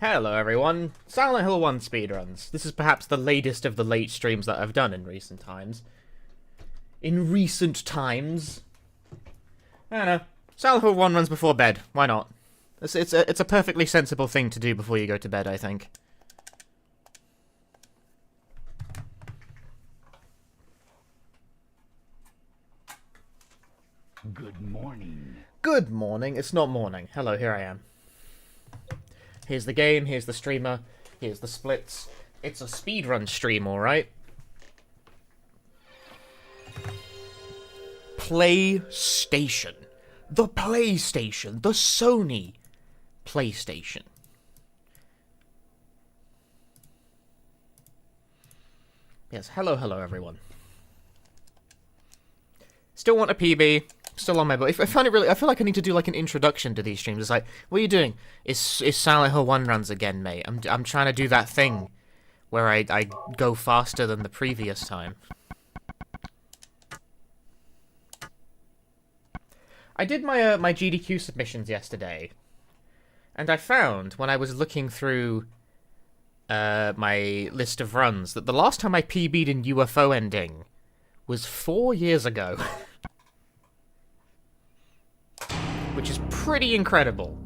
Hello everyone, Silent Hill 1 Speedruns. This is perhaps the latest of the late streams that I've done in recent times. In recent times? I don't know. Silent Hill 1 runs before bed, why not? It's a perfectly sensible thing to do before you go to bed, I think. Good morning. Good morning. It's not morning. Hello, here I am. Here's the game, here's the streamer, here's the splits. It's a speedrun stream, alright? PlayStation. The PlayStation. The Sony PlayStation. Yes, hello everyone. Still want a PB. Still on my boat. I find it really. I feel like I need to do like an introduction to these streams. It's like, what are you doing? It's Silent Hill 1 runs again, mate. I'm trying to do that thing where I go faster than the previous time. I did my my GDQ submissions yesterday, and I found when I was looking through my list of runs that the last time I PB'd in UFO ending was 4 years ago. Which is pretty incredible.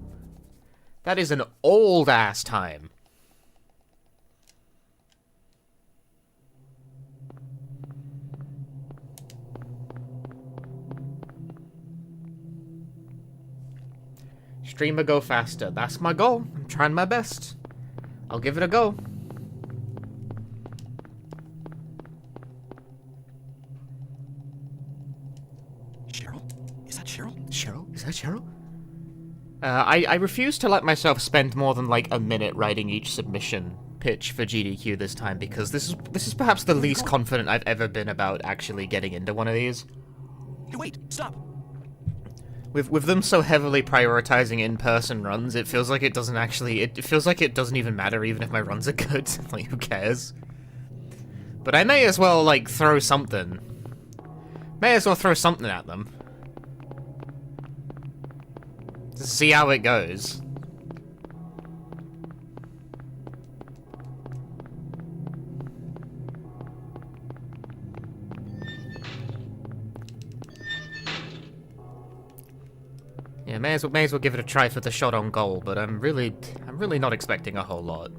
That is an old-ass time. Streamer go faster. That's my goal. I'm trying my best. I'll give it a go. Cheryl? Is that Cheryl? I refuse to let myself spend more than like a minute writing each submission pitch for GDQ this time because this is perhaps the least confident I've ever been about actually getting into one of these. Hey, wait, stop. With them so heavily prioritizing in-person runs, it feels like it doesn't actually. It feels like it doesn't even matter even if my runs are good. Like, who cares? But I may as well like throw something. May as well throw something at them. To see how it goes. Yeah, may as well give it a try for the shot on goal, but I'm really not expecting a whole lot.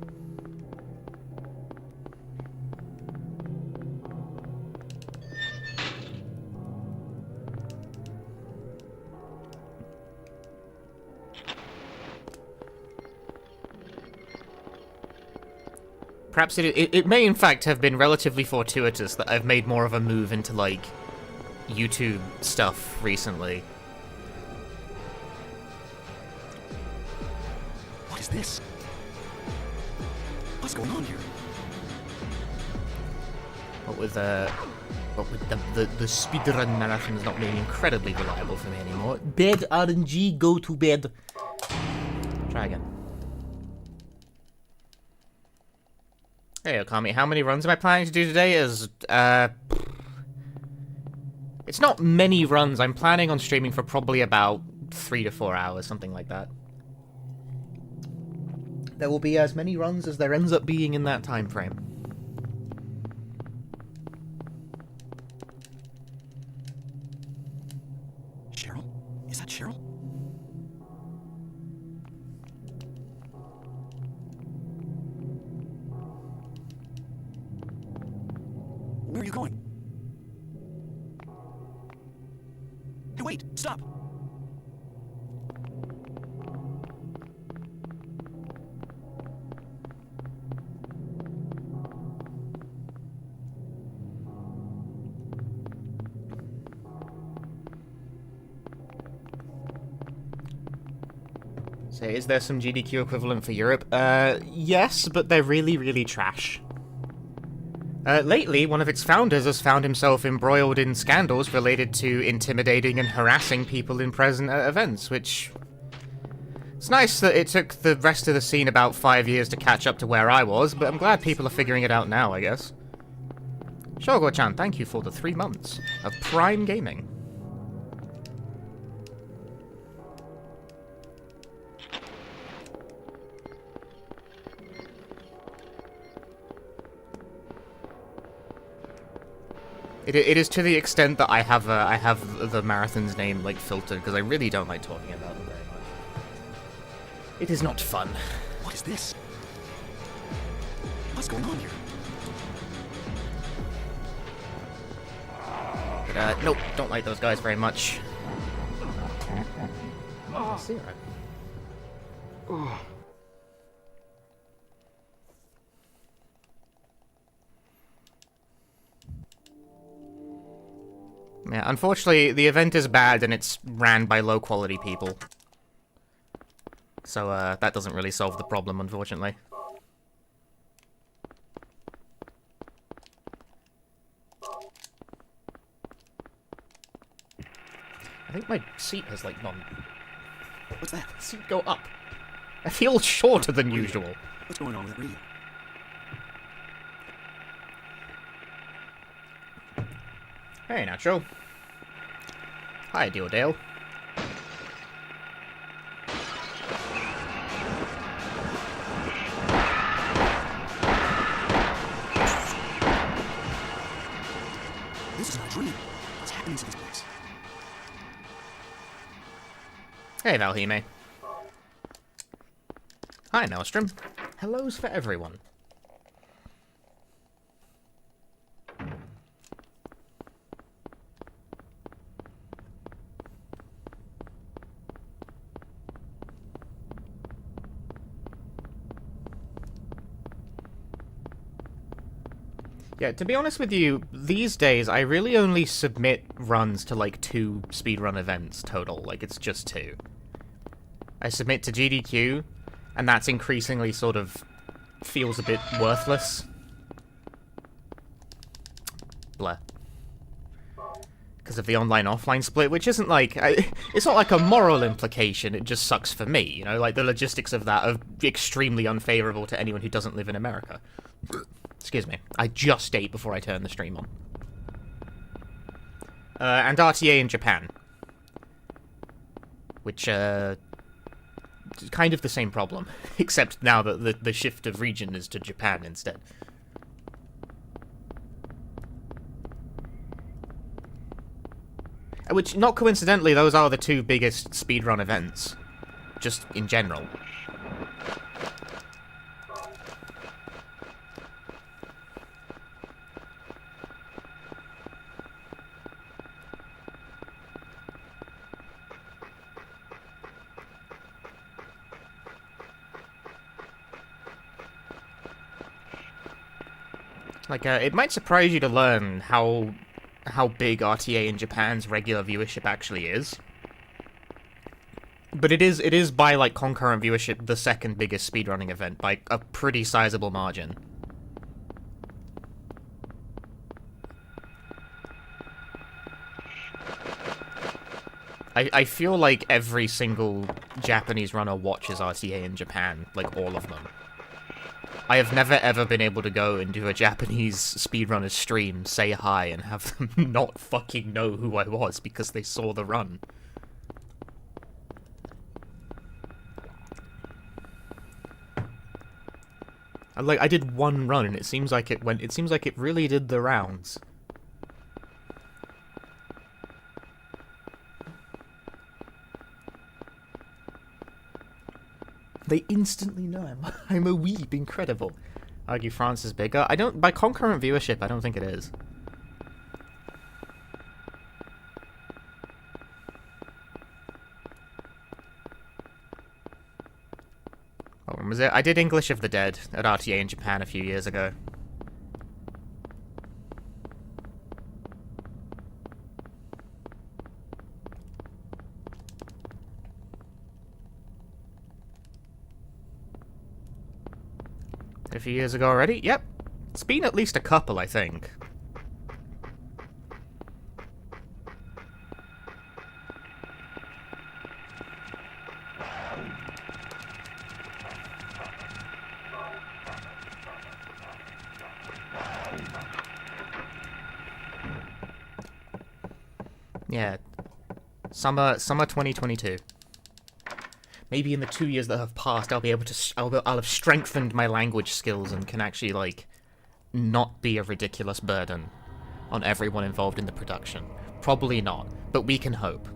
Perhaps it may in fact have been relatively fortuitous that I've made more of a move into, like, YouTube stuff recently. What is this? What's going on here? What with the speedrun marathons not being incredibly reliable for me anymore. Bed RNG, go to bed. Try again. Hey, Okami, how many runs am I planning to do today? It's not many runs. I'm planning on streaming for probably about 3 to 4 hours, something like that. There will be as many runs as there ends up being in that time frame. Cheryl? Is that Cheryl? Where are you going? Hey, wait, stop! So, is there some GDQ equivalent for Europe? Yes, but they're really trash. Lately, one of its founders has found himself embroiled in scandals related to intimidating and harassing people in present events, which... It's nice that it took the rest of the scene about 5 years to catch up to where I was, but I'm glad people are figuring it out now, I guess. Shogo-chan, thank you for the 3 months of Prime Gaming. It is to the extent that I have the marathon's name like filtered because I really don't like talking about them very much. It is not fun. What is this? What's going on here? But, nope, don't like those guys very much. Zero. Yeah, unfortunately, the event is bad and it's ran by low-quality people. So, that doesn't really solve the problem, unfortunately. I think my seat has, like, gone... What's that? Seat go up. I feel shorter than usual. What's going on with that radio? Hey, Nacho. Hi, Dale. This is not a dream. What's happening to this place? Hey, Valhime. Hi, Maelstrom. Hellos for everyone. Yeah, to be honest with you, these days I really only submit runs to like 2 speedrun events total, like it's just 2. I submit to GDQ, and that's increasingly sort of feels a bit worthless. Blah. Because of the online-offline split, which isn't like... it's not like a moral implication, it just sucks for me, you know? Like, the logistics of that are extremely unfavorable to anyone who doesn't live in America. Excuse me. I just ate before I turned the stream on. And RTA in Japan. Which, kind of the same problem. Except now that the shift of region is to Japan instead. Which, not coincidentally, those are the 2 biggest speedrun events. Just in general. Like, it might surprise you to learn how big RTA in Japan's regular viewership actually is. But it is by, like, concurrent viewership the 2nd biggest speedrunning event by a pretty sizable margin. I feel like every single Japanese runner watches RTA in Japan, like all of them. I have never ever been able to go and do a Japanese speedrunner's stream, say hi, and have them not fucking know who I was because they saw the run. I did 1 run and it seems like it really did the rounds. They instantly know I'm a weeb. Incredible. Argue France is bigger. By concurrent viewership, I don't think it is. What one was it? I did English of the Dead at RTA in Japan a few years ago. A few years ago already? Yep. It's been at least a couple, I think. Yeah. Summer 2022. Maybe in the 2 years that have passed, I'll be able to. I'll have strengthened my language skills and can actually like not be a ridiculous burden. on everyone involved in the production. Probably not, but we can hope.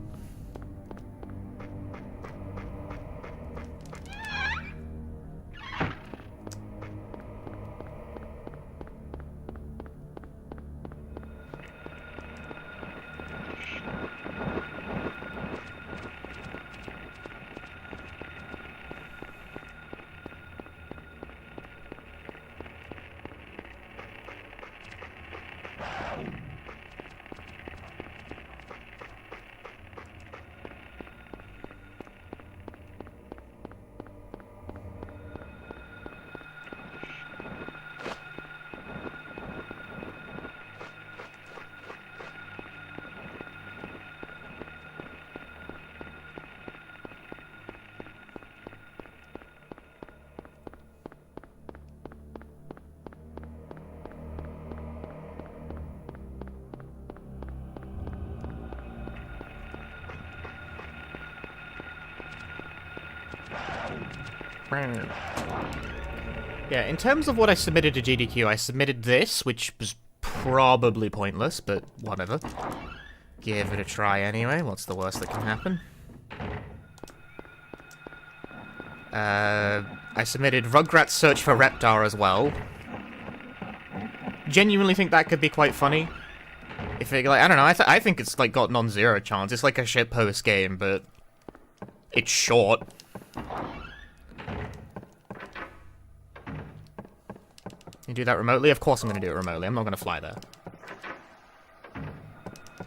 Yeah, in terms of what I submitted to GDQ, I submitted this, which was probably pointless, but whatever. Give it a try anyway. What's the worst that can happen? I submitted Rugrats Search for Reptar as well. Genuinely think that could be quite funny. If it, like, I don't know, I think it's, like, got non-zero chance. It's like a shitpost game, but it's short. You do that remotely? Of course I'm going to do it remotely. I'm not going to fly there.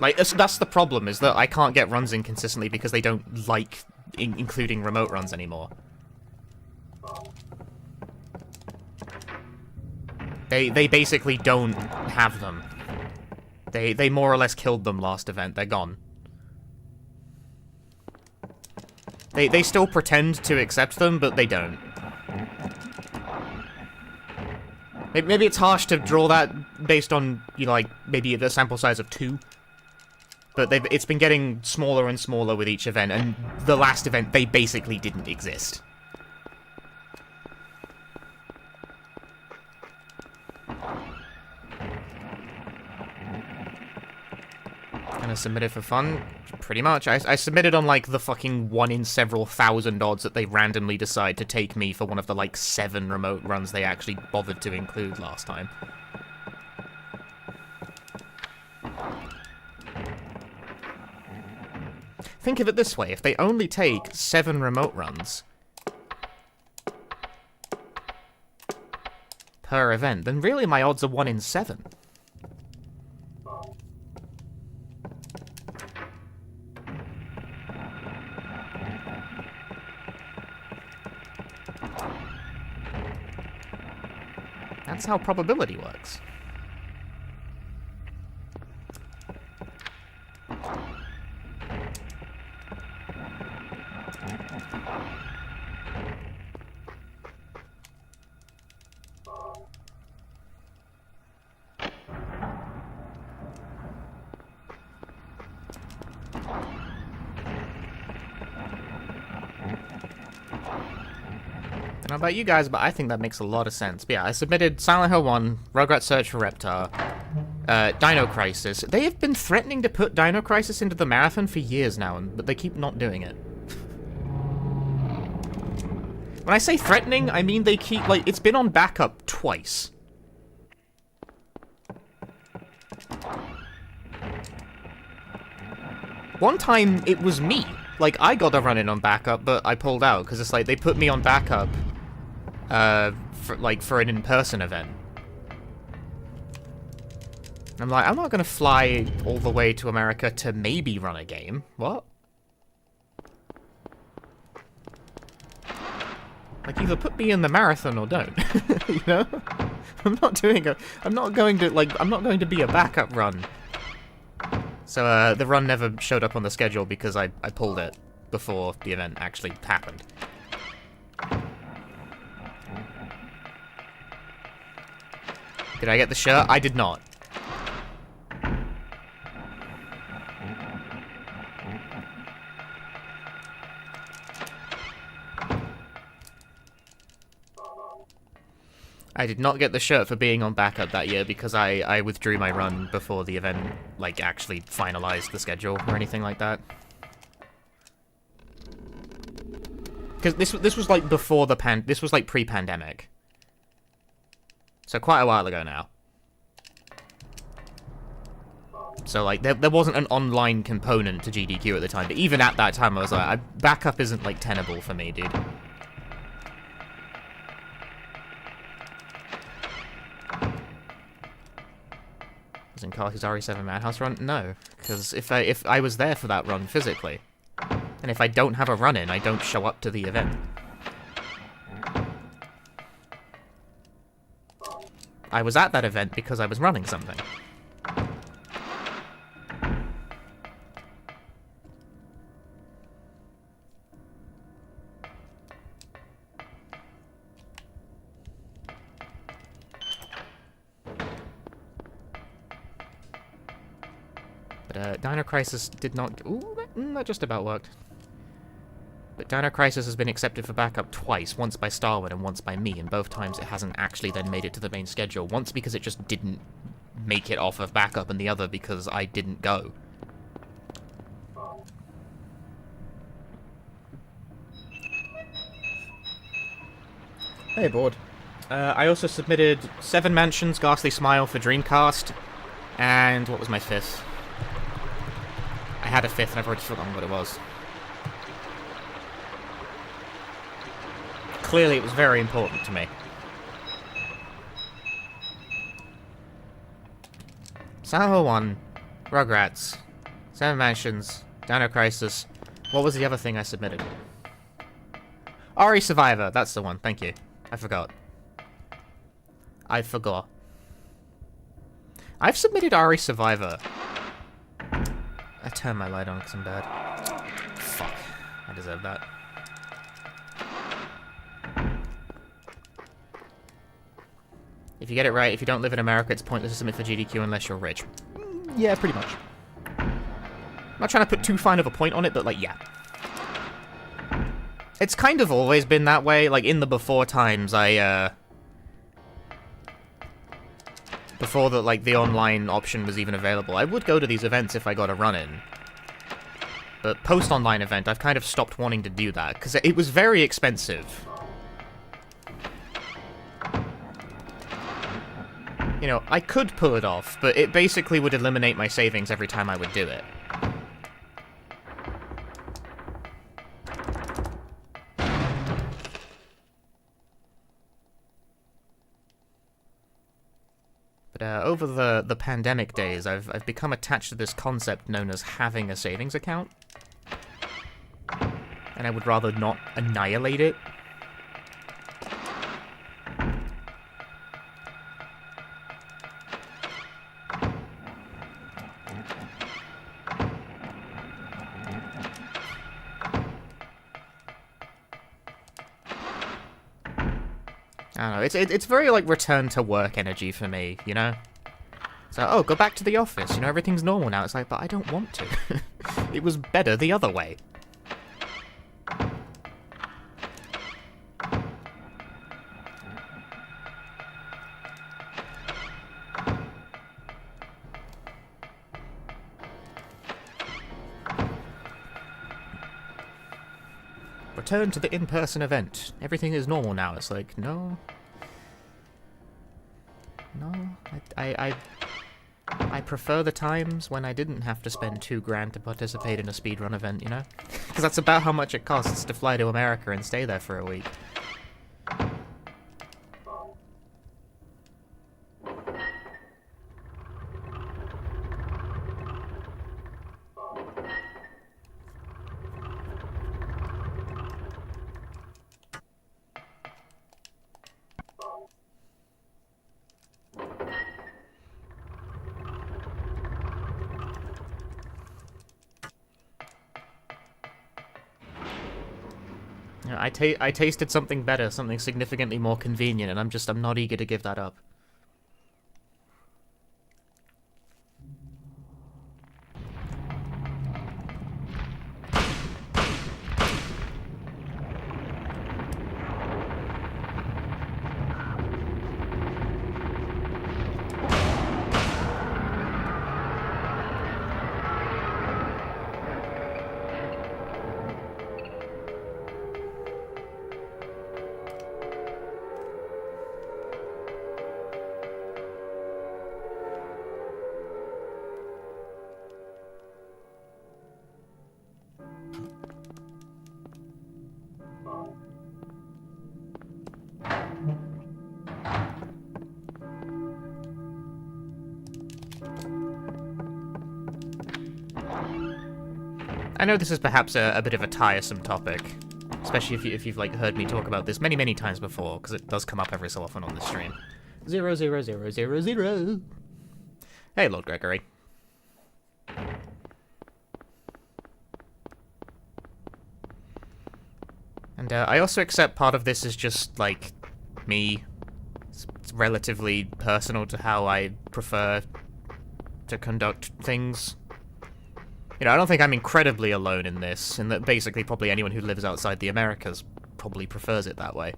Like, that's the problem, is that I can't get runs in consistently because they don't like including remote runs anymore. They basically don't have them. They more or less killed them last event. They're gone. They still pretend to accept them, but they don't. Maybe it's harsh to draw that based on, you know, like, maybe the sample size of 2. But it's been getting smaller and smaller with each event, and the last event, they basically didn't exist. Gonna submit it for fun? Pretty much. I submitted on, like, the fucking 1 in several thousand odds that they randomly decide to take me for one of the, like, 7 remote runs they actually bothered to include last time. Think of it this way, if they only take 7 remote runs per event, then really my odds are 1 in 7. That's how probability works. I don't know about you guys, but I think that makes a lot of sense. But yeah, I submitted Silent Hill 1, Rugrats Search for Reptar, Dino Crisis. They have been threatening to put Dino Crisis into the marathon for years now, but they keep not doing it. When I say threatening, I mean they keep, like, it's been on backup twice. One time, it was me. Like, I got a run-in on backup, but I pulled out, because it's like, they put me on backup, for an in-person event. I'm like, I'm not gonna fly all the way to America to maybe run a game. What? Like, either put me in the marathon or don't. You know? I'm not going to be a backup run. So, the run never showed up on the schedule because I pulled it before the event actually happened. Did I get the shirt? I did not. I did not get the shirt for being on backup that year because I withdrew my run before the event, like, actually finalized the schedule or anything like that. Because this was like before the this was like pre-pandemic. So quite a while ago now. So, like, there wasn't an online component to GDQ at the time, but even at that time I was like, backup isn't, like, tenable for me, dude. Was in Karki's RE7 Madhouse run? No, because if I was there for that run physically, and if I don't have a run-in, I don't show up to the event. I was at that event because I was running something. But Dino Crisis did not... Ooh, that just about worked. But Dino Crisis has been accepted for backup twice, once by Starwin and once by me, and both times it hasn't actually then made it to the main schedule. Once because it just didn't make it off of backup, and the other because I didn't go. Hey, board. I also submitted 7 Mansions, Ghastly Smile for Dreamcast, and what was my 5th? I had a 5th and I've already forgotten what it was. Clearly it was very important to me. Silent 1, Rugrats, 7 Mansions, Dino Crisis. What was the other thing I submitted? RE Survivor, that's the one, thank you. I forgot. I forgot. I've submitted RE Survivor. I turned my light on because I'm bad. Fuck. I deserve that. If you get it right, if you don't live in America, it's pointless to submit for GDQ unless you're rich. Yeah, pretty much. I'm not trying to put too fine of a point on it, but, like, yeah. It's kind of always been that way. Like, in the before times, before the online option was even available, I would go to these events if I got a run-in. But post-online event, I've kind of stopped wanting to do that, because it was very expensive. You know, I could pull it off, but it basically would eliminate my savings every time I would do it. But over the pandemic days, I've become attached to this concept known as having a savings account. And I would rather not annihilate it. I don't know, it's very, like, return to work energy for me, you know? So, oh, go back to the office, you know, everything's normal now. It's like, but I don't want to. It was better the other way. Return to the in-person event. Everything is normal now. It's like, no. No. I prefer the times when I didn't have to spend $2,000 to participate in a speedrun event, you know? Because that's about how much it costs to fly to America and stay there for a week. I tasted something better, something significantly more convenient, and I'm not eager to give that up. I know this is perhaps a bit of a tiresome topic, especially if you've like heard me talk about this many times before, because it does come up every so often on the stream. 00000. Hey, Lord Gregory. And I also accept part of this is just like me. It's relatively personal to how I prefer to conduct things. You know, I don't think I'm incredibly alone in this, in that basically probably anyone who lives outside the Americas probably prefers it that way.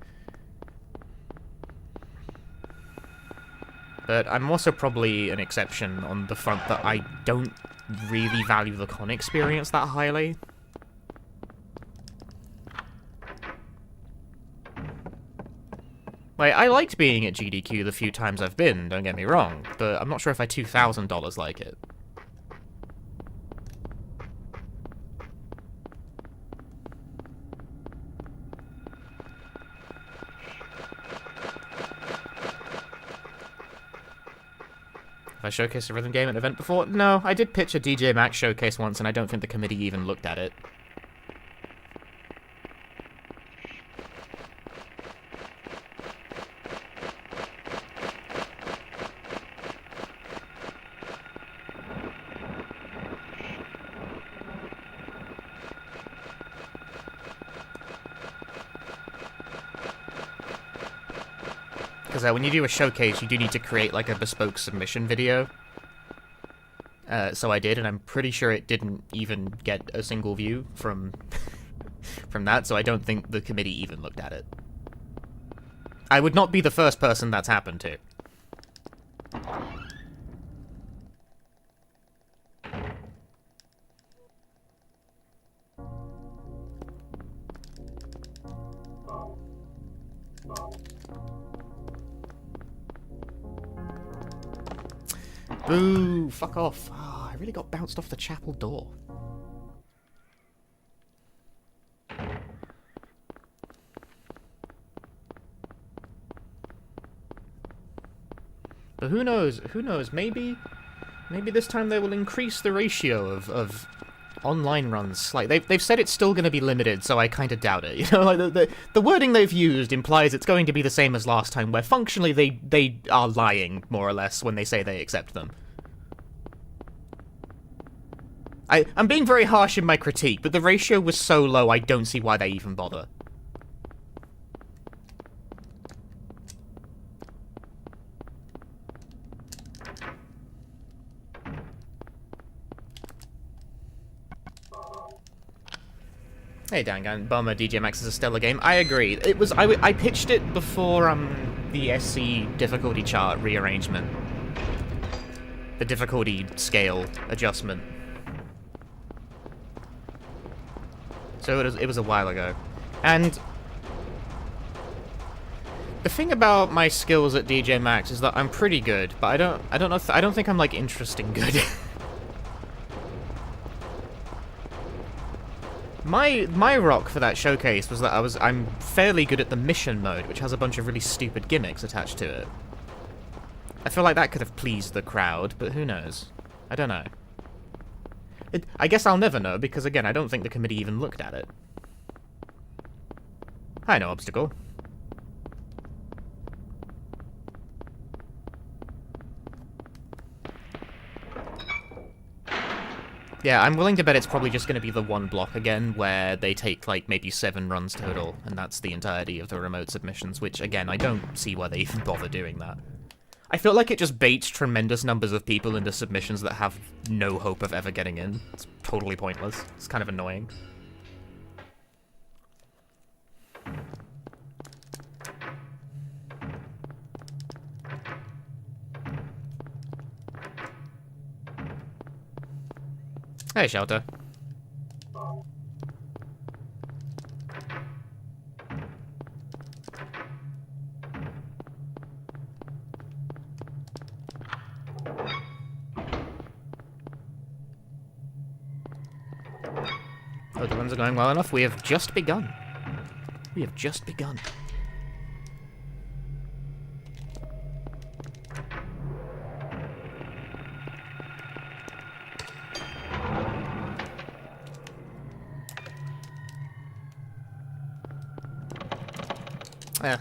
But I'm also probably an exception on the front that I don't really value the con experience that highly. Like, I liked being at GDQ the few times I've been, don't get me wrong, but I'm not sure if I $2,000 like it. Have I showcased a rhythm game at an event before? No, I did pitch a DJ Max showcase once, and I don't think the committee even looked at it. Because when you do a showcase, you do need to create like a bespoke submission video. So I did, and I'm pretty sure it didn't even get a single view from from that, so I don't think the committee even looked at it. I would not be the first person that's happened to. Boo! Fuck off. Oh, I really got bounced off the chapel door. But who knows? Who knows? Maybe this time they will increase the ratio of online runs. Like they've said it's still going to be limited, so I kind of doubt it. You know, like the wording they've used implies it's going to be the same as last time, where functionally they are lying more or less when they say they accept them. I'm being very harsh in my critique, but the ratio was so low I don't see why they even bother. Hey Dangan, bummer DJ Max is a stellar game. I agree. It was I pitched it before the SC difficulty chart rearrangement. The difficulty scale adjustment. So it was a while ago. And the thing about my skills at DJ Max is that I'm pretty good, but I don't think I'm like interesting good. My rock for that showcase was that I'm fairly good at the mission mode, which has a bunch of really stupid gimmicks attached to it. I feel like that could have pleased the crowd, but who knows? I don't know. I guess I'll never know, because again, I don't think the committee even looked at it. Hi, no obstacle. Yeah, I'm willing to bet it's probably just going to be the one block again, where they take, like, maybe 7 runs total, and that's the entirety of the remote submissions, which, again, I don't see why they even bother doing that. I feel like it just baits tremendous numbers of people into submissions that have no hope of ever getting in. It's totally pointless. It's kind of annoying. Hey, Shelter. Oh, the runs are going well enough. We have just begun. We have just begun. Eh.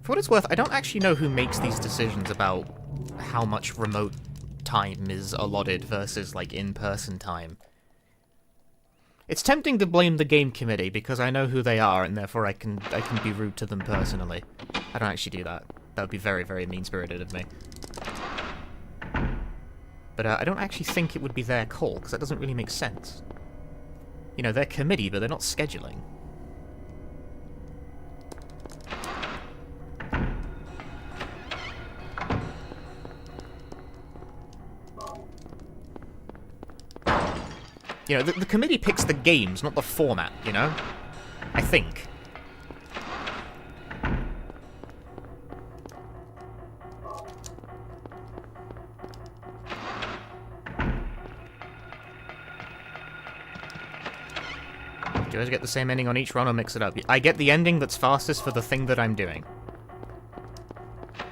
For what it's worth, I don't actually know who makes these decisions about how much remote time is allotted versus, like, in-person time. It's tempting to blame the game committee because I know who they are and therefore I can be rude to them personally. I don't actually do that. That would be very, very mean-spirited of me. But I don't actually think it would be their call, because that doesn't really make sense. You know, they're committee, but they're not scheduling. You know, the committee picks the games, not the format, you know? I think. Do you guys get the same ending on each run or mix it up? I get the ending that's fastest for the thing that I'm doing.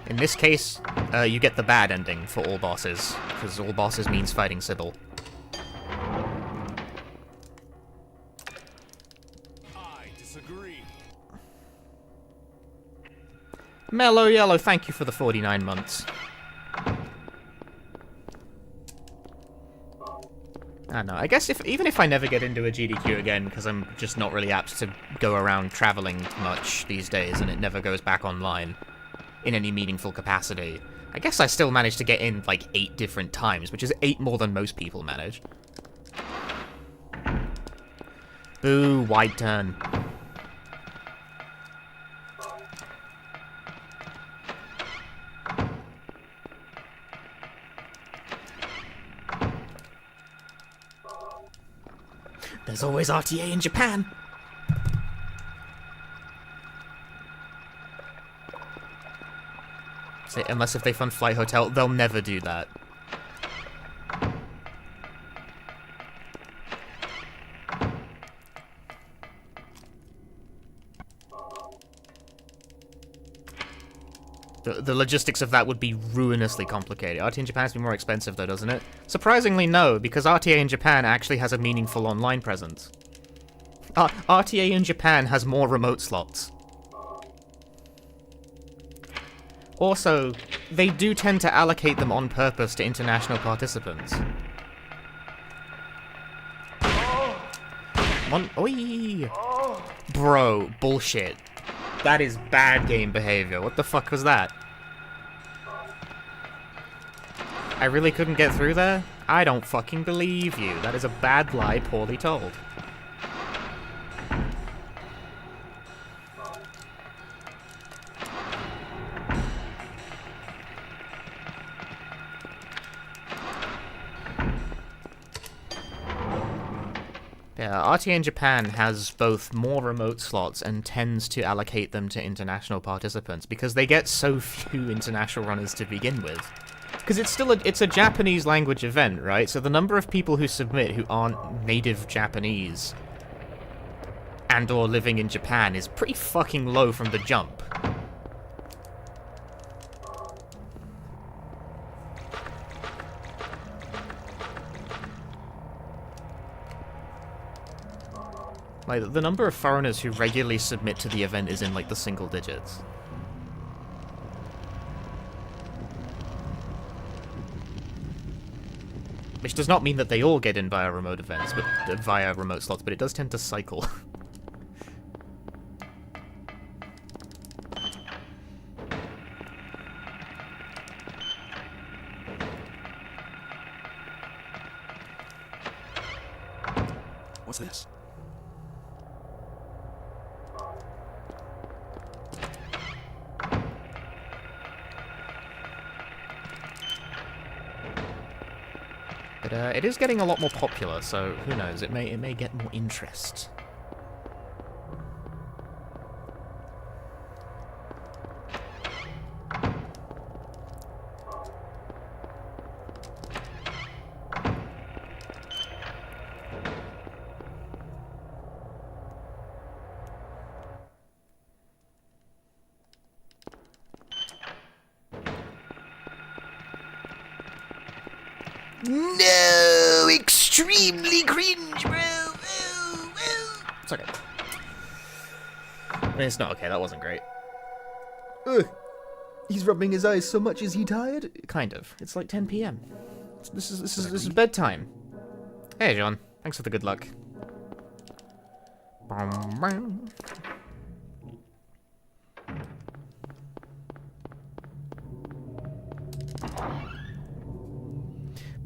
In this case, you get the bad ending for all bosses, because all bosses means fighting Sybil. Mellow Yellow, thank you for the 49 months. I don't know, I guess even if I never get into a GDQ again, because I'm just not really apt to go around traveling much these days, and it never goes back online in any meaningful capacity, I guess I still managed to get in, like, 8 different times, which is 8 more than most people manage. Boo, wide turn. There's always RTA in Japan. So, unless if they fund Flight Hotel, they'll never do that. The logistics of that would be ruinously complicated. RTA in Japan has to be more expensive though, doesn't it? Surprisingly, no, because RTA in Japan actually has a meaningful online presence. RTA in Japan has more remote slots. Also, they do tend to allocate them on purpose to international participants. Oi! Bro, bullshit. That is bad game behavior. What the fuck was that? I really couldn't get through there? I don't fucking believe you. That is a bad lie poorly told. Yeah, RTA in Japan has both more remote slots and tends to allocate them to international participants because they get so few international runners to begin with. Because it's a Japanese language event, right? So the number of people who submit who aren't native Japanese and or living in Japan is pretty fucking low from the jump. Like, the number of foreigners who regularly submit to the event is in, like, the single digits. Which does not mean that they all get in via remote events, but via remote slots, but it does tend to cycle. What's this? But it is getting a lot more popular, so who knows? It may get more interest. No! extremely cringe, bro. It's okay. I mean, it's not okay. That wasn't great. Ugh. He's rubbing his eyes so much. Is he tired? Kind of. It's like 10 p.m. This is bedtime. Hey, John. Thanks for the good luck.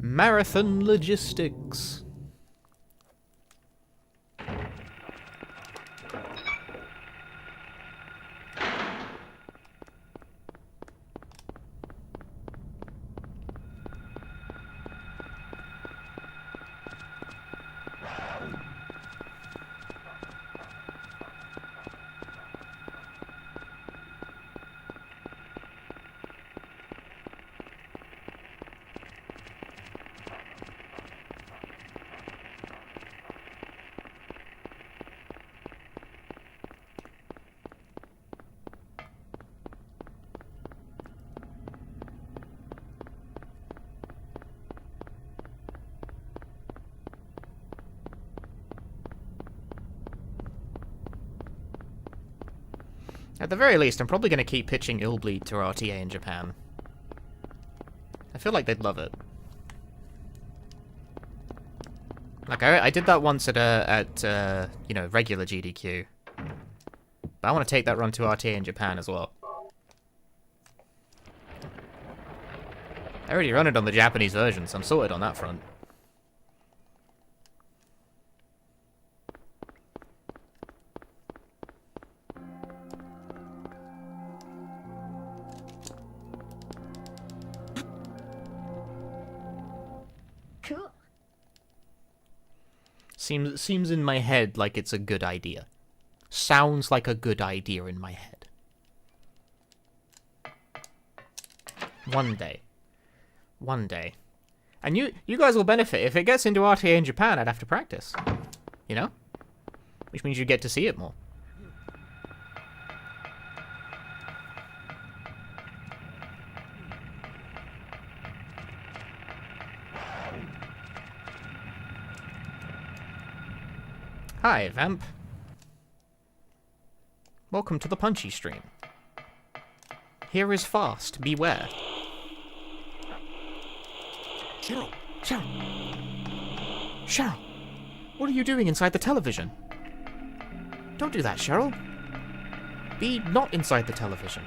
Marathon logistics. At the very least, I'm probably going to keep pitching Illbleed to RTA in Japan. I feel like they'd love it. Like, I did that once at you know, regular GDQ. But I want to take that run to RTA in Japan as well. I already run it on the Japanese version, so I'm sorted on that front. Cool. Seems in my head like it's a good idea. Sounds like a good idea in my head. One day. One day. And you guys will benefit. If it gets into RTA in Japan, I'd have to practice. You know? Which means you get to see it more. Hi, Vamp. Welcome to the Punchy stream. Here is fast, beware. Cheryl. Cheryl! Cheryl! What are you doing inside the television? Don't do that, Cheryl. Be not inside the television.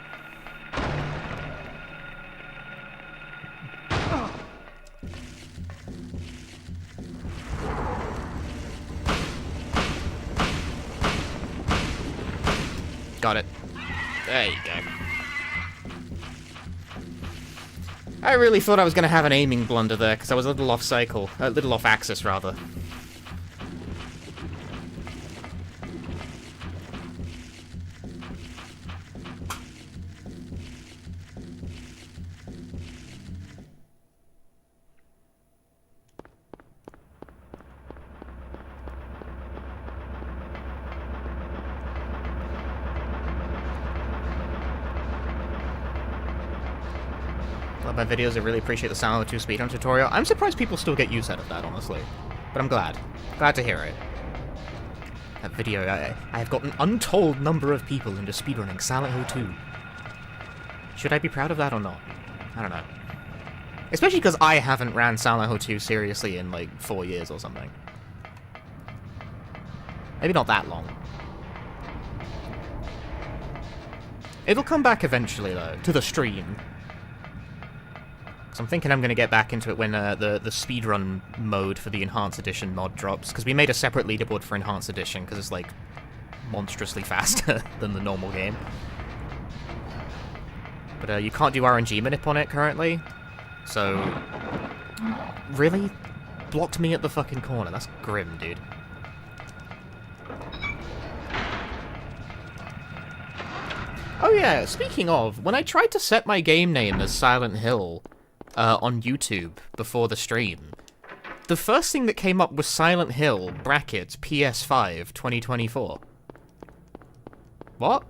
Got it. There you go. I really thought I was going to have an aiming blunder there, because I was a little off cycle. A little off axis, rather. Love my videos, I really appreciate the Silent Hill 2 speedrun tutorial. I'm surprised people still get use out of that, honestly. But I'm glad. Glad to hear it. That video, I have got an untold number of people into speedrunning Silent Hill 2. Should I be proud of that or not? I don't know. Especially because I haven't ran Silent Hill 2 seriously in, like, 4 years or something. Maybe not that long. It'll come back eventually, though, to the stream. So I'm thinking I'm going to get back into it when the speedrun mode for the Enhanced Edition mod drops, because we made a separate leaderboard for Enhanced Edition, because it's, like, monstrously faster than the normal game. But you can't do RNG manip on it currently, so... Really? Blocked me at the fucking corner. That's grim, dude. Oh yeah, speaking of, when I tried to set my game name as Silent Hill on YouTube before the stream, the first thing that came up was Silent Hill, brackets, PS5, 2024. What?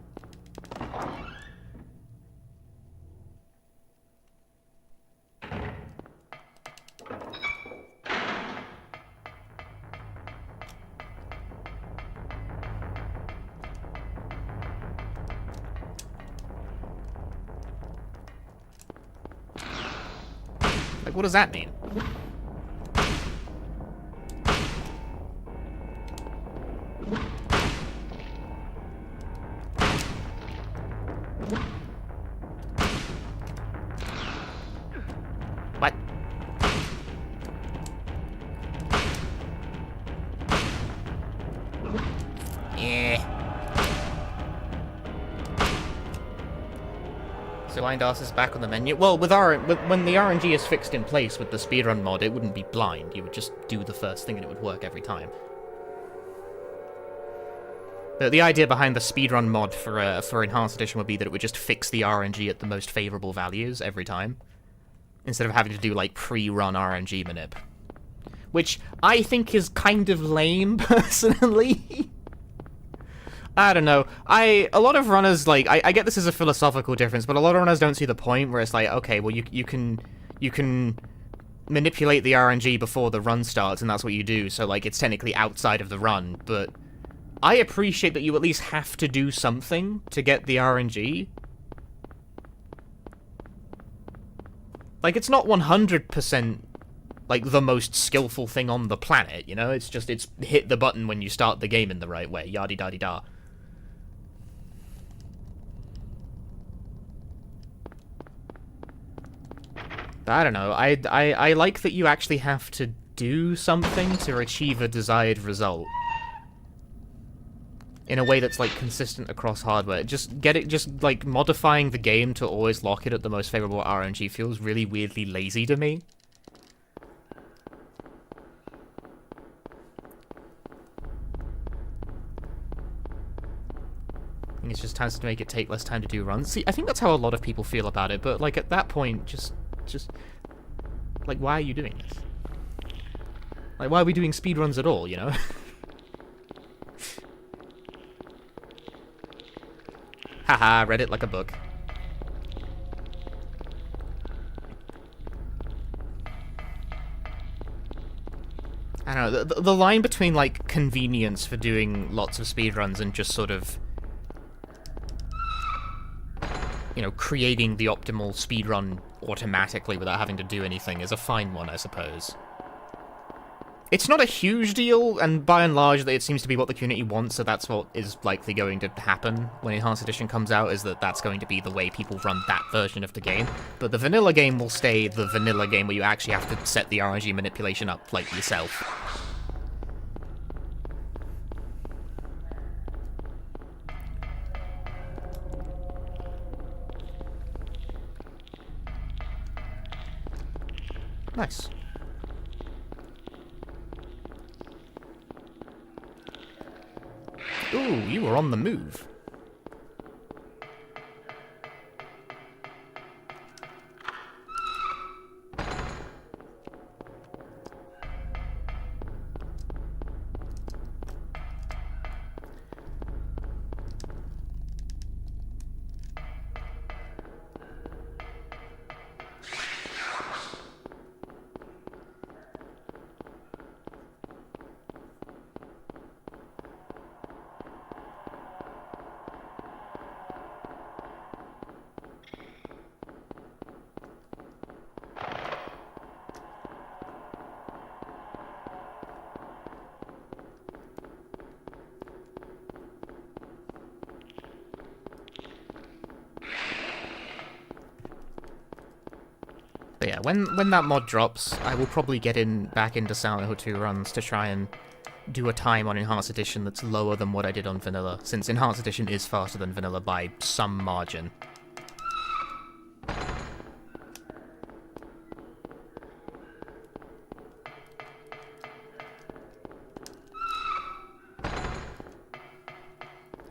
What does that mean? What? Yeah. So Blind Arse is back on the menu. Well, when the RNG is fixed in place with the speedrun mod, it wouldn't be blind. You would just do the first thing and it would work every time. The idea behind the speedrun mod for Enhanced Edition would be that it would just fix the RNG at the most favorable values every time, instead of having to do, like, pre-run RNG manip. Which I think is kind of lame, personally. I don't know. A lot of runners, like, I get this as a philosophical difference, but a lot of runners don't see the point where it's like, okay, well, you can manipulate the RNG before the run starts, and that's what you do, so, like, it's technically outside of the run, but I appreciate that you at least have to do something to get the RNG. Like, it's not 100%, like, the most skillful thing on the planet, you know? It's just, it's hit the button when you start the game in the right way, yada-da-da-da. I don't know, I like that you actually have to do something to achieve a desired result. In a way that's, like, consistent across hardware. Just, like, modifying the game to always lock it at the most favorable RNG feels really weirdly lazy to me. I think it's just time to make it take less time to do runs. See, I think that's how a lot of people feel about it, but, like, at that point, just, like, why are you doing this? Like, why are we doing speedruns at all, you know? Haha, read it like a book. I don't know, the line between, like, convenience for doing lots of speedruns and just sort of, you know, creating the optimal speedrun automatically without having to do anything is a fine one, I suppose. It's not a huge deal, and by and large, it seems to be what the community wants, so that's what is likely going to happen when Enhanced Edition comes out, is that that's going to be the way people run that version of the game. But the vanilla game will stay the vanilla game where you actually have to set the RNG manipulation up, like, yourself. Nice. Ooh, you were on the move. But yeah, when that mod drops, I will probably get back into Silent Hill 2 runs to try and do a time on Enhanced Edition that's lower than what I did on Vanilla, since Enhanced Edition is faster than Vanilla by some margin.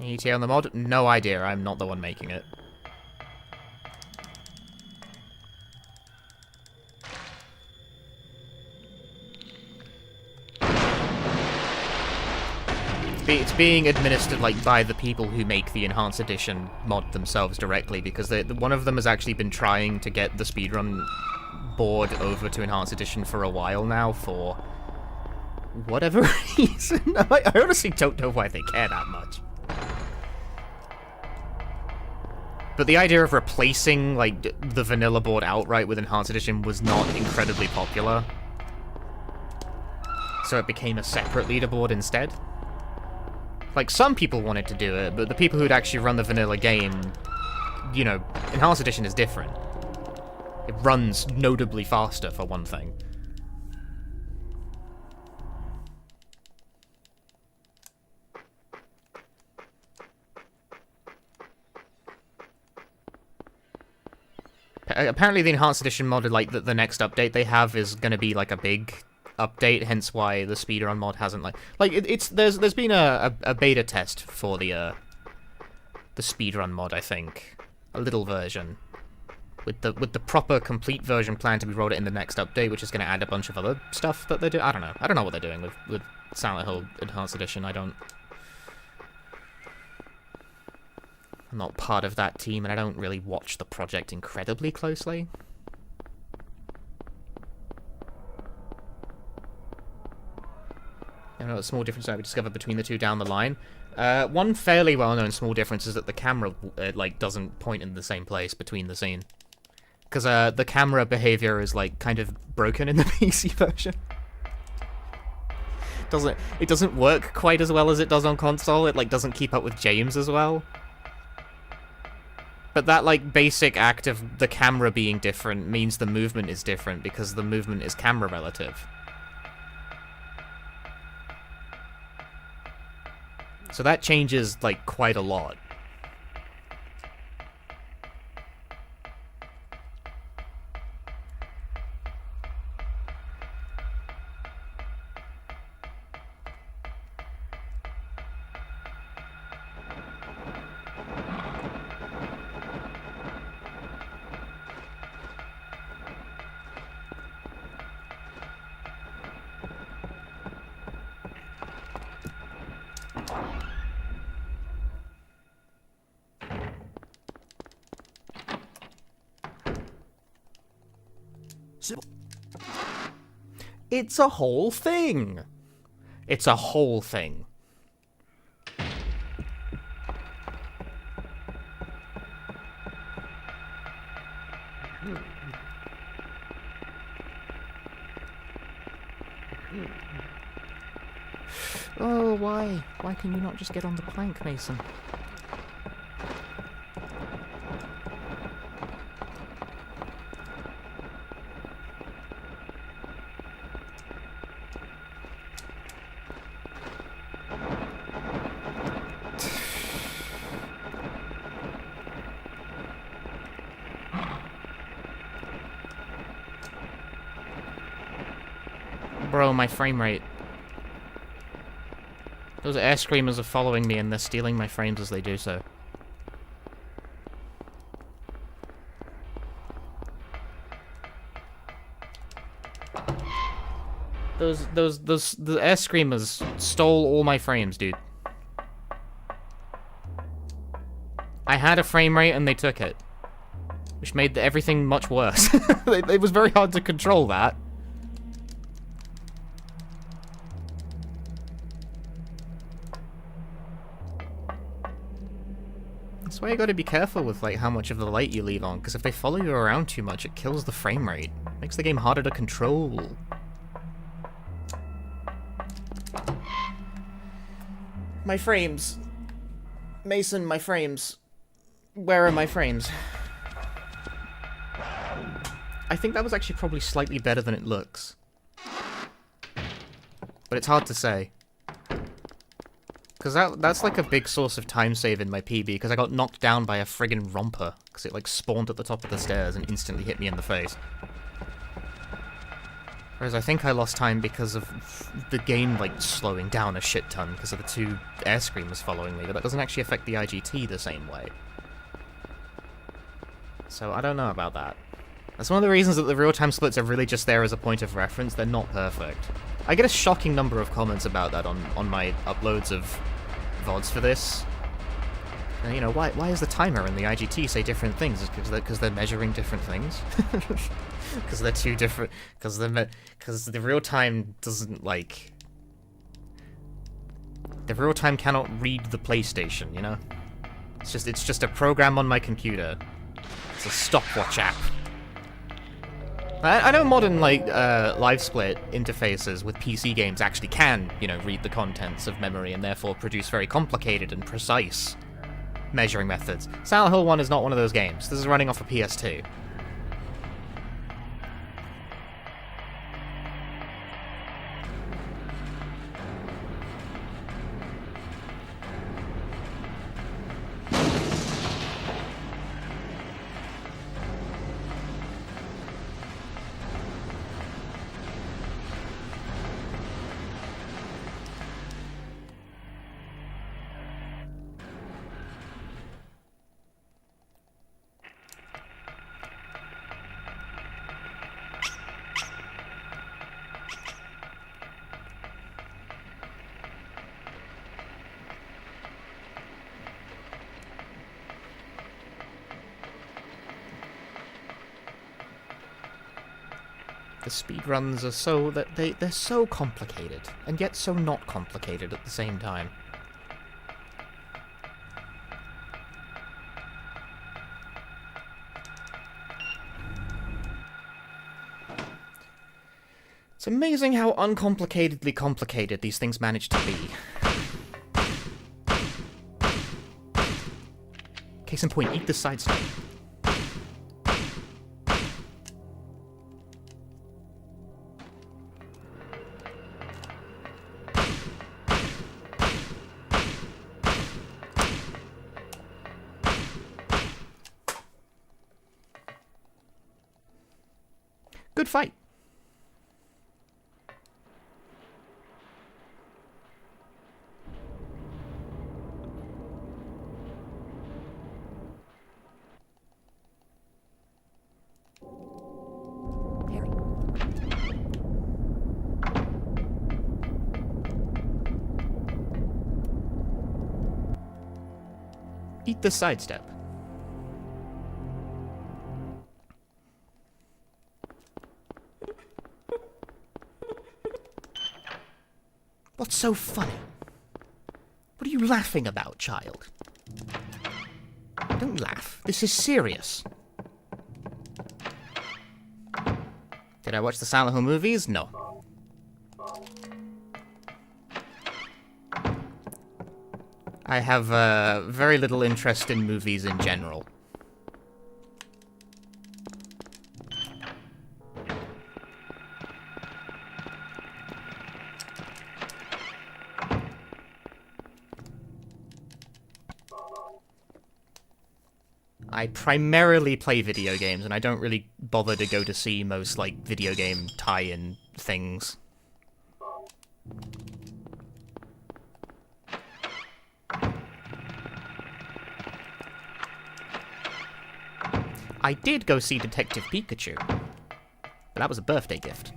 ETA on the mod? No idea, I'm not the one making it. It's being administered, like, by the people who make the Enhanced Edition mod themselves directly, because one of them has actually been trying to get the speedrun board over to Enhanced Edition for a while now, for whatever reason. I honestly don't know why they care that much. But the idea of replacing, like, the vanilla board outright with Enhanced Edition was not incredibly popular. So it became a separate leaderboard instead. Like, some people wanted to do it, but the people who'd actually run the vanilla game, you know, Enhanced Edition is different. It runs notably faster, for one thing. Apparently the Enhanced Edition mod, like, the next update they have is gonna be, like, a big update, hence why the speedrun mod hasn't, there's been a beta test for the speedrun mod, I think. A little version. With the proper, complete version planned to be rolled out in the next update, which is gonna add a bunch of other stuff that they do. I don't know. I don't know what they're doing with Silent Hill Enhanced Edition. I'm not part of that team, and I don't really watch the project incredibly closely. I know a small difference that we discovered between the two down the line. One fairly well-known small difference is that the camera, like, doesn't point in the same place between the scene. Because, the camera behavior is, like, kind of broken in the PC version. It doesn't work quite as well as it does on console. It, like, doesn't keep up with James as well. But that, like, basic act of the camera being different means the movement is different, because the movement is camera relative. So that changes, like, quite a lot. It's a whole thing. It's a whole thing. Oh, why? Why can you not just get on the plank, Mason? Bro, my frame rate. Those air screamers are following me and they're stealing my frames as they do so. The air screamers stole all my frames, dude. I had a frame rate and they took it. Which made everything much worse. It was very hard to control that. That's why you gotta be careful with, like, how much of the light you leave on, because if they follow you around too much, it kills the frame rate. Makes the game harder to control. My frames. Mason, my frames. Where are my frames? I think that was actually probably slightly better than it looks. But it's hard to say. Because that's like a big source of time save in my PB, because I got knocked down by a friggin' romper, because it like spawned at the top of the stairs and instantly hit me in the face. Whereas I think I lost time because of the game like slowing down a shit ton because of the two air screamers following me, but that doesn't actually affect the IGT the same way. So I don't know about that. That's one of the reasons that the real-time splits are really just there as a point of reference. They're not perfect. I get a shocking number of comments about that on my uploads of VODs for this. And, you know, why is the timer and the IGT say different things? Is because they're measuring different things? Because they're two different... Because the real-time doesn't, like... The real-time cannot read the PlayStation, you know? It's just a program on my computer. It's a stopwatch app. I know modern, like, live split interfaces with PC games actually can, you know, read the contents of memory and therefore produce very complicated and precise measuring methods. Silent Hill 1 is not one of those games. This is running off a PS2. The speedruns are so that they're so complicated, and yet so not complicated at the same time. It's amazing how uncomplicatedly complicated these things manage to be. Case in point, eat the side step. Good fight. Harry. Eat the sidestep. What's so funny? What are you laughing about, child? Don't laugh. This is serious. Did I watch the Silent Hill movies? No. I have very little interest in movies in general. I primarily play video games, and I don't really bother to go to see most, like, video game tie-in things. I did go see Detective Pikachu, but that was a birthday gift.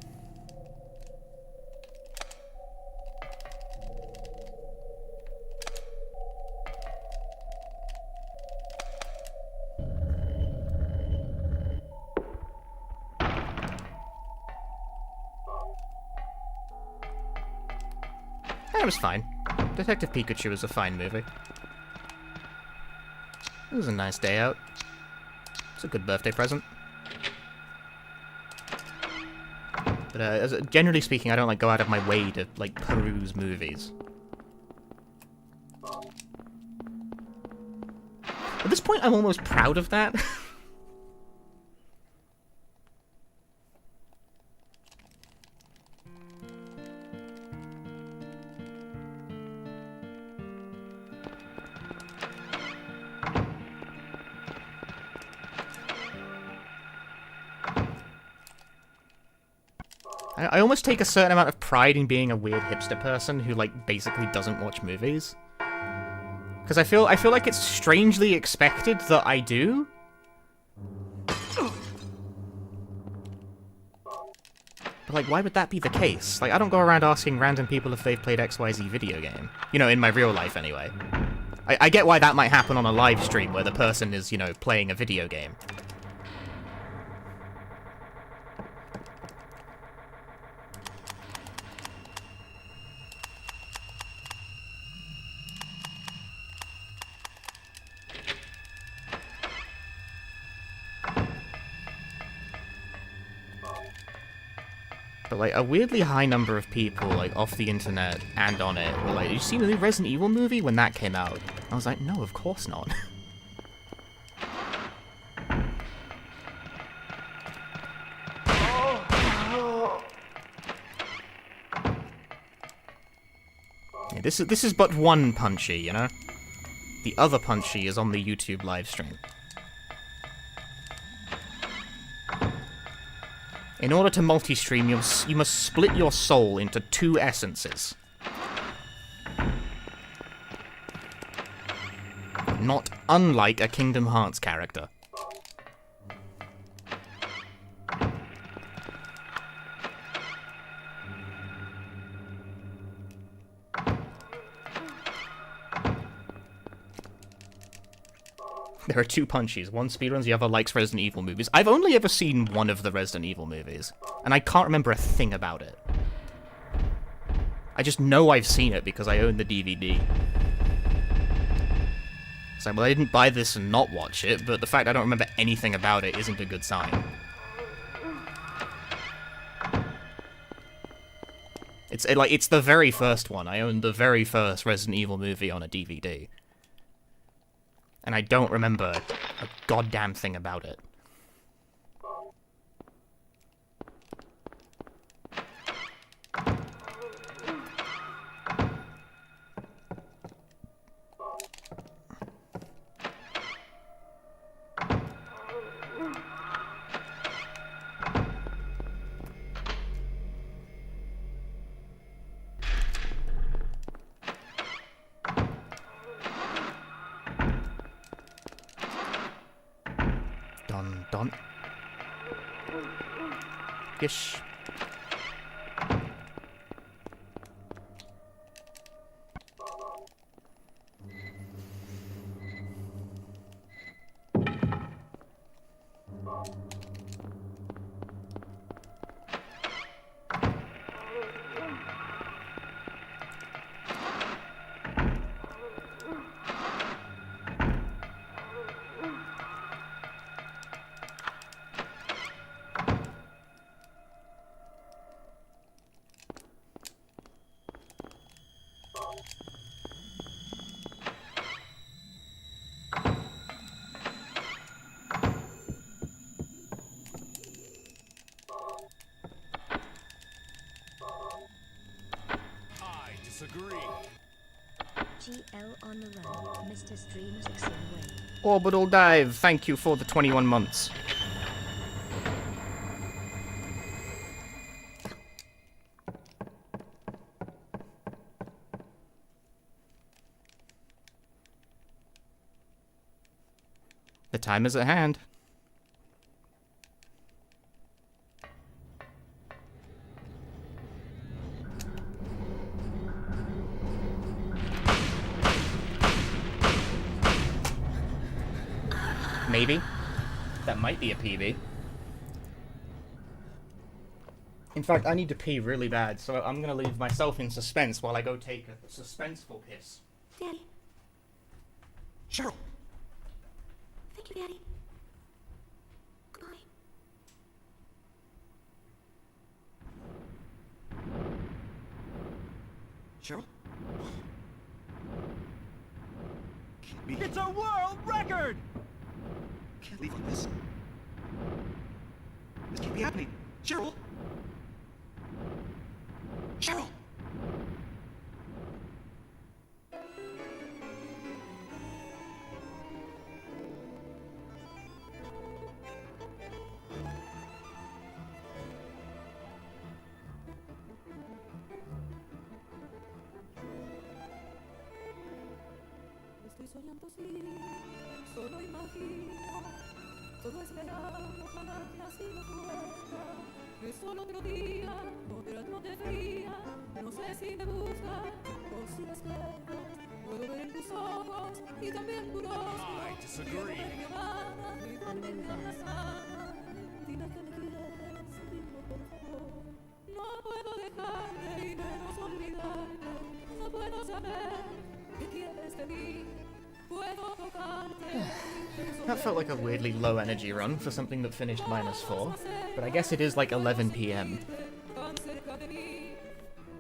It was fine. Detective Pikachu was a fine movie. It was a nice day out. It's a good birthday present. But generally speaking, I don't like go out of my way to like peruse movies. At this point, I'm almost proud of that. I almost take a certain amount of pride in being a weird hipster person who, like, basically doesn't watch movies. Because I feel like it's strangely expected that I do. But, like, why would that be the case? Like, I don't go around asking random people if they've played XYZ video game. You know, in my real life, anyway. I get why that might happen on a live stream where the person is, you know, playing a video game. But, like, a weirdly high number of people, like, off the internet and on it were like, "Did you see the new Resident Evil movie?" when that came out. I was like, no, of course not. Yeah, this is but one Punchy, you know? The other Punchy is on the YouTube livestream. In order to multi-stream, you must split your soul into 2 essences. Not unlike a Kingdom Hearts character. There are 2 Punchies. One speedruns, the other likes Resident Evil movies. I've only ever seen one of the Resident Evil movies, and I can't remember a thing about it. I just know I've seen it because I own the DVD. It's like, well, I didn't buy this and not watch it, but the fact I don't remember anything about it isn't a good sign. It's the very first one. I owned the very first Resident Evil movie on a DVD. And I don't remember a goddamn thing about it. Dun. Gish. GL on the run. Mr. Streams away. Orbital Dive, thank you for the 21 months. The time is at hand. Maybe. That might be a PB. In fact, I need to pee really bad, so I'm gonna leave myself in suspense while I go take a suspenseful piss. Daddy. Cheryl! Thank you, Daddy. Goodbye. Cheryl? Can't be. It's a world record! Can't leave like this. This can't be happening. Cheryl! Cheryl! Estoy soñando así, solo imagino, todo esperando, ojalá que así no fuera. Que solo otro día, otra noche fría, no sé si me buscas o si me esperas. Puedo ver en tus ojos y también tu rostro. I disagree. Quiero ver mi amada y también mi abrazada. Dime que me quieres, dime por favor. No puedo dejarte y menos olvidarte. No puedo saber qué quieres de mí. That felt like a weirdly low energy run for something that finished -4, but I guess it is like 11 PM. de mí.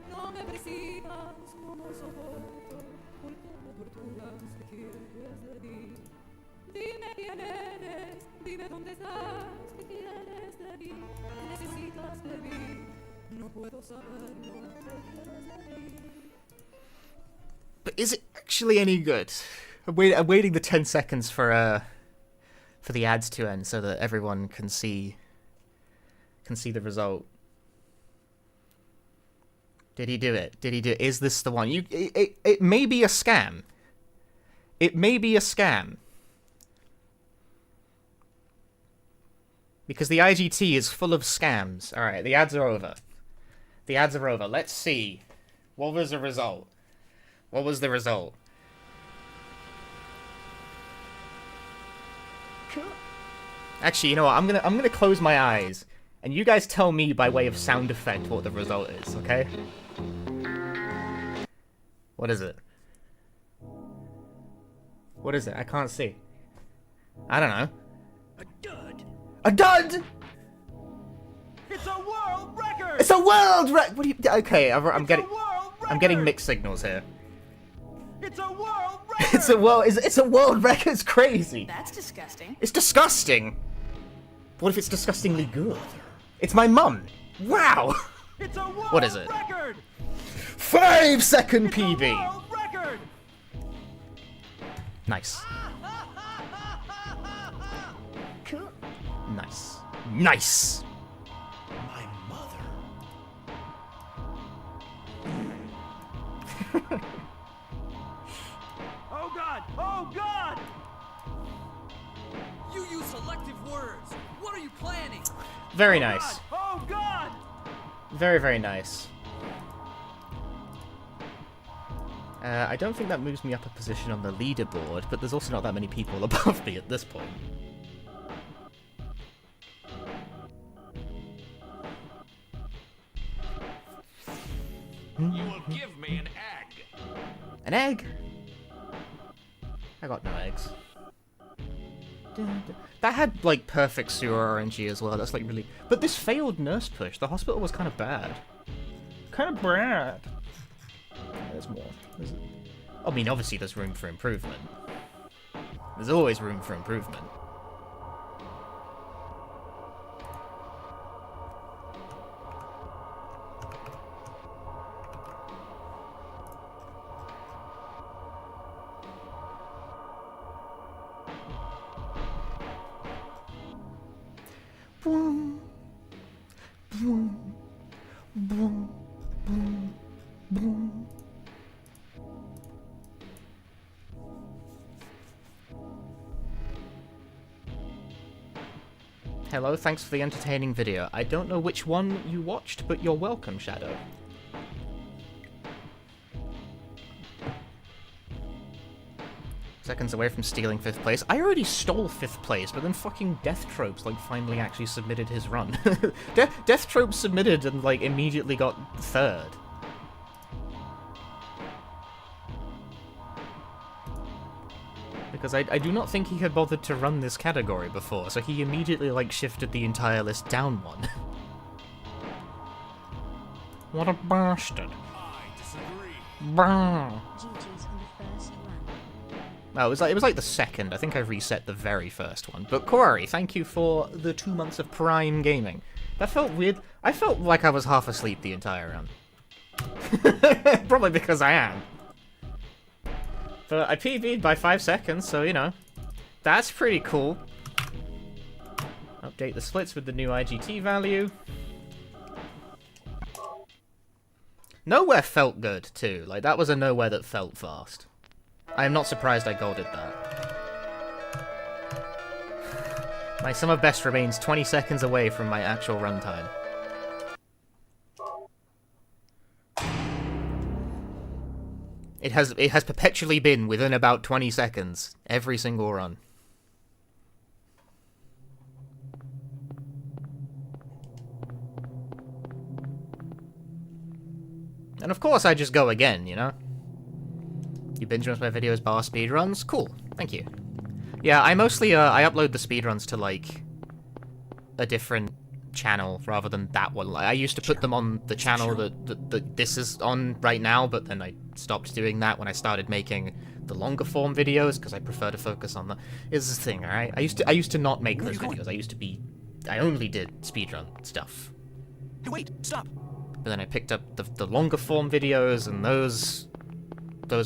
No me persigas, no lo soporto, porque me torturas, ¿qué quieres de mí? Dime quién eres, dime dónde estás, ¿qué quieres de mí? ¿Qué necesitas de mí? No puedo saberlo, ¿qué quieres de mí? But is it actually any good? I'm waiting the 10 seconds for the ads to end so that everyone can see the result. Did he do it? Did he do it? Is this the one? It may be a scam. It may be a scam. Because the IGT is full of scams. Alright, the ads are over. The ads are over. Let's see. What was the result? What was the result? Actually, you know what? I'm gonna close my eyes, and you guys tell me by way of sound effect what the result is, okay? What is it? What is it? I can't see. I don't know. A dud. A dud! It's a world record. It's a world record. What do you? Okay, I'm It's a getting. world record. I'm getting mixed signals here. It's a world record. It's a world. It's a world record. It's crazy. That's disgusting. It's disgusting. What if it's disgustingly good? It's my mum. Wow. It's a world What is it? record. 5 second It's a PB. world record. Nice. Nice. Nice. My mother. Oh God! Oh God! You use selective words. What are you planning? Very nice. Oh God! Very, very nice. I don't think that moves me up a position on the leaderboard, but there's also not that many people above me at this point. You will give me an egg. An egg? I got no eggs. That had, like, perfect sewer RNG as well. That's, like, really... But this failed nurse push. The hospital was kind of bad. Kind of bad. There's more. I mean, obviously there's room for improvement. There's always room for improvement. Boom. Boom. Boom. Boom. Boom. Hello, thanks for the entertaining video. I don't know which one you watched, but you're welcome, Shadow. Seconds away from stealing 5th place. I already stole 5th place, but then fucking Death Tropes, like, finally actually submitted his run. Death Tropes submitted and, like, immediately got 3rd. Because I do not think he had bothered to run this category before, so he immediately, like, shifted the entire list down one. What a bastard. I disagree. Brr. GG's on the first run. Oh, it was like the second. I think I reset the very first one. But Quarry, thank you for the 2 months of Prime gaming. That felt weird. I felt like I was half asleep the entire run. Probably because I am. But I PB'd by 5 seconds, so, you know. That's pretty cool. Update the splits with the new IGT value. Nowhere felt good, too. Like, that was a nowhere that felt fast. I am not surprised I golded that. My sum of best remains 20 seconds away from my actual runtime. It has perpetually been within about 20 seconds, every single run. And of course I just go again, you know? You binge watch my videos bar speedruns? Cool, thank you. Yeah, I mostly, I upload the speedruns to, like, a different channel rather than that one. Like, I used to put them on the channel that this is on right now, but then I stopped doing that when I started making the longer form videos because I prefer to focus on the. Here's the thing, alright? I used to not make those videos. I only did speedrun stuff. Hey, wait, stop. But then I picked up the longer form videos, and those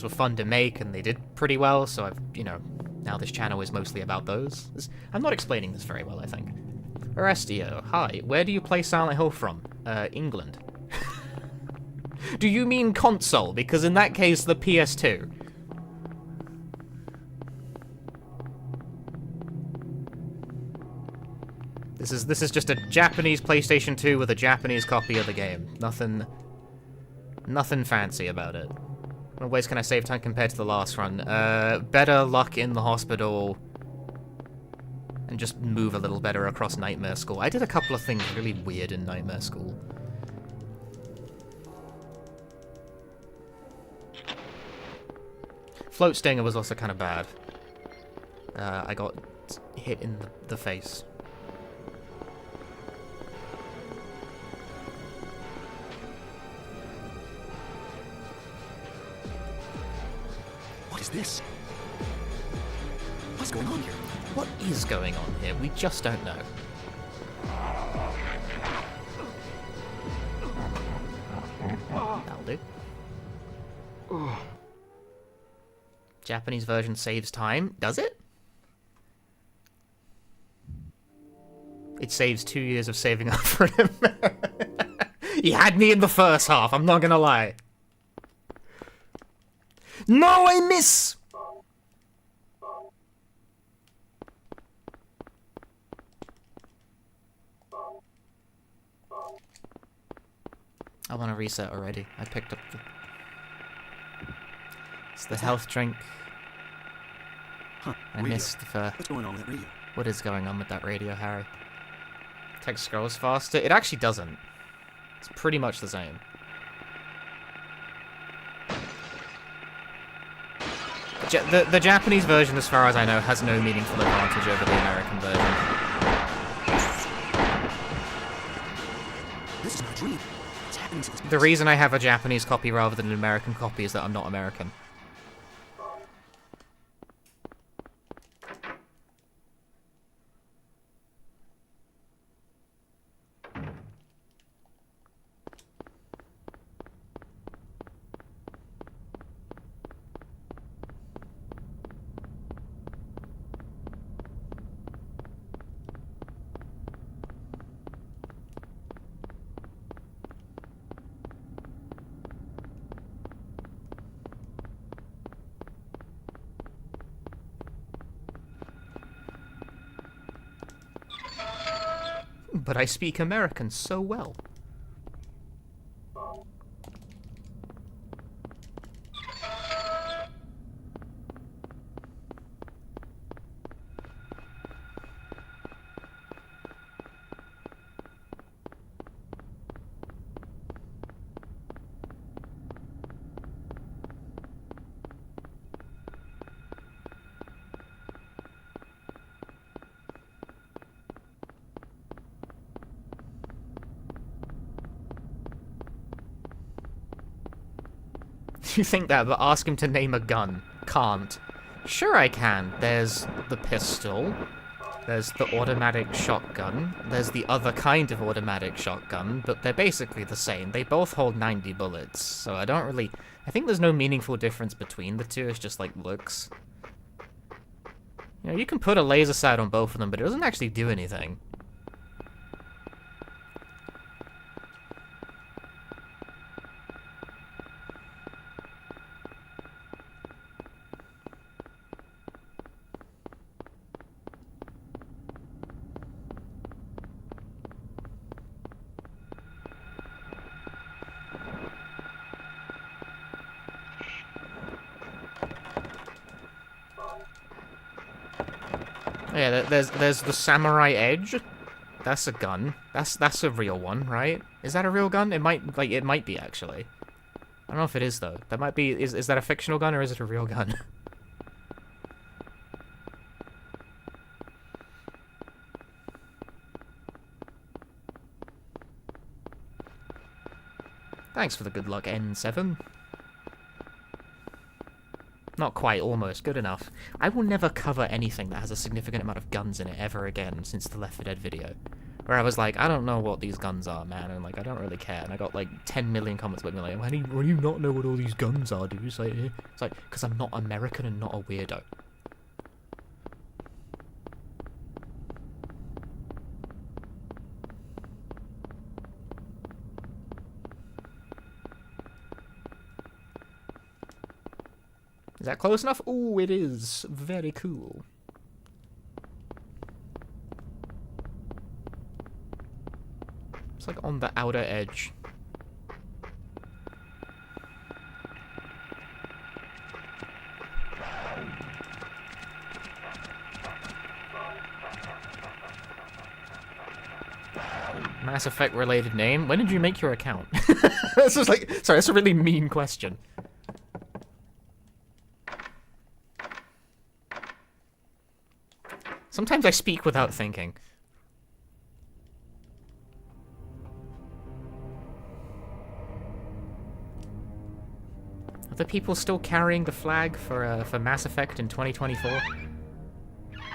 were fun to make, and they did pretty well. So I've, now this channel is mostly about those. I'm not explaining this very well, I think. Orestio, hi. Where do you play Silent Hill from? England. Do you mean console? Because in that case, the PS2. This is just a Japanese PlayStation 2 with a Japanese copy of the game. Nothing fancy about it. What ways can I save time compared to the last run? Better luck in the hospital, and just move a little better across Nightmare School. I did a couple of things really weird in Nightmare School. Float Stinger was also kind of bad. I got hit in the face. What is this? What's going on here? What is going on here? We just don't know. That'll do. Japanese version saves time. Does it? It saves 2 years of saving up for him. You had me in the first half, I'm not gonna lie. No, I miss! I want to reset already. I picked up the... It's the health drink. Huh, I radio. missed the... What's going on with that radio? What is going on with that radio, Harry? Text scrolls faster. It actually doesn't. It's pretty much the same. The Japanese version, as far as I know, has no meaningful advantage over the American version. This is not a dream. What's happening to this The place? reason I have a Japanese copy rather than an American copy is that I'm not American. But I speak American so well. You think that, but ask him to name a gun. Can't. Sure I can. There's the pistol. There's the automatic shotgun. There's the other kind of automatic shotgun, but they're basically the same. They both hold 90 bullets, so I don't really... I think there's no meaningful difference between the two, it's just like looks. You can put a laser sight on both of them, but it doesn't actually do anything. Yeah, there's the samurai edge. That's a gun. That's a real one, right? Is that a real gun? It might be actually. I don't know if it is though. That might be. Is that a fictional gun or is it a real gun? Thanks for the good luck, N7. Not quite, almost. Good enough. I will never cover anything that has a significant amount of guns in it ever again since the Left 4 Dead video. Where I was like, I don't know what these guns are, man, and like, I don't really care. And I got like 10 million comments with me like, why do you not know what all these guns are, dude? It's like, because I'm not American and not a weirdo. Is that close enough? Ooh, it is. Very cool. It's like on the outer edge. Mass Effect related name? When did you make your account? This is like, sorry, that's a really mean question. Sometimes I speak without thinking. Are the people still carrying the flag for Mass Effect in 2024?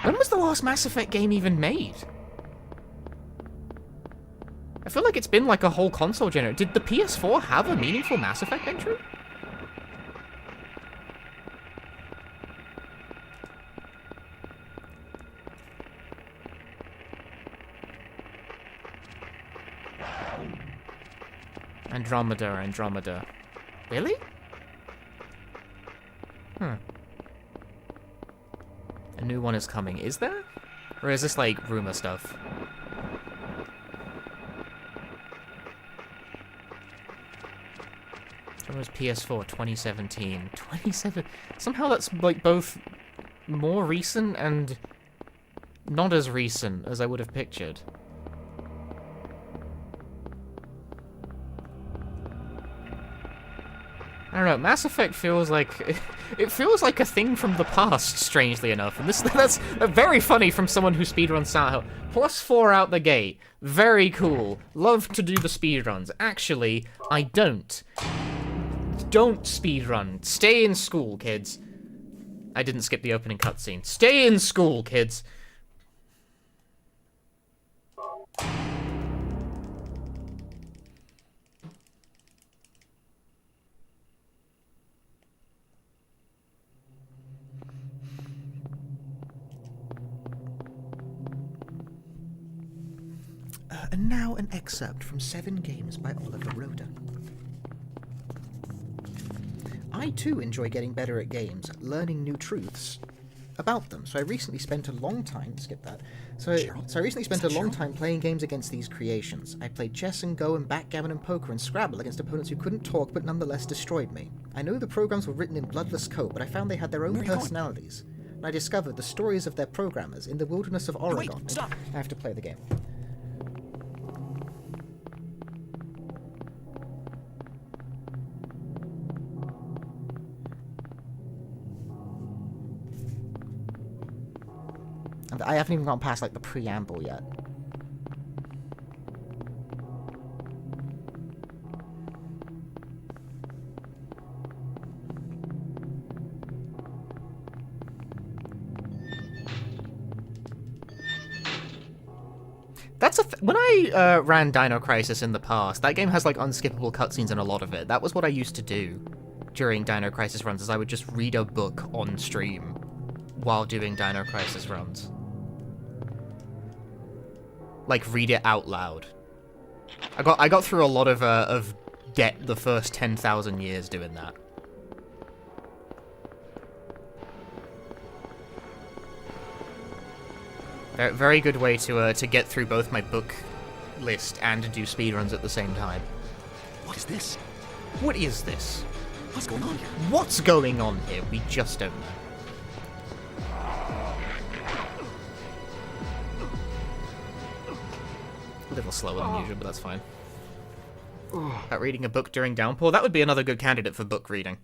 When was the last Mass Effect game even made? I feel like it's been like a whole console generation. Did the PS4 have a meaningful Mass Effect entry? Andromeda. Really? A new one is coming. Is there? Or is this like rumor stuff? When was PS4? 2017. 27. Somehow that's like both more recent and not as recent as I would have pictured. I don't know, Mass Effect feels like... It feels like a thing from the past, strangely enough. And that's very funny from someone who speedruns Silent Hill. +4 out the gate. Very cool. Love to do the speedruns. Actually, I don't. Don't speedrun. Stay in school, kids. I didn't skip the opening cutscene. Stay in school, kids. And now an excerpt from 7 Games by Oliver Roeder. I too enjoy getting better at games, learning new truths about them. So I recently spent a long time... Skip that. So I recently spent a long time playing games against these creations. I played chess and Go and backgammon and poker and Scrabble against opponents who couldn't talk but nonetheless destroyed me. I know the programs were written in bloodless code, but I found they had their own personalities. And I discovered the stories of their programmers in the wilderness of Oregon. Wait, stop! I have to play the game. And I haven't even gone past, like, the preamble yet. That's when I ran Dino Crisis in the past, that game has, like, unskippable cutscenes in a lot of it. That was what I used to do during Dino Crisis runs, is I would just read a book on stream while doing Dino Crisis runs. Like, read it out loud. I got through a lot of debt the first 10,000 years doing that. Very good way to get through both my book list and do speedruns at the same time. What is this? What is this? What's going on here? What's going on here? We just don't know. A little slower than usual, but that's fine. About reading a book during downpour? That would be another good candidate for book reading.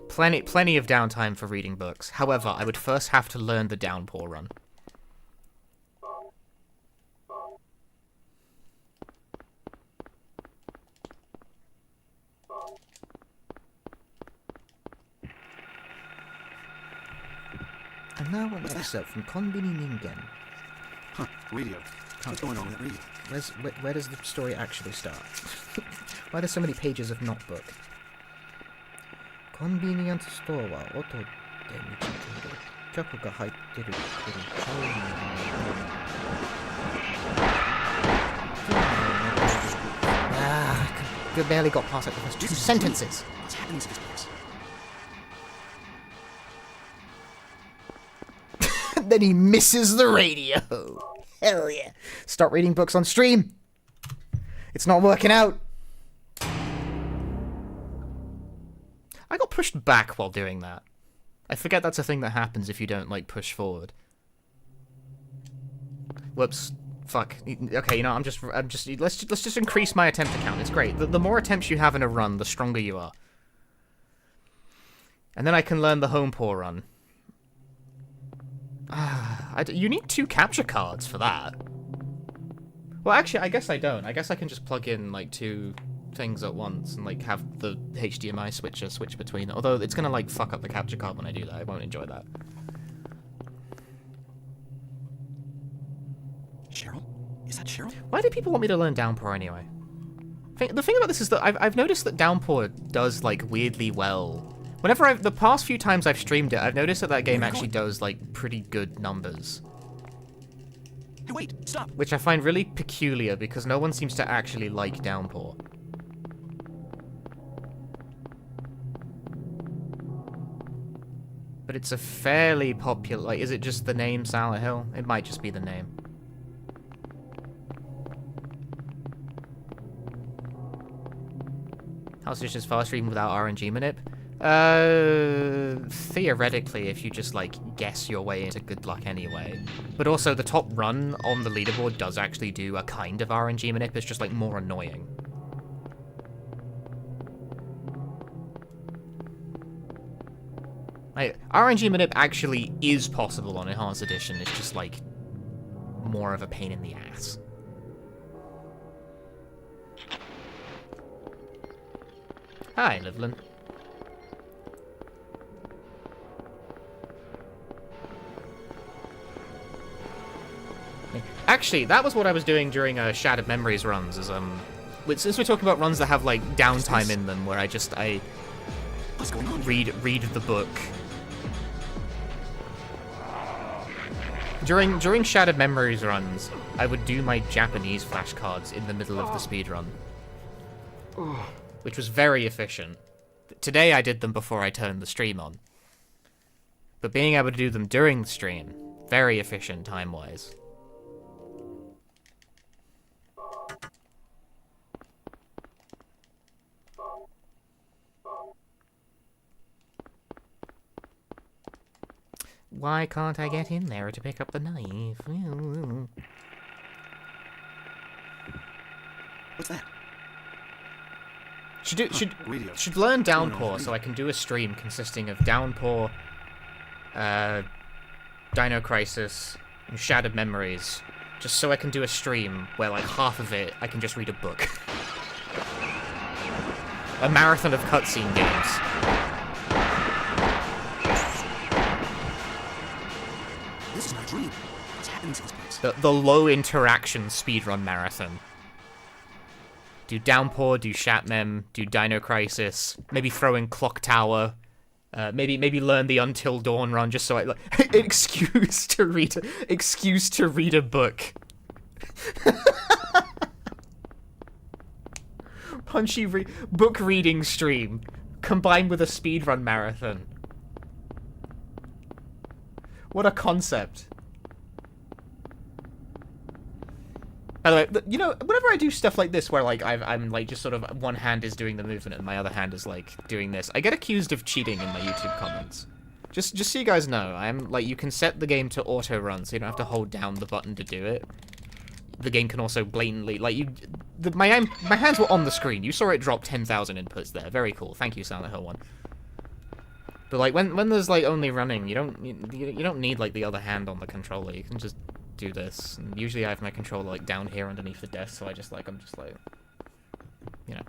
Plenty of downtime for reading books. However, I would first have to learn the downpour run. And now an excerpt from Konbini Ningen. Huh, radio. What's going on with that radio? Where does the story actually start? Why are there so many pages of notebook? Konbini and store wa oto de michiteru. Kyoku ga haitteru I barely got past like the first 2 sentences. What's happening to this place? Then he misses the radio. Hell yeah. Start reading books on stream. It's not working out. I got pushed back while doing that. I forget that's a thing that happens if you don't, like, push forward. Whoops. Fuck. Okay, you know, I'm just let's just increase my attempt count. It's great. The more attempts you have in a run, the stronger you are. And then I can learn the home paw run. You need 2 capture cards for that. Well, actually, I guess I don't. I guess I can just plug in, like, 2 things at once and, like, have the HDMI switcher switch between. Although it's gonna, like, fuck up the capture card when I do that. I won't enjoy that. Cheryl? Is that Cheryl? Why do people want me to learn Downpour anyway? The thing about this is that I've noticed that Downpour does, like, weirdly well. Whenever the past few times I've streamed it, I've noticed that game actually does, like, pretty good numbers. Hey, wait, stop! Which I find really peculiar because no one seems to actually like Downpour. But it's a fairly popular, like, is it just the name Silent Hill? It might just be the name. How such as fast reading without RNG manip? Theoretically, if you just, like, guess your way into good luck anyway. But also, the top run on the leaderboard does actually do a kind of RNG manip, it's just, like, more annoying. Like, RNG manip actually is possible on Enhanced Edition, it's just, like, more of a pain in the ass. Hi, Livlin. Actually, that was what I was doing during Shattered Memories runs, is, since we're talking about runs that have, like, downtime in them, where I What's going on? read the book. During Shattered Memories runs, I would do my Japanese flashcards in the middle of the speedrun. Which was very efficient. Today I did them before I turned the stream on. But being able to do them during the stream, very efficient time-wise. Why can't I get in there to pick up the knife? What's that? Should learn Downpour so I can do a stream consisting of Downpour, Dino Crisis, and Shattered Memories, just so I can do a stream where, like, half of it I can just read a book. A marathon of cutscene games. This is my dream. What's happening to this place? The low interaction speedrun marathon. Do Downpour, do Shatmem, do Dino Crisis, maybe throw in Clock Tower, maybe learn the Until Dawn run just so I, like, excuse to read a book. Punchy book reading stream combined with a speedrun marathon. What a concept. By the way, you know, whenever I do stuff like this where, like, I'm like, just sort of, one hand is doing the movement and my other hand is, like, doing this, I get accused of cheating in my YouTube comments. Just so you guys know, I'm, like, you can set the game to auto-run, so you don't have to hold down the button to do it. The game can also blatantly, like, my hands were on the screen. You saw it drop 10,000 inputs there. Very cool. Thank you, Silent Hill 1. But, like, when there's, like, only running, you don't need, like, the other hand on the controller. You can just do this. And usually I have my controller, like, down here underneath the desk, so I'm just like, you know.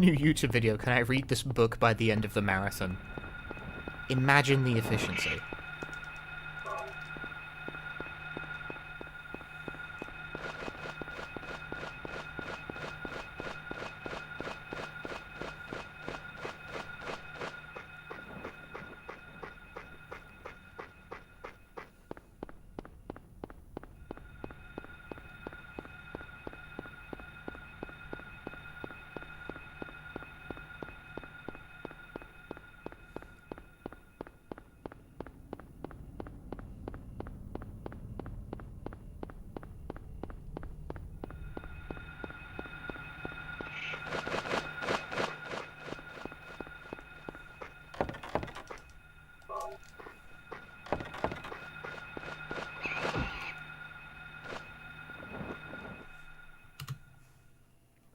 new YouTube video, can I read this book by the end of the marathon? Imagine the efficiency.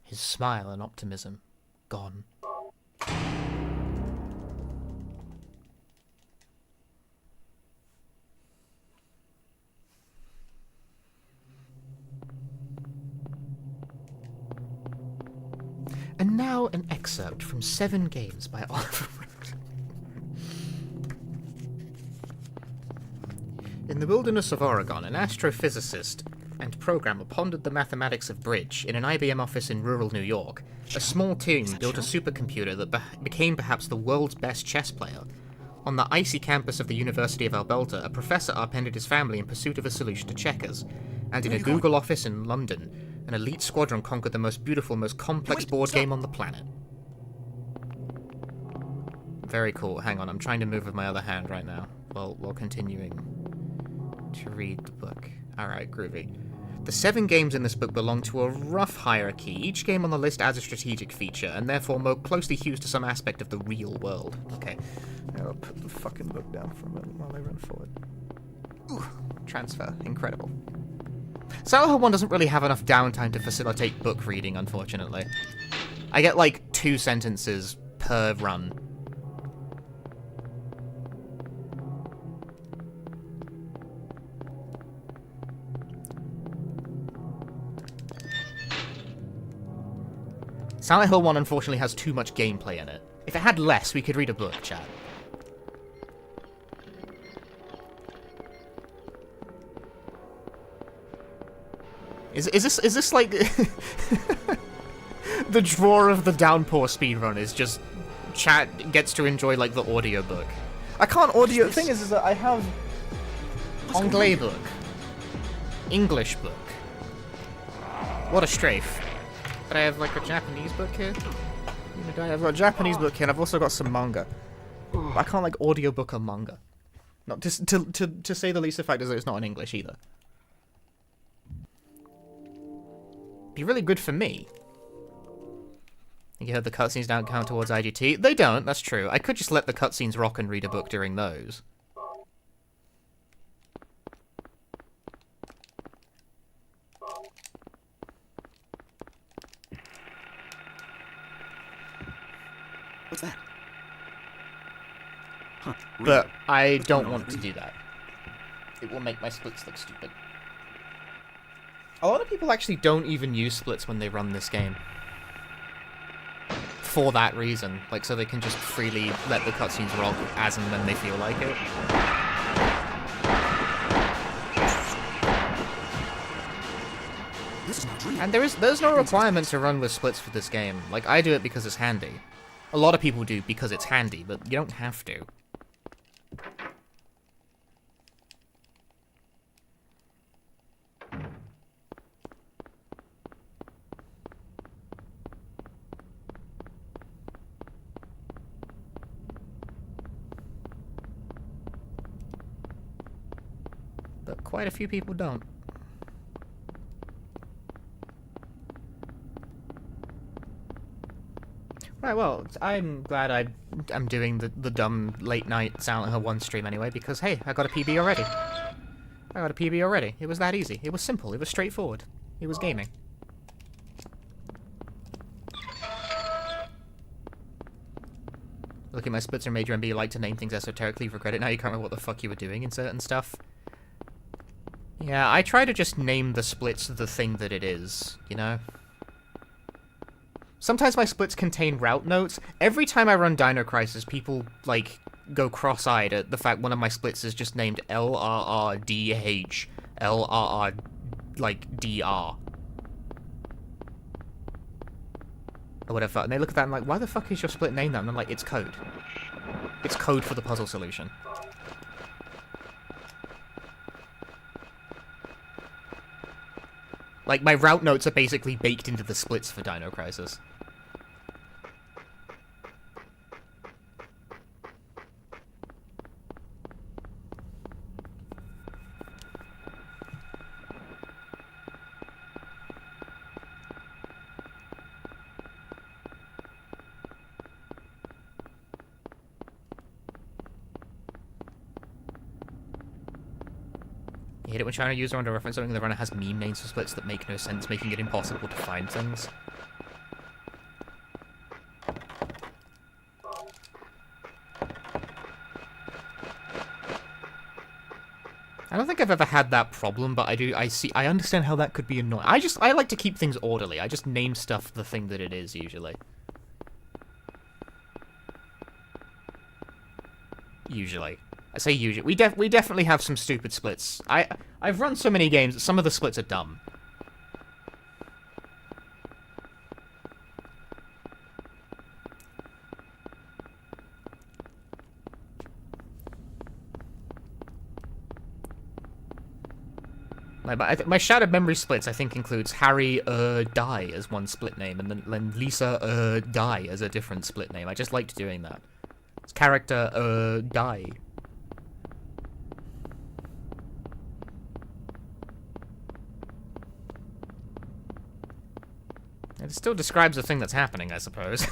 His smile and optimism gone. And now an excerpt from 7 Games by Oliver Root. In the wilderness of Oregon, an astrophysicist and programmer pondered the mathematics of bridge in an IBM office in rural New York. A small team built a supercomputer that became perhaps the world's best chess player. On the icy campus of the University of Alberta, a professor upended his family in pursuit of a solution to checkers. And in a Google office in London, an elite squadron conquered the most beautiful, most complex board game on the planet. Very cool. Hang on, I'm trying to move with my other hand right now, while continuing to read the book. Alright, groovy. The 7 games in this book belong to a rough hierarchy. Each game on the list adds a strategic feature, and therefore more closely hews to some aspect of the real world. Okay, I'll put the fucking book down for a moment while I run forward. Ooh, transfer. Incredible. Silent Hill 1 doesn't really have enough downtime to facilitate book reading, unfortunately. I get like 2 sentences per run. Silent Hill 1 unfortunately has too much gameplay in it. If it had less, we could read a book, chat. Is this like the drawer of the Downpour speedrun is just chat gets to enjoy like the audiobook. I can't audio. The thing is that I have Anglais book, English book. What a strafe. But I have like a Japanese book here. I've got a Japanese book here, and I've also got some manga. I can't like audiobook a manga. Not to say the least. The fact is that it's not in English either. Be really good for me. You heard the cutscenes don't count towards IGT. They don't. That's true. I could just let the cutscenes rock and read a book during those. What's that? Huh. But I don't want to do that. It will make my splits look stupid. A lot of people actually don't even use splits when they run this game. For that reason. Like, so they can just freely let the cutscenes rock as and when they feel like it. This is my dream. And there's no requirement to run with splits for this game. Like, I do it because it's handy. A lot of people do because it's handy, but you don't have to. But quite a few people don't. Right, well, I'm glad I'm doing the dumb late-night Silent Hill 1 stream anyway, because, hey, I got a PB already. I got a PB already. It was that easy. It was simple. It was straightforward. It was gaming. Look at my Splitzer Major MB, you like to name things esoterically, regret it now you can't remember what the fuck you were doing in certain stuff. Yeah, I try to just name the splits the thing that it is, you know? Sometimes my splits contain route notes. Every time I run Dino Crisis, people, like, go cross-eyed at the fact one of my splits is just named LRRDH, LRR, like, DR. Or whatever, and they look at that and like, why the fuck is your split named that? And I'm like, it's code. It's code for the puzzle solution. Like, my route notes are basically baked into the splits for Dino Crisis. I hate it when trying to use or under reference something the runner has meme names for splits that make no sense, making it impossible to find things. I don't think I've ever had that problem, but I understand how that could be annoying. I like to keep things orderly. I just name stuff the thing that it is, usually. Usually. I say usually. We definitely have some stupid splits. I've run so many games that some of the splits are dumb. My Shattered Memory splits, I think, includes Harry Die as one split name, and then Lisa Die as a different split name. I just liked doing that. It's character Die. It still describes the thing that's happening, I suppose.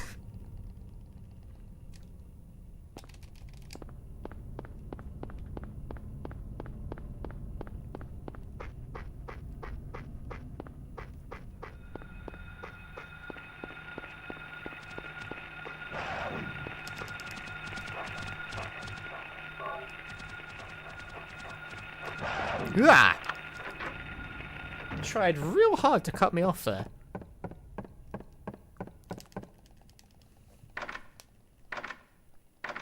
Ah! Tried real hard to cut me off there.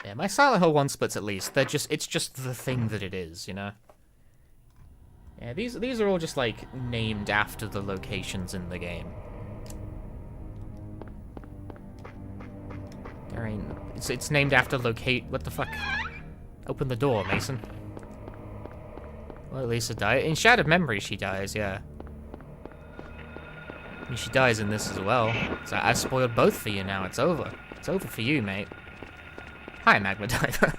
Yeah, my Silent Hill 1 splits at least, it's just the thing that it is, you know? Yeah, these are all just, like, named after the locations in the game. There ain't... It's named after what the fuck? Open the door, Mason. Well, Lisa died. In Shattered Memory, she dies, yeah. I mean, she dies in this as well. So I've spoiled both for you now. It's over. It's over for you, mate. Hi, Magma Diver.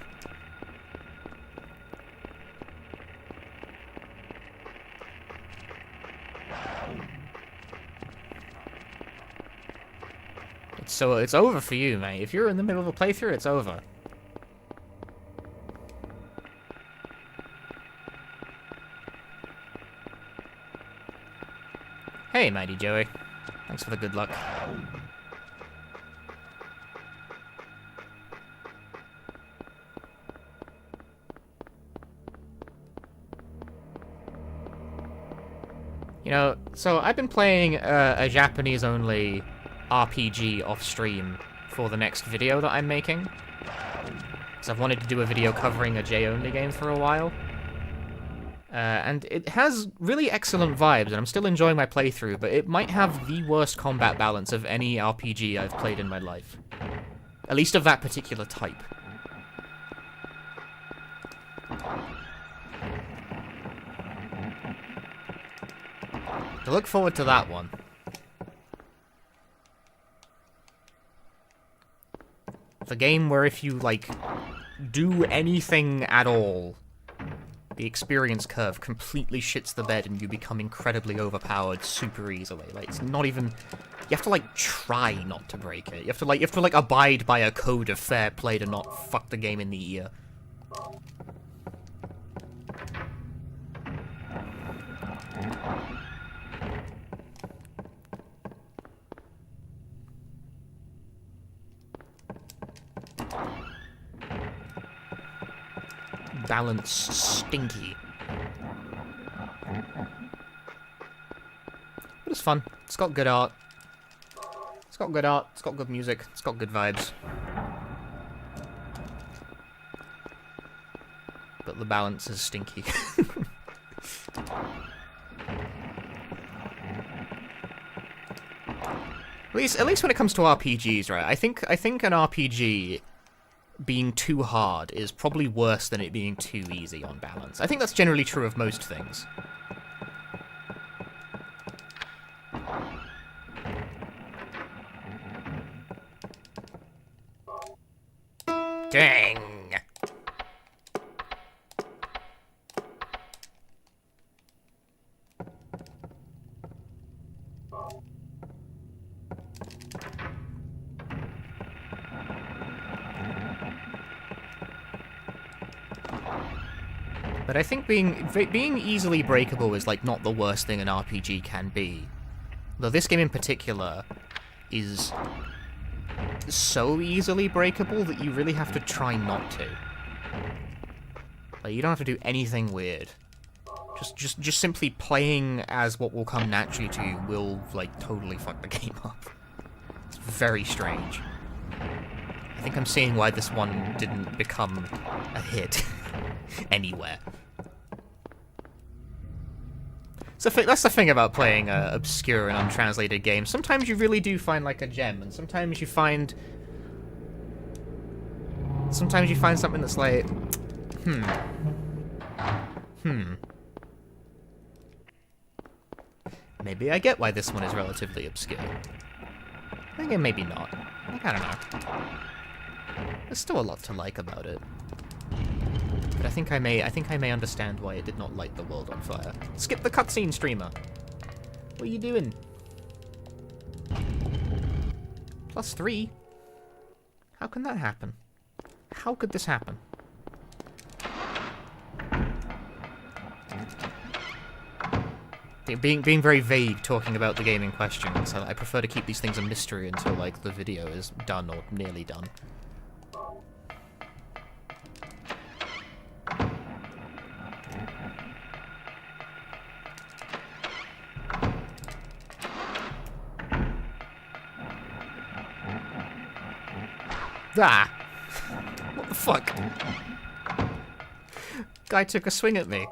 It's over for you, mate. If you're in the middle of a playthrough, it's over. Hey, Mighty Joey. Thanks for the good luck. You know, so I've been playing a Japanese-only RPG off-stream for the next video that I'm making. Because I've wanted to do a video covering a J-only game for a while. And it has really excellent vibes, and I'm still enjoying my playthrough, but it might have the worst combat balance of any RPG I've played in my life. At least of that particular type. To look forward to that one. The game where if you, like, do anything at all, the experience curve completely shits the bed and you become incredibly overpowered super easily. Like, it's not even... You have to, like, try not to break it. You have to, abide by a code of fair play to not fuck the game in the ear. Balance stinky. But it's fun. It's got good art. It's got good art, it's got good music, it's got good vibes. But the balance is stinky. At least when it comes to RPGs, right? I think an RPG being too hard is probably worse than it being too easy on balance. I think that's generally true of most things. Dang! But I think being easily breakable is, like, not the worst thing an RPG can be. Though this game in particular is so easily breakable that you really have to try not to. Like, you don't have to do anything weird. Just simply playing as what will come naturally to you will, like, totally fuck the game up. It's very strange. I think I'm seeing why this one didn't become a hit anywhere. So that's the thing about playing obscure and untranslated games. Sometimes you really do find, like, a gem, and sometimes you find something that's like, Maybe I get why this one is relatively obscure. I think maybe not. Like, I don't know. There's still a lot to like about it. But I think I may understand why it did not light the world on fire. Skip the cutscene, streamer. What are you doing? +3? How can that happen? How could this happen? Being very vague talking about the game in question, so I prefer to keep these things a mystery until, like, the video is done or nearly done. Ah! What the fuck? Guy took a swing at me.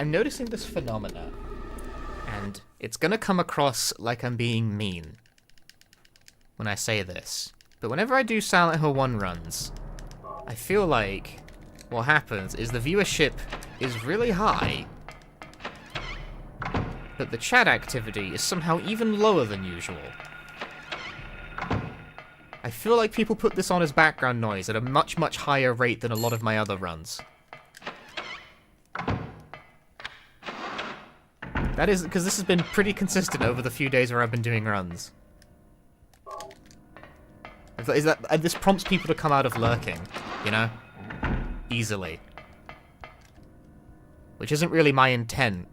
I'm noticing this phenomena, and it's gonna come across like I'm being mean when I say this, but whenever I do Silent Hill 1 runs, I feel like what happens is the viewership is really high, but the chat activity is somehow even lower than usual. I feel like people put this on as background noise at a much, much higher rate than a lot of my other runs. That is because this has been pretty consistent over the few days where I've been doing runs. This prompts people to come out of lurking, you know? Easily. Which isn't really my intent.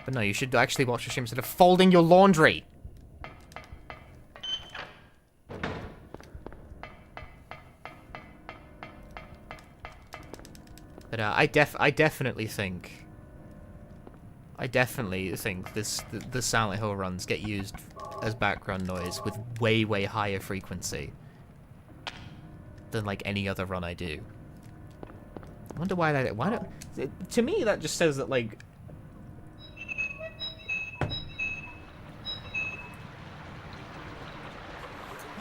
But no, you should actually watch the stream instead of folding your laundry. But I definitely think the Silent Hill runs get used as background noise with way, way higher frequency than, like, any other run I do. I wonder why that... Why don't... To me, that just says that, like...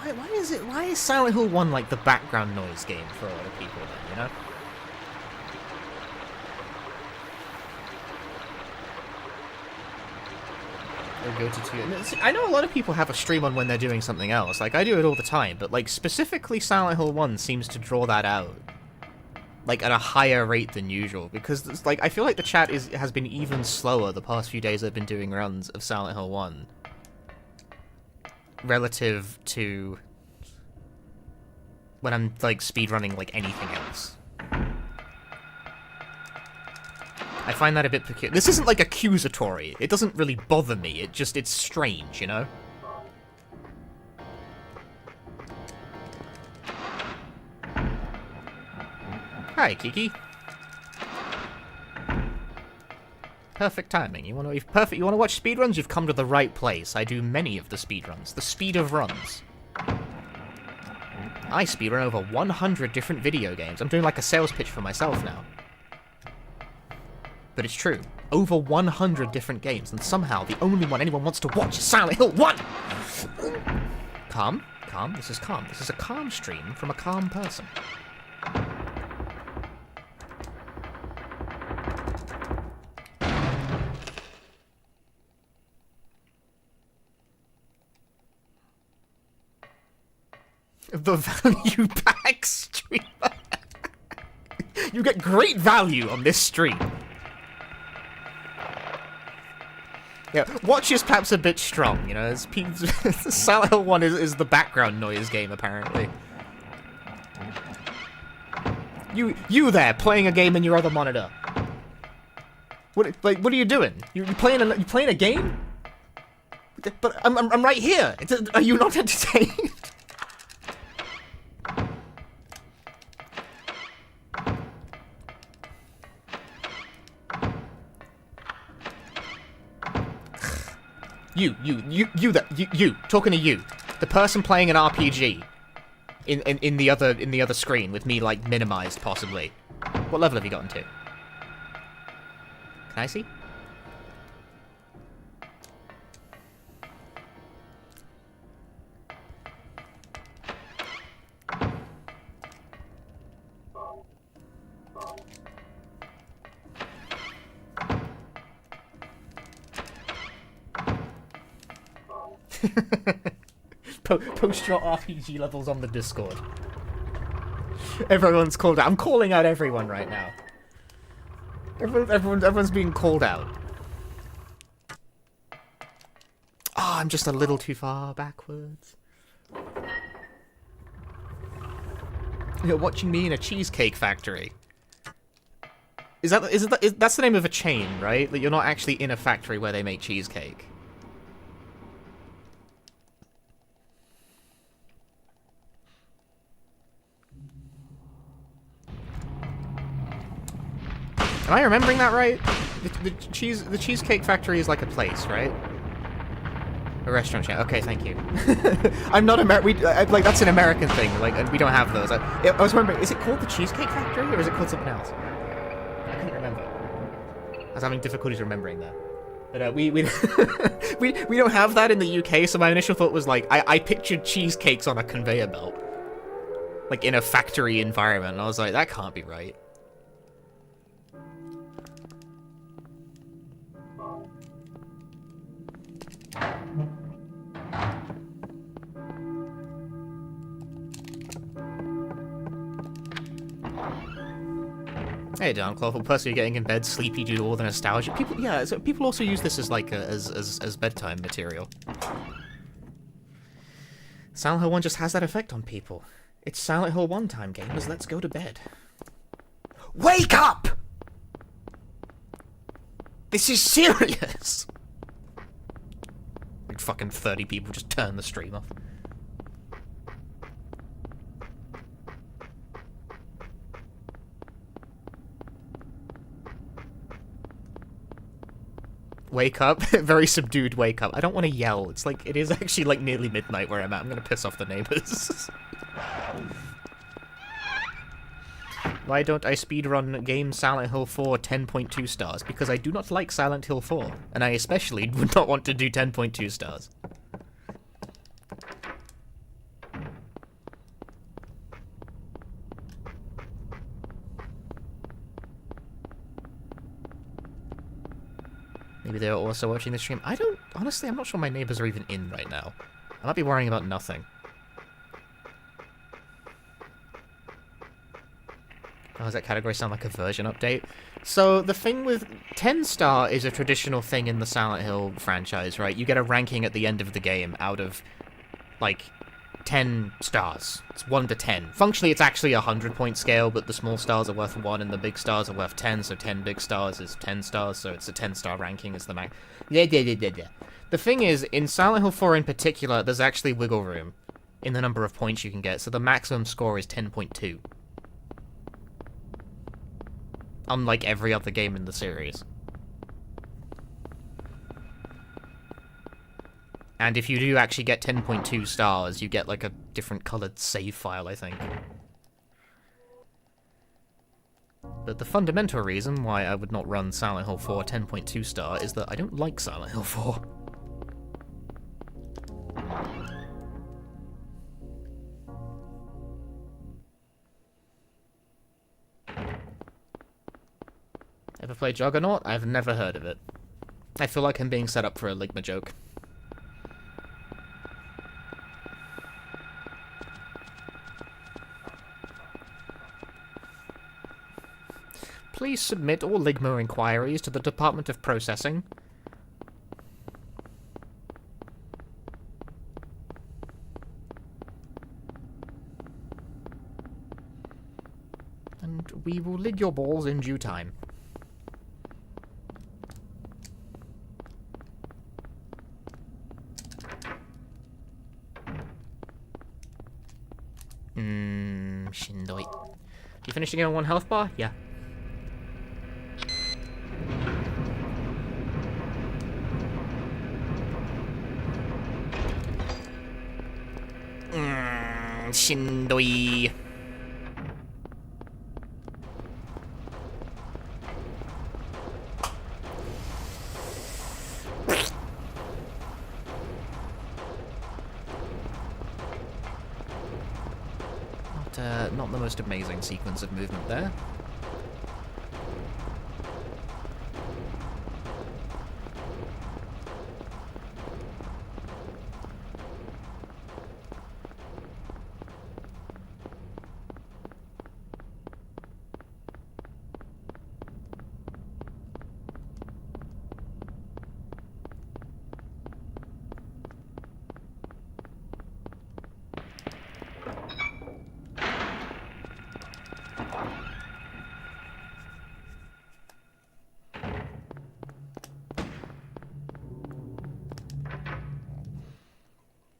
Why is Silent Hill 1, like, the background noise game for a lot of people then, you know? Or go to 2. I know a lot of people have a stream on when they're doing something else. Like, I do it all the time, but, like, specifically Silent Hill 1 seems to draw that out. Like, at a higher rate than usual. Because, it's, like, I feel like the chat has been even slower the past few days I've been doing runs of Silent Hill 1. Relative to when I'm, like, speedrunning, like, anything else. I find that a bit peculiar. This isn't, like, accusatory. It doesn't really bother me. It's strange, you know? Hi, Kiki. Perfect timing. You want to watch speedruns? You've come to the right place. I do many of the speedruns. The speed of runs. I speedrun over 100 different video games. I'm doing like a sales pitch for myself now. But it's true. Over 100 different games, and somehow the only one anyone wants to watch is Silent Hill 1! Calm. Calm. This is calm. This is a calm stream from a calm person. The value pack streamer. You get great value on this stream. Yeah, watch is perhaps a bit strong, you know, Silent Hill 1 is the background noise game, apparently. You there, playing a game in your other monitor. What are you doing? You playing a game? But I'm right here. Are you not entertained? You, talking to you, the person playing an RPG in the other screen with me like minimized possibly. What level have you gotten to? Can I see? Post your RPG levels on the Discord. Everyone's called out. I'm calling out everyone right now. Everyone's being called out. Oh, I'm just a little too far backwards. You're watching me in a cheesecake factory. That's the name of a chain, right? That you're not actually in a factory where they make cheesecake. Am I remembering that right? The Cheesecake Factory is like a place, right? A restaurant chain. Okay, thank you. I'm not like that's an American thing. Like, and we don't have those. I was wondering, is it called the Cheesecake Factory or is it called something else? I couldn't remember. I was having difficulties remembering that. But we we don't have that in the UK. So my initial thought was like, I pictured cheesecakes on a conveyor belt, like in a factory environment. And I was like, that can't be right. Hey, Don Clawful, person you're getting in bed sleepy due to all the nostalgia. People also use this as like as bedtime material. Silent Hill 1 just has that effect on people. It's Silent Hill 1 time, gamers. Let's go to bed. Wake up! This is serious! Like fucking 30 people just turn the stream off. Wake up. Very subdued wake up. I don't want to yell. It's like, it is actually like nearly midnight where I'm at. I'm gonna piss off the neighbors. Why don't I speedrun game Silent Hill 4 10.2 stars? Because I do not like Silent Hill 4. And I especially would not want to do 10.2 stars. Maybe they're also watching the stream. Honestly, I'm not sure my neighbors are even in right now. I might be worrying about nothing. Oh, does that category sound like a version update? So, the thing with 10 star is a traditional thing in the Silent Hill franchise, right? You get a ranking at the end of the game out of, like, 10 stars. It's 1 to 10. Functionally, it's actually a 100-point scale, but the small stars are worth 1 and the big stars are worth 10, so 10 big stars is 10 stars, so it's a 10-star ranking is the max. The thing is, in Silent Hill 4 in particular, there's actually wiggle room in the number of points you can get, so the maximum score is 10.2. unlike every other game in the series. And if you do actually get 10.2 stars, you get like a different colored save file, I think. But the fundamental reason why I would not run Silent Hill 4 10.2 star is that I don't like Silent Hill 4. Ever played Juggernaut? I've never heard of it. I feel like I'm being set up for a Ligma joke. Please submit all Ligma inquiries to the Department of Processing. And we will lid your balls in due time. Shindoi. You finished the game on 1 health bar? Yeah. Shindoi. Not the most amazing sequence of movement there.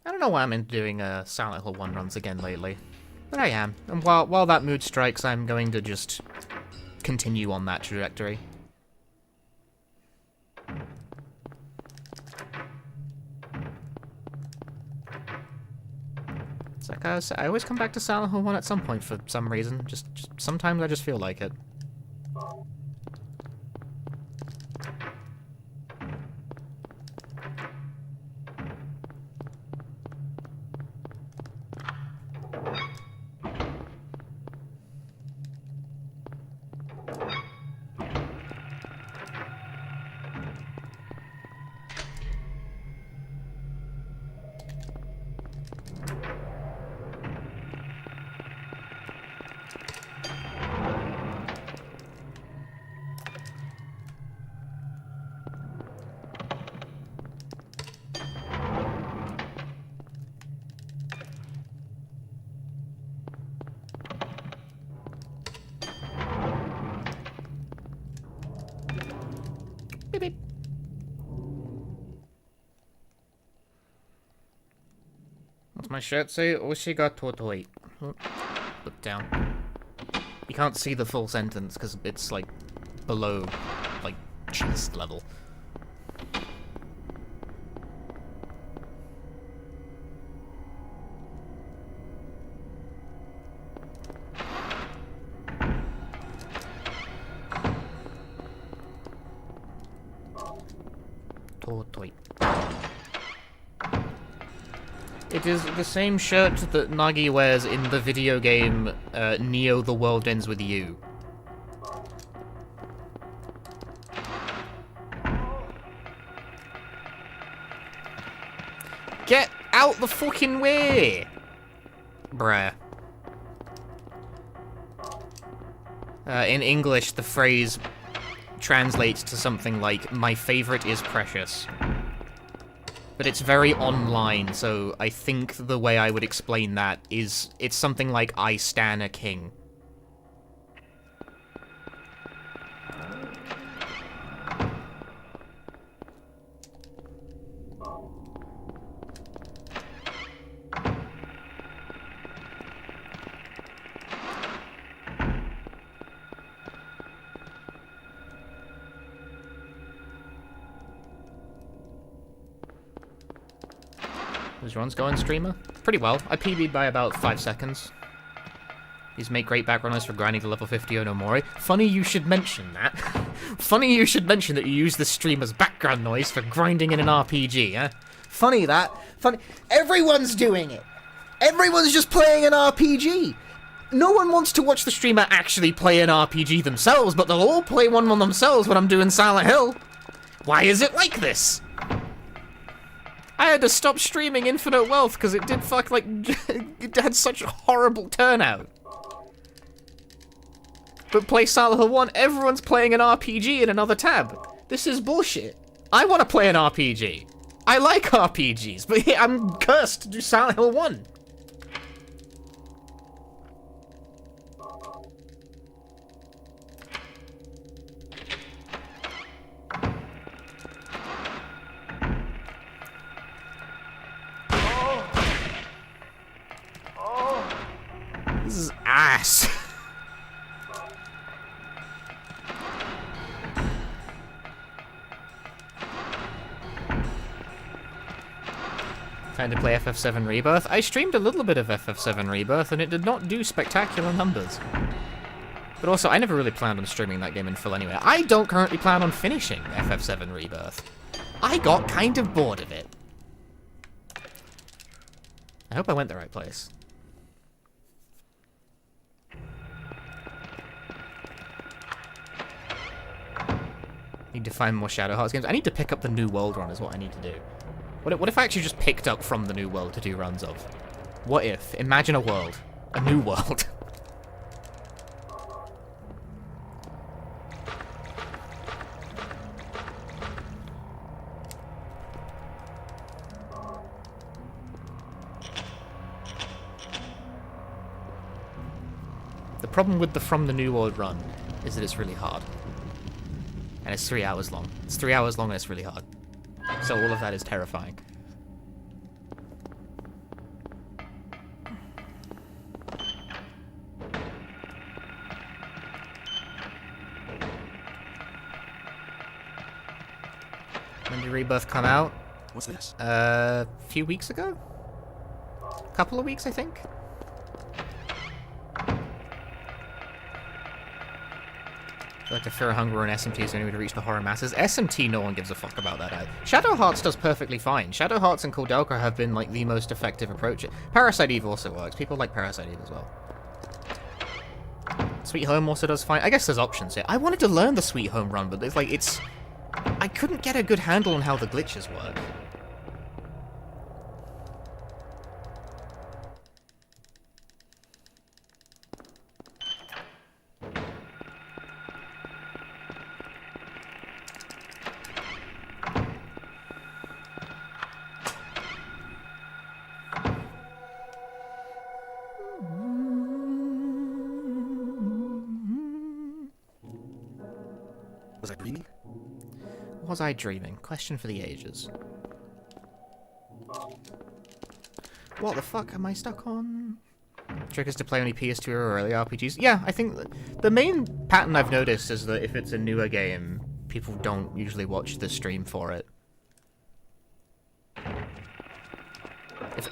I don't know why I'm into doing Silent Hill 1 runs again lately, but I am. And while that mood strikes, I'm going to just continue on that trajectory. It's like I always come back to Silent Hill 1 at some point for some reason. Just sometimes I just feel like it. Beep, beep. What's my shirt say? Oshiga totoi. Look down. You can't see the full sentence because it's like below, like, chest level. Totoi. It is the same shirt that Nagi wears in the video game Neo The World Ends With You. Get out the fucking way! Bruh. In English, the phrase translates to something like, "My favorite is precious." But it's very online, so I think the way I would explain that is, it's something like, "I stan a king." How's runs going, streamer? Pretty well. I PB'd by about 5 seconds. These make great background noise for grinding to level 50 Onomori. Funny you should mention that. Funny you should mention that you use the streamer's background noise for grinding in an RPG, huh? Funny that. Funny. Everyone's doing it. Everyone's just playing an RPG. No one wants to watch the streamer actually play an RPG themselves, but they'll all play one on themselves when I'm doing Silent Hill. Why is it like this? I had to stop streaming Infinite Wealth because it did it had such a horrible turnout. But play Silent Hill 1, everyone's playing an RPG in another tab. This is bullshit. I want to play an RPG. I like RPGs, but I'm cursed to do Silent Hill 1. This is ass. Trying to play FF7 Rebirth. I streamed a little bit of FF7 Rebirth and it did not do spectacular numbers. But also, I never really planned on streaming that game in full anyway. I don't currently plan on finishing FF7 Rebirth. I got kind of bored of it. I hope I went the right place. Need to find more Shadow Hearts games. I need to pick up the New World run is what I need to do. What if I actually just picked up from the New World to do runs of? What if? Imagine a world. A new world. The problem with the From the New World run is that it's really hard. And it's 3 hours long. It's 3 hours long and it's really hard. So all of that is terrifying. When did Rebirth come out? What's this? A few weeks ago? A couple of weeks, I think. Like a Fear Hunger and SMT is the only way to reach the horror masses. SMT, no one gives a fuck about that. Shadow Hearts does perfectly fine. Shadow Hearts and Kordelka have been like the most effective approach. Parasite Eve also works. People like Parasite Eve as well. Sweet Home also does fine. I guess there's options here. I wanted to learn the Sweet Home run, but it's I couldn't get a good handle on how the glitches work. Was I dreaming? Was I dreaming? Question for the ages. What the fuck am I stuck on? Trick is to play only PS2 or early RPGs. Yeah, I think the main pattern I've noticed is that if it's a newer game, people don't usually watch the stream for it.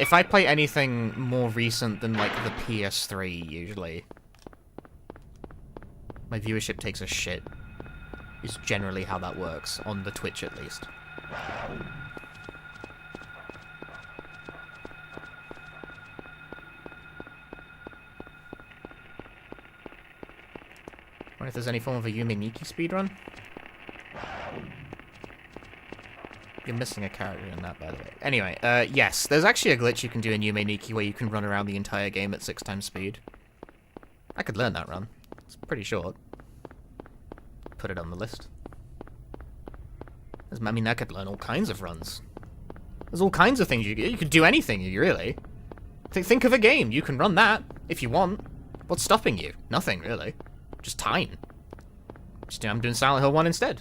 If I play anything more recent than, like, the PS3, usually, my viewership takes a shit. Is generally how that works, on the Twitch at least. Wonder if there's any form of a Yume Nikki speedrun? You're missing a character in that, by the way. Anyway, yes, there's actually a glitch you can do in Yume Nikki where you can run around the entire game at 6 times speed. I could learn that run. It's pretty short. Put it on the list. I mean, I could learn all kinds of runs. There's all kinds of things you could do anything, really. Think of a game. You can run that, if you want. What's stopping you? Nothing, really. Just time. I'm doing Silent Hill 1 instead.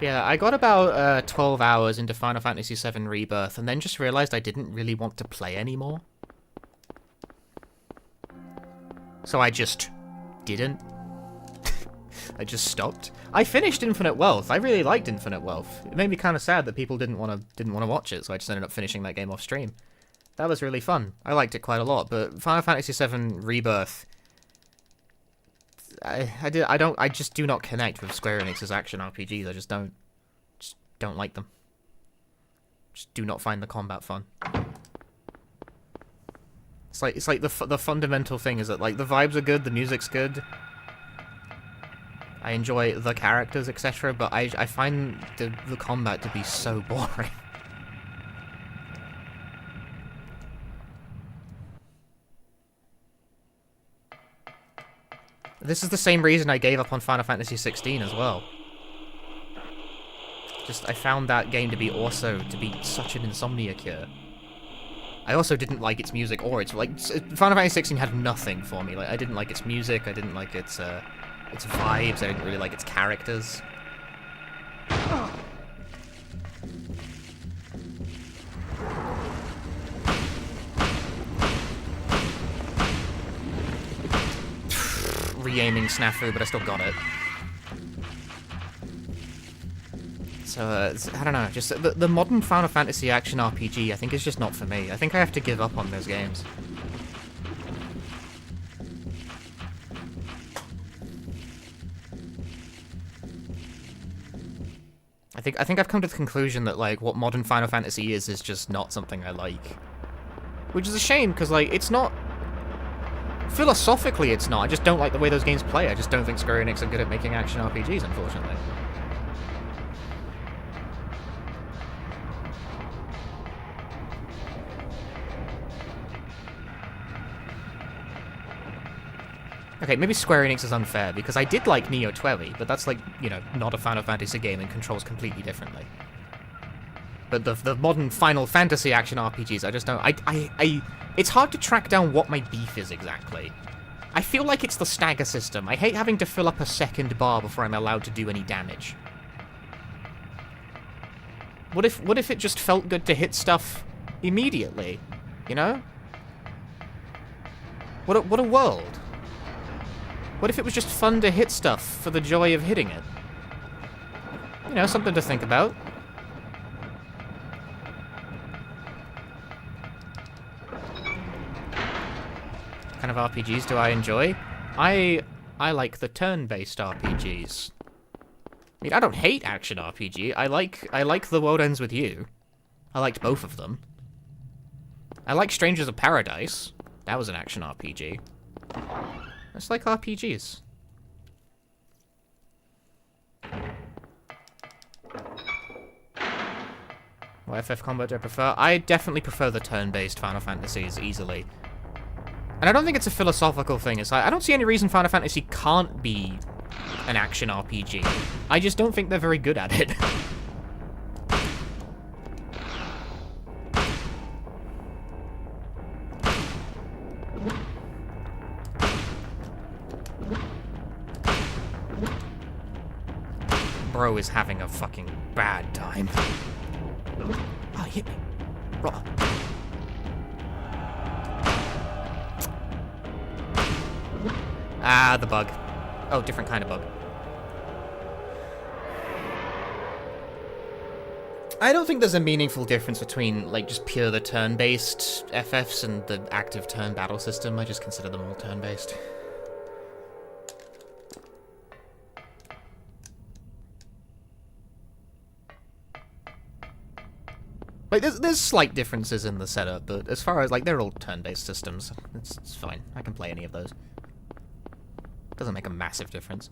Yeah, I got about 12 hours into Final Fantasy VII Rebirth, and then just realized I didn't really want to play anymore. So I just didn't. I just stopped. I finished Infinite Wealth. I really liked Infinite Wealth. It made me kind of sad that people didn't want to watch it, so I just ended up finishing that game off stream. That was really fun. I liked it quite a lot, but Final Fantasy VII Rebirth, I just do not connect with Square Enix's action RPGs. I just don't like them. Just do not find the combat fun. It's like the fundamental thing is that like the vibes are good, the music's good. I enjoy the characters, etc., but I find the combat to be so boring. This is the same reason I gave up on Final Fantasy XVI as well. Just, I found that game to be such an insomnia cure. I also didn't like its music or its, like, Final Fantasy XVI had nothing for me. Like, I didn't like its music, I didn't like its vibes, I didn't really like its characters. Re-aiming snafu, but I still got it. So, I don't know, just the modern Final Fantasy action RPG I think is just not for me. I think I have to give up on those games. I think I've come to the conclusion that, like, what modern Final Fantasy is just not something I like. Which is a shame, because, like, it's not... Philosophically, it's not. I just don't like the way those games play. I just don't think Square Enix are good at making action RPGs, unfortunately. Okay, maybe Square Enix is unfair, because I did like Neo 12, but that's like, you know, not a Final Fantasy game and controls completely differently. But the modern Final Fantasy action RPGs, I just don't... It's hard to track down what my beef is exactly. I feel like it's the stagger system. I hate having to fill up a second bar before I'm allowed to do any damage. What if it just felt good to hit stuff immediately? You know? What a world. What if it was just fun to hit stuff for the joy of hitting it? You know, something to think about. What kind of RPGs do I enjoy? I like the turn-based RPGs. I mean, I don't hate action RPG. I like The World Ends With You. I liked both of them. I like Strangers of Paradise. That was an action RPG. I just like RPGs. What FF combat do I prefer? I definitely prefer the turn-based Final Fantasies, easily. And I don't think it's a philosophical thing. It's like, I don't see any reason Final Fantasy can't be an action RPG. I just don't think they're very good at it. Bro is having a fucking bad time. Oh, he hit me. Raw. Ah, the bug. Oh, different kind of bug. I don't think there's a meaningful difference between, like, just pure the turn-based FFs and the active turn battle system. I just consider them all turn-based. Like, there's slight differences in the setup, but as far as, like, they're all turn-based systems. It's fine. I can play any of those. Doesn't make a massive difference.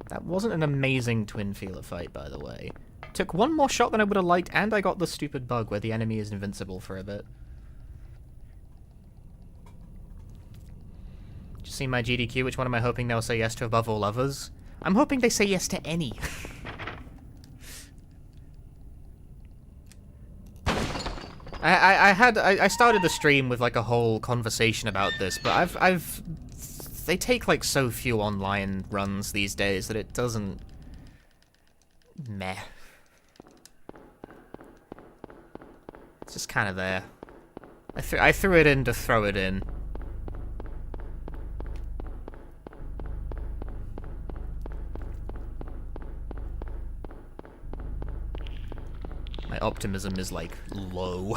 That wasn't an amazing twin feeler fight, by the way. Took one more shot than I would have liked, and I got the stupid bug where the enemy is invincible for a bit. Did you see my GDQ? Which one am I hoping they'll say yes to above all others? I'm hoping they say yes to any. I started the stream with like a whole conversation about this, but they take like so few online runs these days that it doesn't... Meh. It's just kind of there. I threw it in to throw it in. My optimism is like low.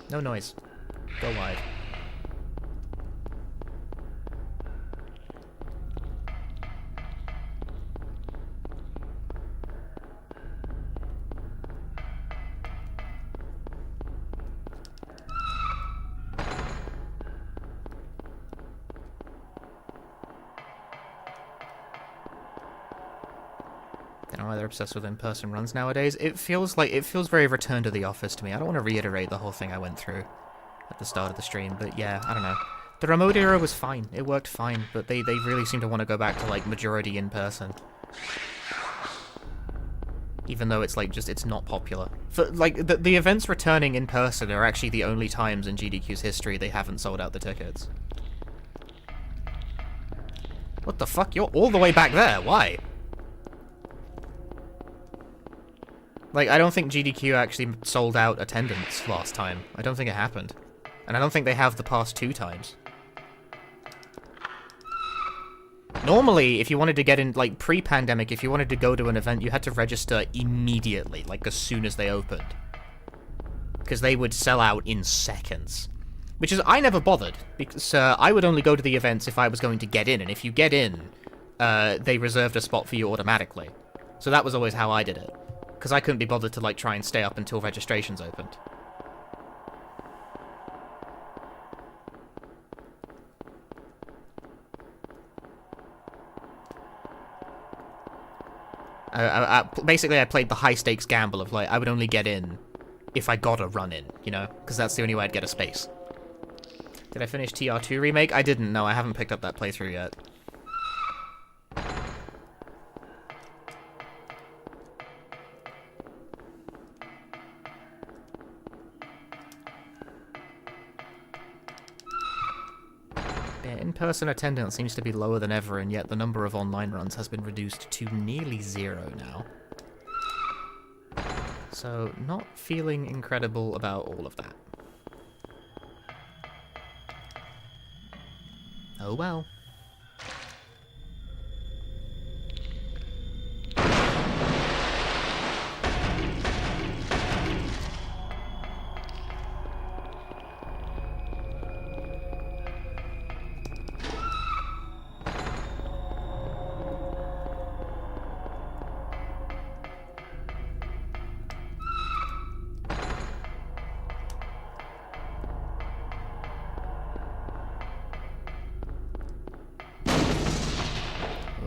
No noise. Go wide. Don't know why they're obsessed with in-person runs nowadays. It feels very Return to the Office to me. I don't want to reiterate the whole thing I went through at the start of the stream, but yeah, I don't know. The remote era was fine. It worked fine, but they really seem to want to go back to, like, majority in-person. Even though it's, like, it's not popular. For, like, the events returning in person are actually the only times in GDQ's history they haven't sold out the tickets. What the fuck? You're all the way back there. Why? Like, I don't think GDQ actually sold out attendance last time. I don't think it happened. And I don't think they have the past 2 times. Normally, if you wanted to get in, like, pre-pandemic, if you wanted to go to an event, you had to register immediately, like, as soon as they opened. Because they would sell out in seconds. Which is, I never bothered, because I would only go to the events if I was going to get in, and if you get in, they reserved a spot for you automatically. So that was always how I did it. Because I couldn't be bothered to, like, try and stay up until registrations opened. Basically, I played the high-stakes gamble of, like, I would only get in if I got a run-in, you know? Because that's the only way I'd get a space. Did I finish TR2 Remake? I didn't, no, I haven't picked up that playthrough yet. In-person attendance seems to be lower than ever, and yet the number of online runs has been reduced to nearly 0 now. So, not feeling incredible about all of that. Oh well.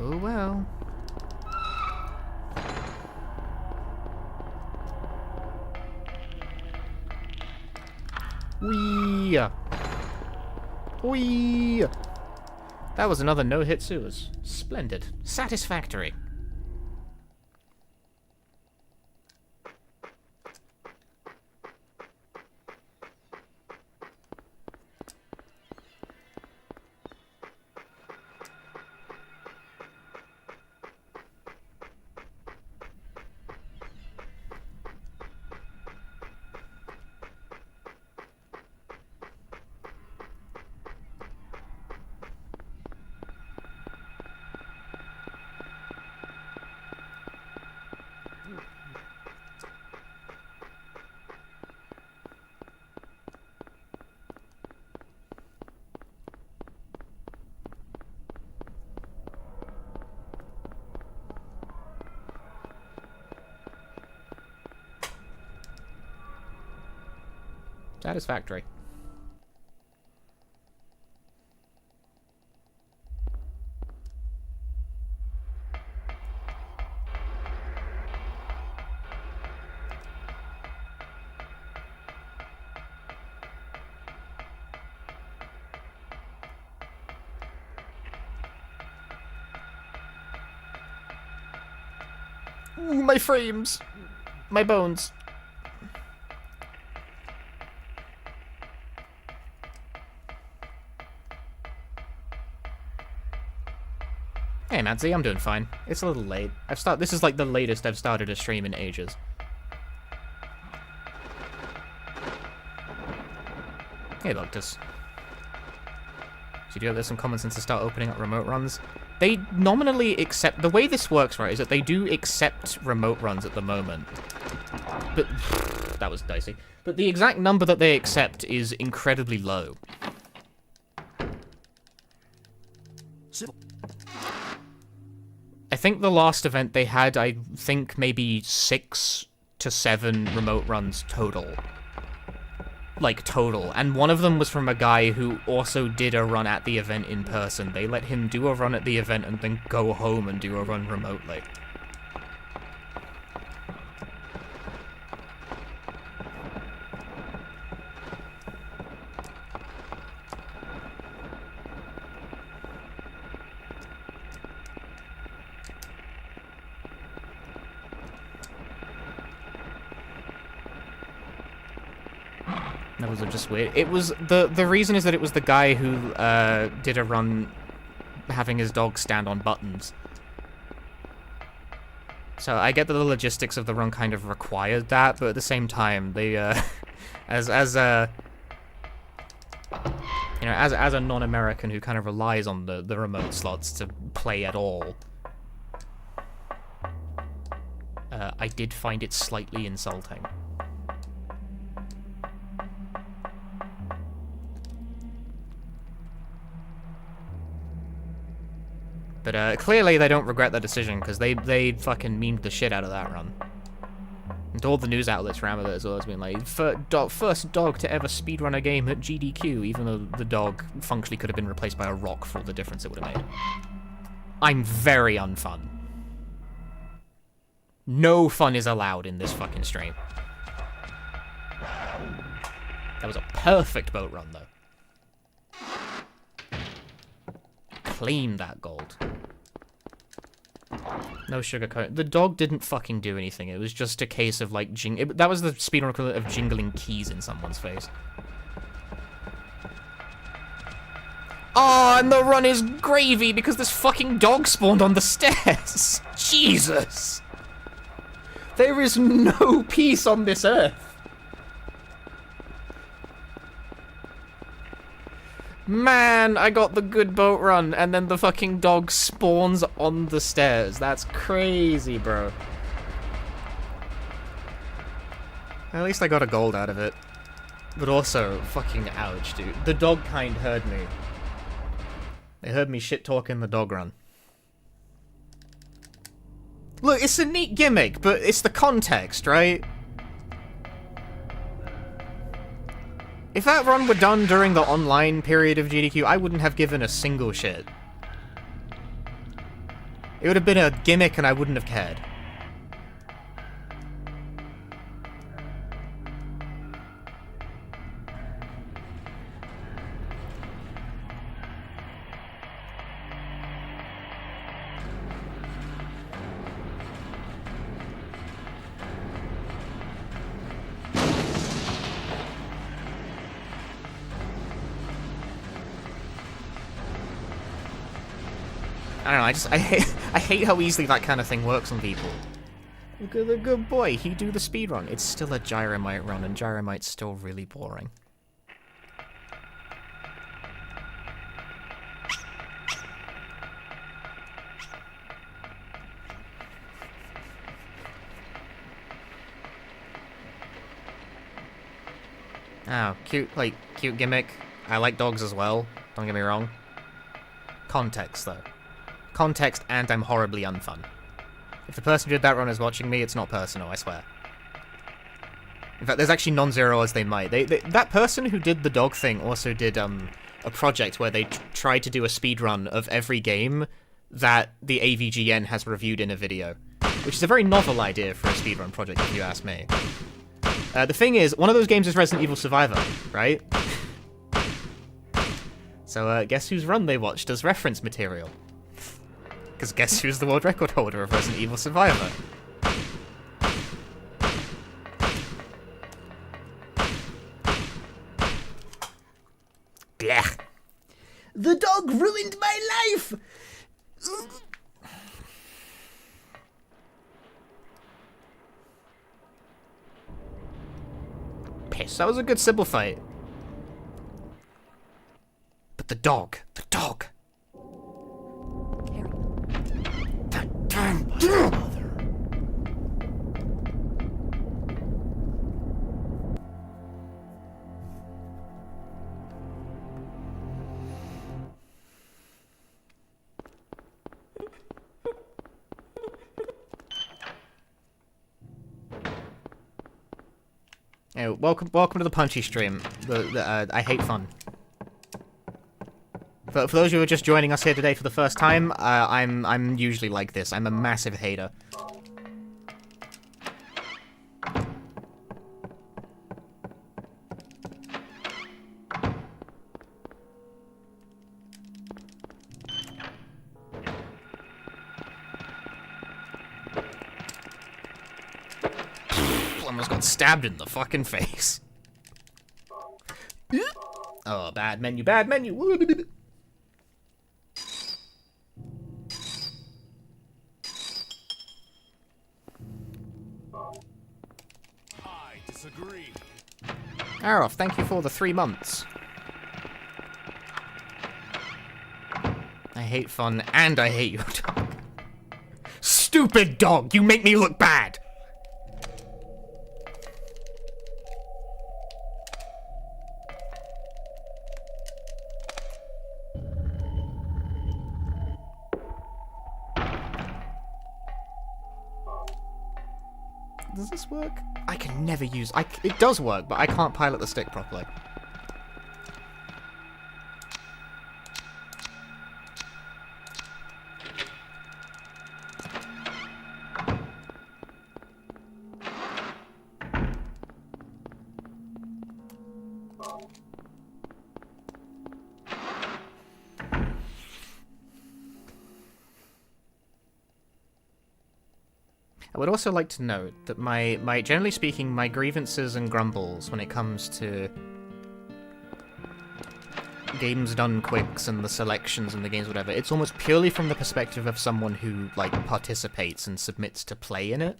Oh well. Whee! Whee! That was another no-hit sewers. Splendid. Satisfactory. Satisfactory. Ooh, my frames! My bones. Hey, Madsy, I'm doing fine. It's a little late. This is like the latest I've started a stream in ages. Hey, Loctus. So you do have some common sense to start opening up remote runs. They nominally accept... The way this works, right, is that they do accept remote runs at the moment. But... that was dicey. But the exact number that they accept is incredibly low. Civil. I think the last event they had, I think maybe 6 to 7 remote runs total. Like, total. And one of them was from a guy who also did a run at the event in person. They let him do a run at the event and then go home and do a run remotely. That was just weird. It was the reason is that it was the guy who did a run having his dog stand on buttons. So I get that the logistics of the run kind of required that, but at the same time, they as a non-American who kind of relies on the remote slots to play at all, I did find it slightly insulting. But clearly they don't regret their decision, because they fucking memed the shit out of that run. And all the news outlets ran with it as well as being like, first dog to ever speedrun a game at GDQ, even though the dog functionally could have been replaced by a rock for all the difference it would have made. I'm very unfun. No fun is allowed in this fucking stream. That was a perfect boat run, though. Claim that gold. No sugarcoat. The dog didn't fucking do anything. It was just a case of, like, that was the speedrun equivalent of jingling keys in someone's face. Oh, and the run is gravy because this fucking dog spawned on the stairs. Jesus. There is no peace on this earth. Man, I got the good boat run, and then the fucking dog spawns on the stairs. That's crazy, bro. At least I got a gold out of it. But also, fucking ouch, dude. The dog kind heard me. They heard me shit-talking the dog run. Look, it's a neat gimmick, but it's the context, right? If that run were done during the online period of GDQ, I wouldn't have given a single shit. It would have been a gimmick and I wouldn't have cared. I don't know, I hate how easily that kind of thing works on people. Look at the good boy, he do the speedrun. It's still a Gyromite run, and Gyromite's still really boring. Oh, cute gimmick. I like dogs as well, don't get me wrong. Context, though. Context, and I'm horribly unfun. If the person who did that run is watching me, it's not personal, I swear. In fact, there's actually non-zero as they might. That person who did the dog thing also did a project where they tried to do a speedrun of every game that the AVGN has reviewed in a video. Which is a very novel idea for a speedrun project, if you ask me. The thing is, one of those games is Resident Evil Survivor, right? So, guess whose run they watched as reference material? Because guess who's the world record holder of Resident Evil Survivor? Blech. The dog ruined my life! Piss, that was a good Sybil fight. But the dog. The dog. That damn dog! Yeah, welcome to the Punchy stream. I hate fun. For those of you who are just joining us here today for the first time, I'm usually like this. I'm a massive hater. Almost got stabbed in the fucking face. Oh, bad menu, bad menu. I disagree. Arof, thank you for the 3 months. I hate fun and I hate your dog. Stupid dog, you make me look bad. Does this work? I can never use... it does work, but I can't pilot the stick properly. I would also like to note that my generally speaking, my grievances and grumbles when it comes to games done quicks and the selections and the games, whatever, it's almost purely from the perspective of someone who, like, participates and submits to play in it.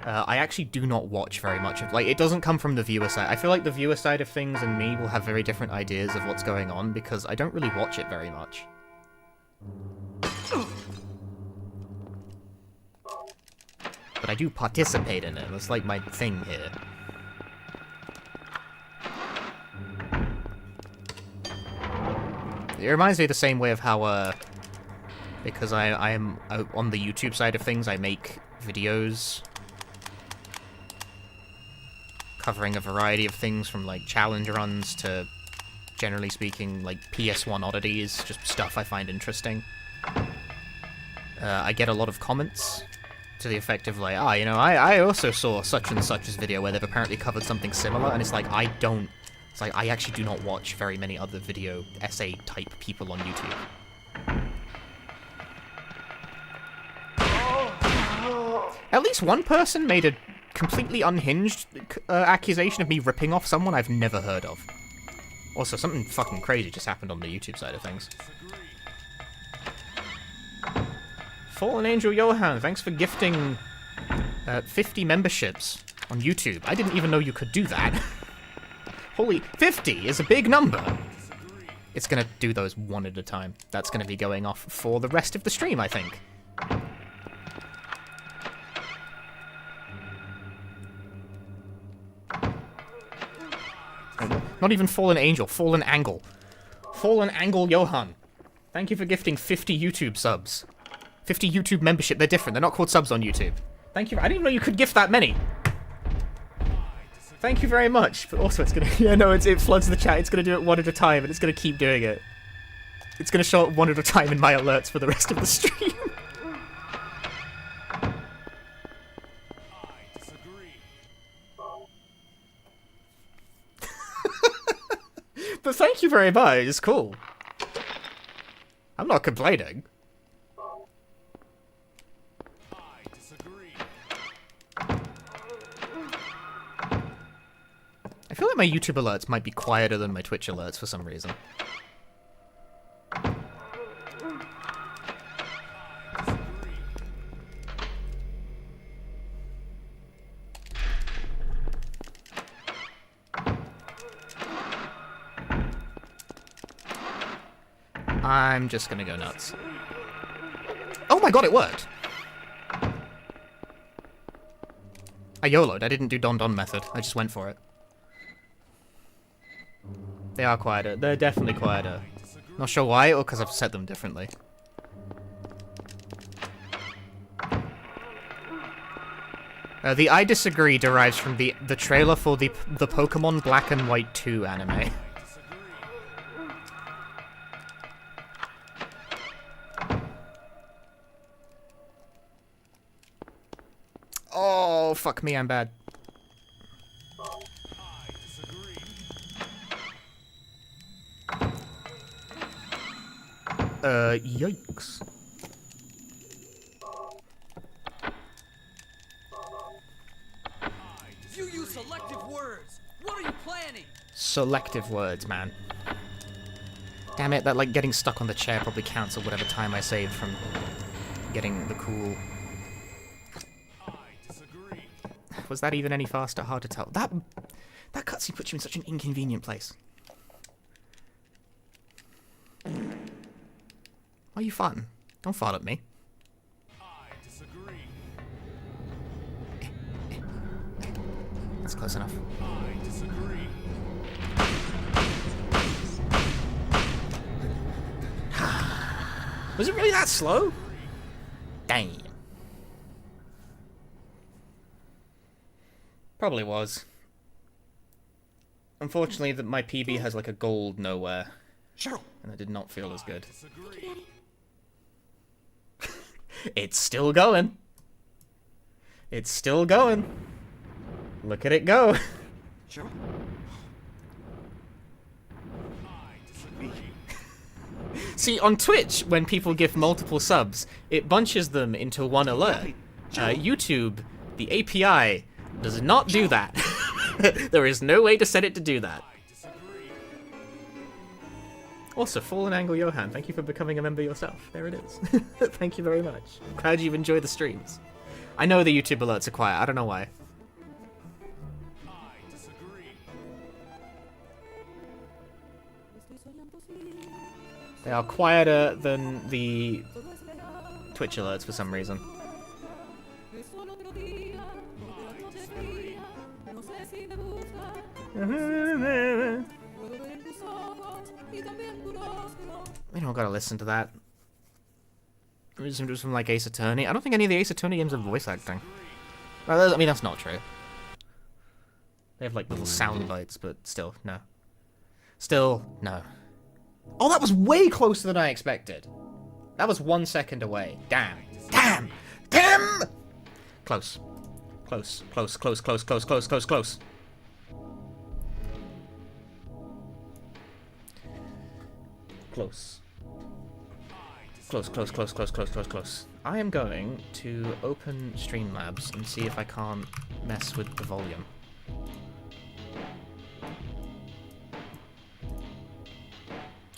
I actually do not watch very much of, like, it doesn't come from the viewer side. I feel like the viewer side of things and me will have very different ideas of what's going on because I don't really watch it very much. But I do participate in it. That's like my thing here. It reminds me the same way of how, because I am on the YouTube side of things, I make videos covering a variety of things from, like, challenge runs to, generally speaking, like, PS1 oddities, just stuff I find interesting. I get a lot of comments to the effect of, like, you know, I also saw such and such's video where they've apparently covered something similar, and it's like, it's like, I actually do not watch very many other video essay-type people on YouTube. At least one person made a completely unhinged accusation of me ripping off someone I've never heard of. Also, something fucking crazy just happened on the YouTube side of things. Fallen Angel Johan, thanks for gifting 50 memberships on YouTube. I didn't even know you could do that. Holy, 50 is a big number. It's gonna do those one at a time. That's gonna be going off for the rest of the stream, I think. Not even Fallen Angel, Fallen Angle. Fallen Angle Johan. Thank you for gifting 50 YouTube subs. 50 YouTube membership, they're different, they're not called subs on YouTube. Thank you, I didn't even know you could gift that many. Thank you very much, but also it's gonna, yeah, no, it floods the chat, it's gonna do it one at a time, and it's gonna keep doing it. It's gonna show up one at a time in my alerts for the rest of the stream. I disagree. But thank you very much, it's cool. I'm not complaining. I feel like my YouTube alerts might be quieter than my Twitch alerts for some reason. I'm just gonna go nuts. Oh my god, it worked! I YOLO'd. I didn't do Don Don method. I just went for it. They are quieter. They're definitely quieter. Not sure why, or because I've set them differently. The I Disagree derives from the trailer for the Pokemon Black and White 2 anime. Oh, fuck me, I'm bad. Yikes. You use selective words. What are you planning? Selective words, man. Damn it, that like getting stuck on the chair probably counts or whatever time I saved from getting the cool. Was that even any faster? Hard to tell. That cutscene puts you in such an inconvenient place. Why are you farting? Don't fart at me. I disagree. That's close enough. I disagree. Was it really that slow? Damn. Probably was. Unfortunately, that my PB has like a gold nowhere, Cheryl, and it did not feel as good. Disagree. It's still going. It's still going. Look at it go. Cheryl. I disagree. See, on Twitch, when people give multiple subs, it bunches them into one alert. YouTube, the API, does not do that. There is no way to set it to do that. I disagree. Also, Fallen Angle Johan, thank you for becoming a member yourself. There it is. Thank you very much. Glad you've enjoyed the streams. I know the YouTube alerts are quiet, I don't know why. I disagree. They are quieter than the Twitch alerts for some reason. We don't gotta listen to that. Listen to some like Ace Attorney. I don't think any of the Ace Attorney games have voice acting. Well, I mean, that's not true. They have like little sound bites, but still, no. Still, no. Oh, that was way closer than I expected. That was 1 second away. Damn. Damn! Damn! Close. Close, close, close, close, close, close, close, close. Close. Close, close, close, close, close, close, close. I am going to open Streamlabs and see if I can't mess with the volume.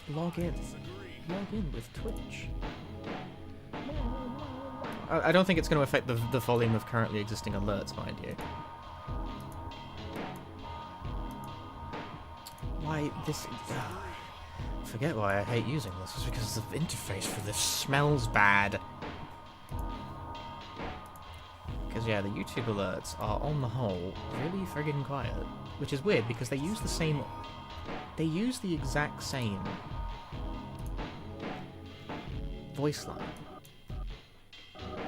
Log in. Log in with Twitch. I don't think it's going to affect the volume of currently existing alerts, mind you. Why this... forget why I hate using this. It's because the interface for this smells bad. Because yeah, the YouTube alerts are on the whole really friggin' quiet, which is weird because they use the same... They use the exact same voice line.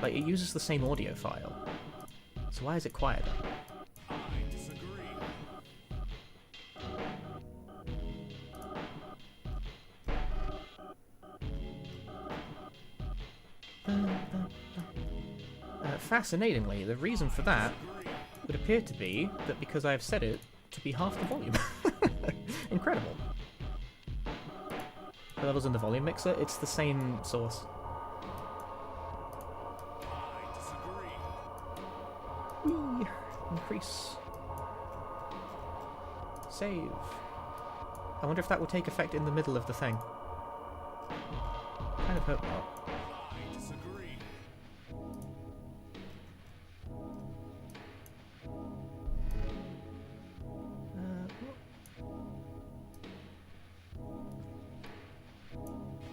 Like, it uses the same audio file. So why is it quieter? I disagree. Fascinatingly, the reason for that would appear to be that because I've set it to be half the volume. Incredible. The levels in the volume mixer, it's the same source. I disagree. Whee! Increase. Save. I wonder if that will take effect in the middle of the thing. Kind of hope not. I disagree.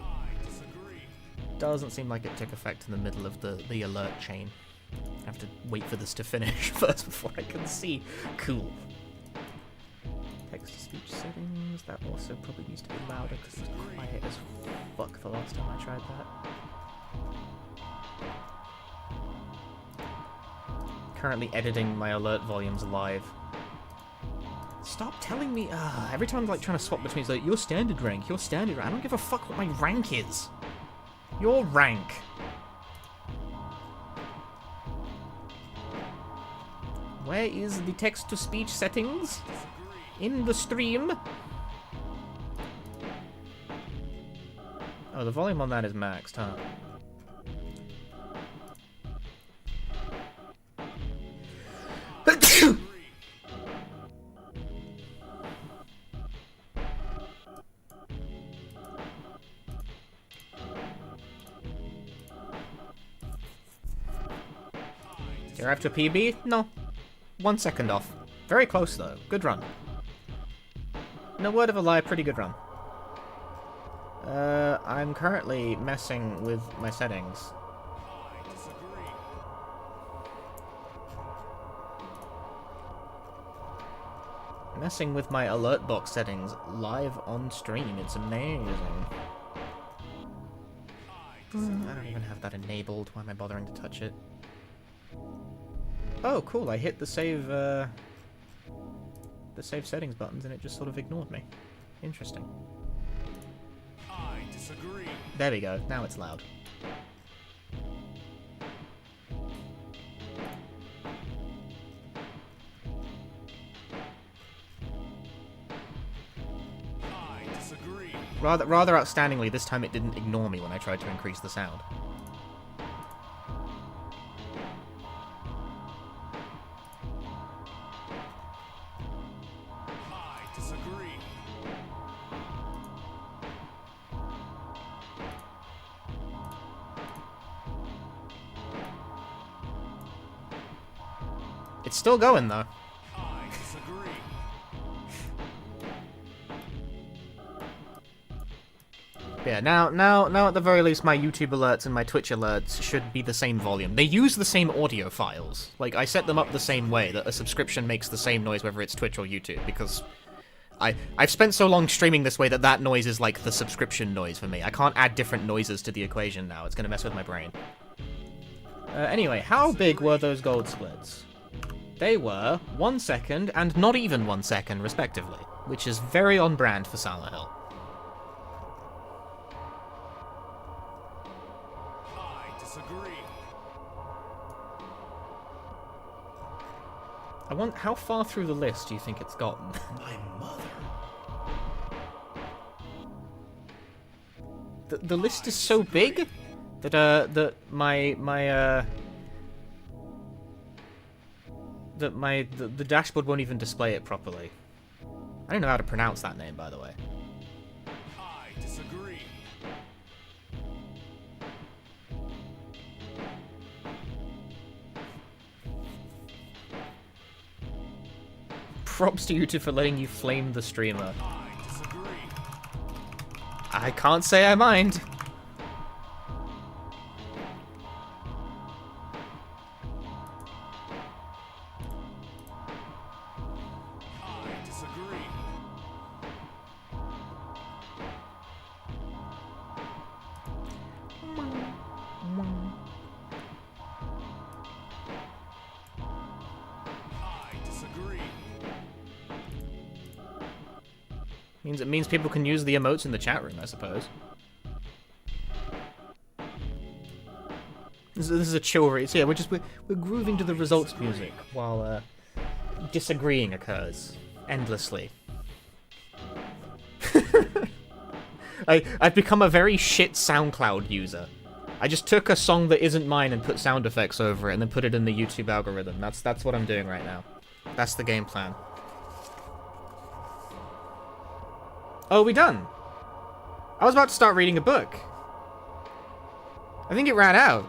I disagree. Doesn't seem like it took effect in the middle of the alert chain. I have to wait for this to finish first before I can see. Cool. Text-to-speech settings. That also probably needs to be louder because it was quiet as fuck the last time I tried that. Currently editing my alert volumes live. Stop telling me. Every time I'm like trying to swap between, it's like your standard rank, your standard rank. I don't give a fuck what my rank is. Your rank. Where is the text-to-speech settings? In the stream? Oh, the volume on that is maxed, huh? You're after PB? No. 1 second off. Very close, though. Good run. No word of a lie, pretty good run. I'm currently messing with my settings. I disagree. Messing with my alert box settings live on stream. It's amazing. I don't even have that enabled. Why am I bothering to touch it? Oh, cool. I hit the save settings buttons and it just sort of ignored me. Interesting. I disagree. There we go. Now it's loud. I disagree. Rather outstandingly, this time it didn't ignore me when I tried to increase the sound. I disagree. It's still going, though. I disagree. Yeah, now at the very least, my YouTube alerts and my Twitch alerts should be the same volume. They use the same audio files. Like, I set them up the same way, that a subscription makes the same noise whether it's Twitch or YouTube, because I've spent so long streaming this way that that noise is like the subscription noise for me. I can't add different noises to the equation now. It's gonna mess with my brain. Anyway, how big were those gold splits? They were 1 second and not even 1 second, respectively, which is very on brand for Silent Hill. I disagree. I want. How far through the list do you think it's gotten? My mother. The list is so big that that the dashboard won't even display it properly. I don't know how to pronounce that name, by the way. I disagree. Props to you two for letting you flame the streamer. I disagree. I can't say I mind. I disagree. I disagree. It means people can use the emotes in the chat room, I suppose. This is a chill race. Yeah, we're grooving to the results music while disagreeing occurs endlessly. I've become a very shit SoundCloud user. I just took a song that isn't mine and put sound effects over it and then put it in the YouTube algorithm. That's what I'm doing right now. That's the game plan. Oh, are we done? I was about to start reading a book. I think it ran out.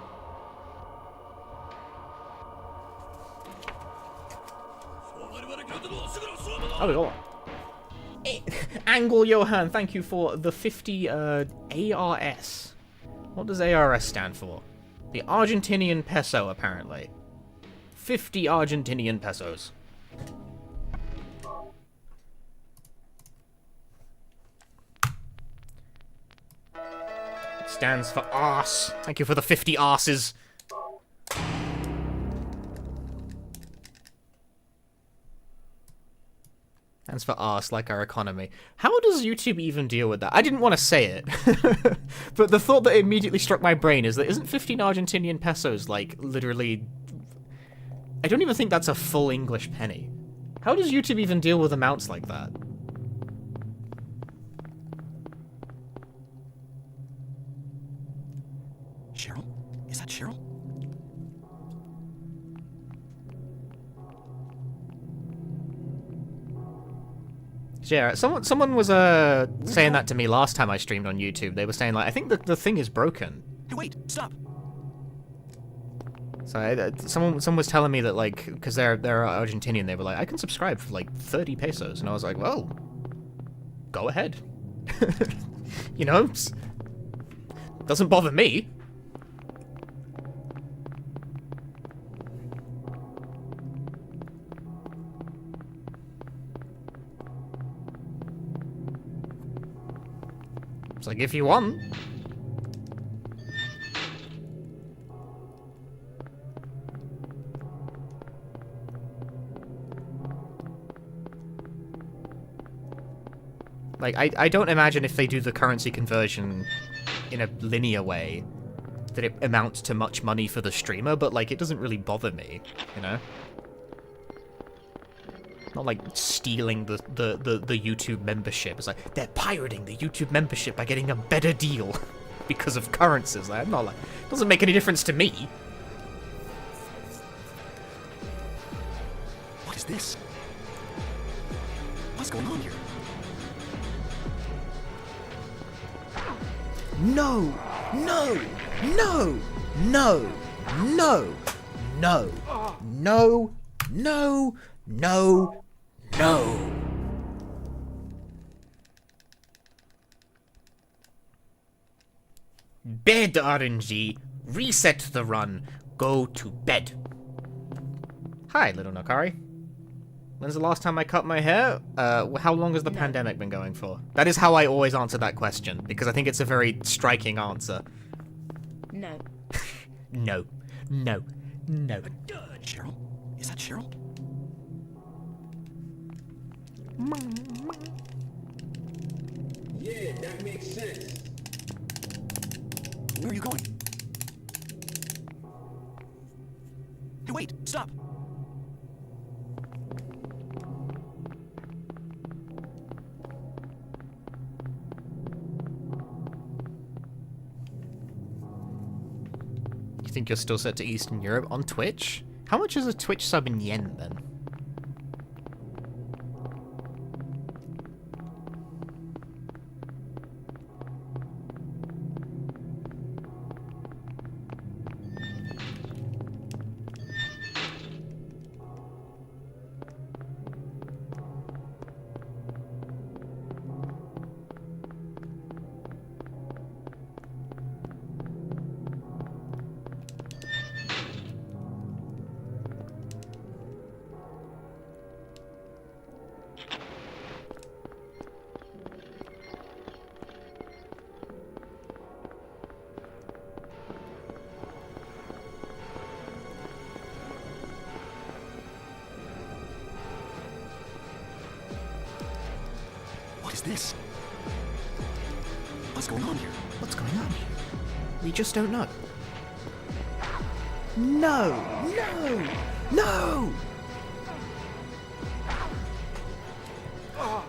Oh, we got Angle Johan, thank you for the 50 ARS. What does ARS stand for? The Argentinian peso, apparently. 50 Argentinian pesos. It stands for arse. Thank you for the 50 arses. Stands for arse, like our economy. How does YouTube even deal with that? I didn't want to say it. But the thought that immediately struck my brain is that isn't 15 Argentinian pesos, like, literally... I don't even think that's a full English penny. How does YouTube even deal with amounts like that? Cheryl? Is that Cheryl? Yeah, someone was saying that to me last time I streamed on YouTube. They were saying, like, I think the thing is broken. Hey, wait, stop. So someone was telling me that, like, because they're Argentinian, they were like, I can subscribe for like 30 pesos, and I was like, well, go ahead. You know, doesn't bother me. It's like, if you want. Like, I don't imagine if they do the currency conversion in a linear way that it amounts to much money for the streamer, but, like, it doesn't really bother me, you know? Not like stealing the YouTube membership. It's like, they're pirating the YouTube membership by getting a better deal because of currencies. Like, I'm not like, it doesn't make any difference to me. What is this? What's going on here? No! No! No! No! No! No! No! No! No! No! Bed, RNG. Reset the run. Go to bed. Hi, little Nakari. When's the last time I cut my hair? How long has the pandemic been going for? That is how I always answer that question, because I think it's a very striking answer. No. No. No. No. Cheryl? Is that Cheryl? Yeah, that makes sense. Where are you going? Hey, wait, stop. You think you're still set to Eastern Europe on Twitch? How much is a Twitch sub in yen, then? What is this? What's going on here? What's going on here? We just don't know. No! No! No! No!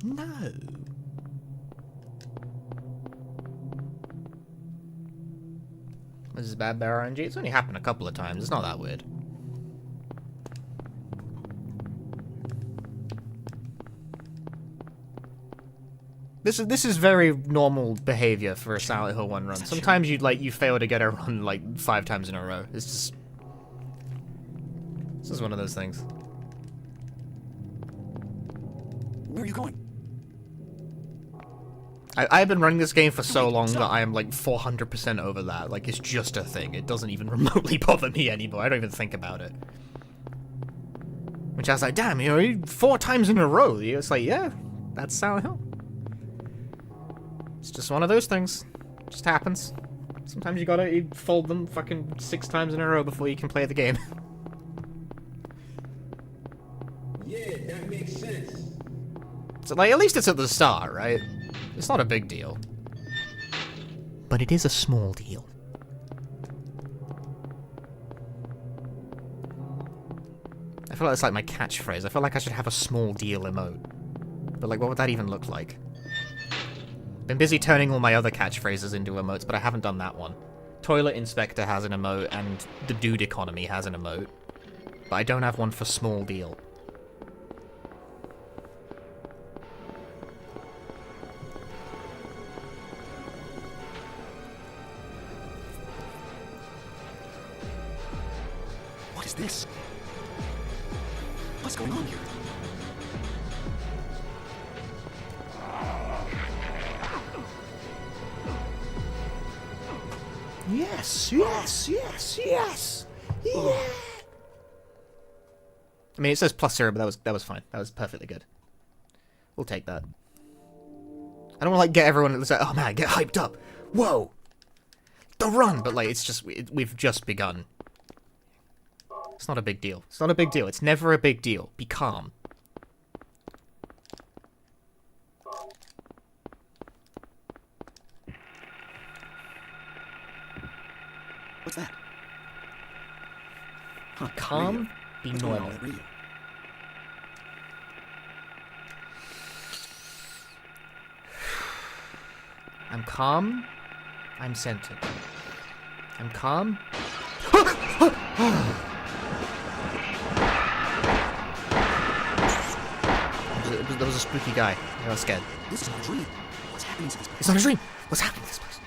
No. This is bad bear RNG. It's only happened a couple of times. It's not that weird. This is very normal behavior for a Silent Hill 1 run. Sometimes you fail to get a run like 5 times in a row. It's just this is one of those things. Where are you going? I've been running this game for so long that I am like 400% over that. Like, it's just a thing. It doesn't even remotely bother me anymore. I don't even think about it. Which I was like, damn, 4 times in a row. It's like, yeah, that's Silent Hill. It's just one of those things. It just happens. Sometimes you gotta fold them fucking 6 times in a row before you can play the game. Yeah, that makes sense. So, like, at least it's at the start, right? It's not a big deal. But it is a small deal. I feel like it's like my catchphrase. I feel like I should have a small deal emote. But, like, what would that even look like? Been busy turning all my other catchphrases into emotes, but I haven't done that one. Toilet Inspector has an emote, and the Dude Economy has an emote. But I don't have one for small deal. What is this? What's going on here? Yes, yes, yes, yes, yeah. I mean, it says +0, but that was fine. That was perfectly good. We'll take that. I don't want to like get everyone. It's like, oh man, get hyped up. Whoa, the run. But like, it's just we've just begun. It's not a big deal. It's not a big deal. It's never a big deal. Be calm. What's that? Huh, Calm. Be What's going on normal. with that radio? I'm calm. I'm centered. I'm calm. There was a spooky guy. I was scared. This is not a dream. What's happening to this place? It's not a dream. What's happening to this place?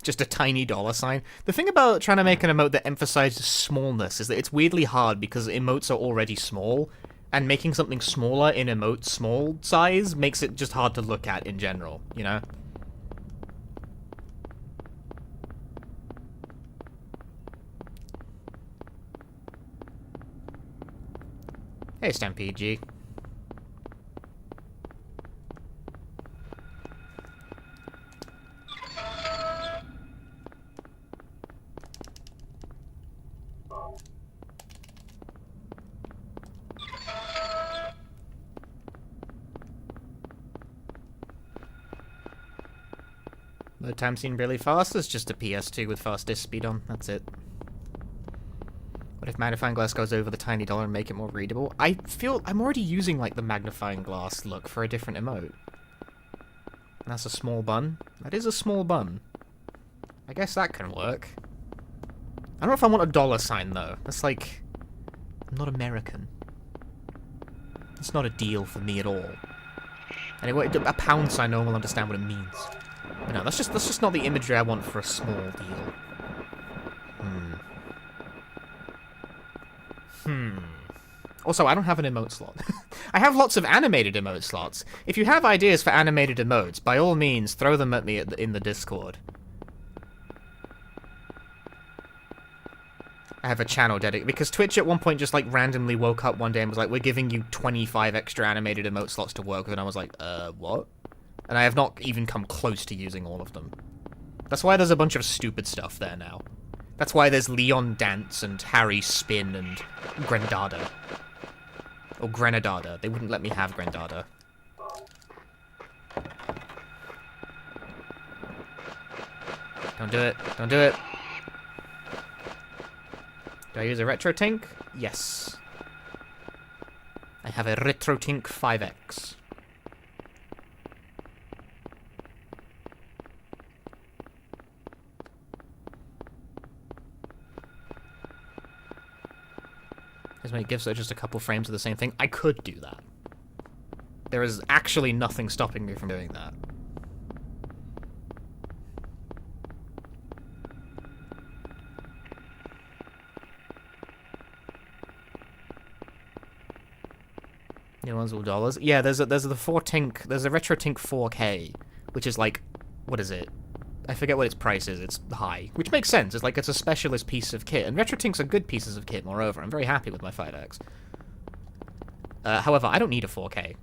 Just a tiny $sign. The thing about trying to make an emote that emphasizes smallness is that it's weirdly hard because emotes are already small, and making something smaller in emote small size makes it just hard to look at in general, you know? Hey, Stampede G. Load time seemed really fast. It's just a PS2 with fast disk speed on. That's it. What if magnifying glass goes over the tiny dollar and make it more readable? I feel I'm already using like the magnifying glass look for a different emote. And that's a small bun. That is a small bun. I guess that can work. I don't know if I want a $sign though. That's like, I'm not American. It's not a deal for me at all. Anyway, a pound sign, no one will understand what it means. But no, that's just not the imagery I want for a small deal. Also, I don't have an emote slot. I have lots of animated emote slots. If you have ideas for animated emotes, by all means, throw them at me in the Discord. I have a channel dedicated, because Twitch at one point just like randomly woke up one day and was like, we're giving you 25 extra animated emote slots to work with, and I was like, what? And I have not even come close to using all of them. That's why there's a bunch of stupid stuff there now. That's why there's Leon Dance and Harry Spin and Grandada. Or Grenadada. They wouldn't let me have Grandada. Don't do it. Don't do it. Do I use a retro tank? Yes. I have a RetroTink 5X. As many GIFs are just a couple frames of the same thing. I could do that. There is actually nothing stopping me from doing that. New ones all dollars. Yeah, there's the RetroTink 4K, which is like, what is it? I forget what its price is. It's high, which makes sense. It's a specialist piece of kit, and RetroTinks are good pieces of kit. Moreover, I'm very happy with my 5X. However, I don't need a 4K.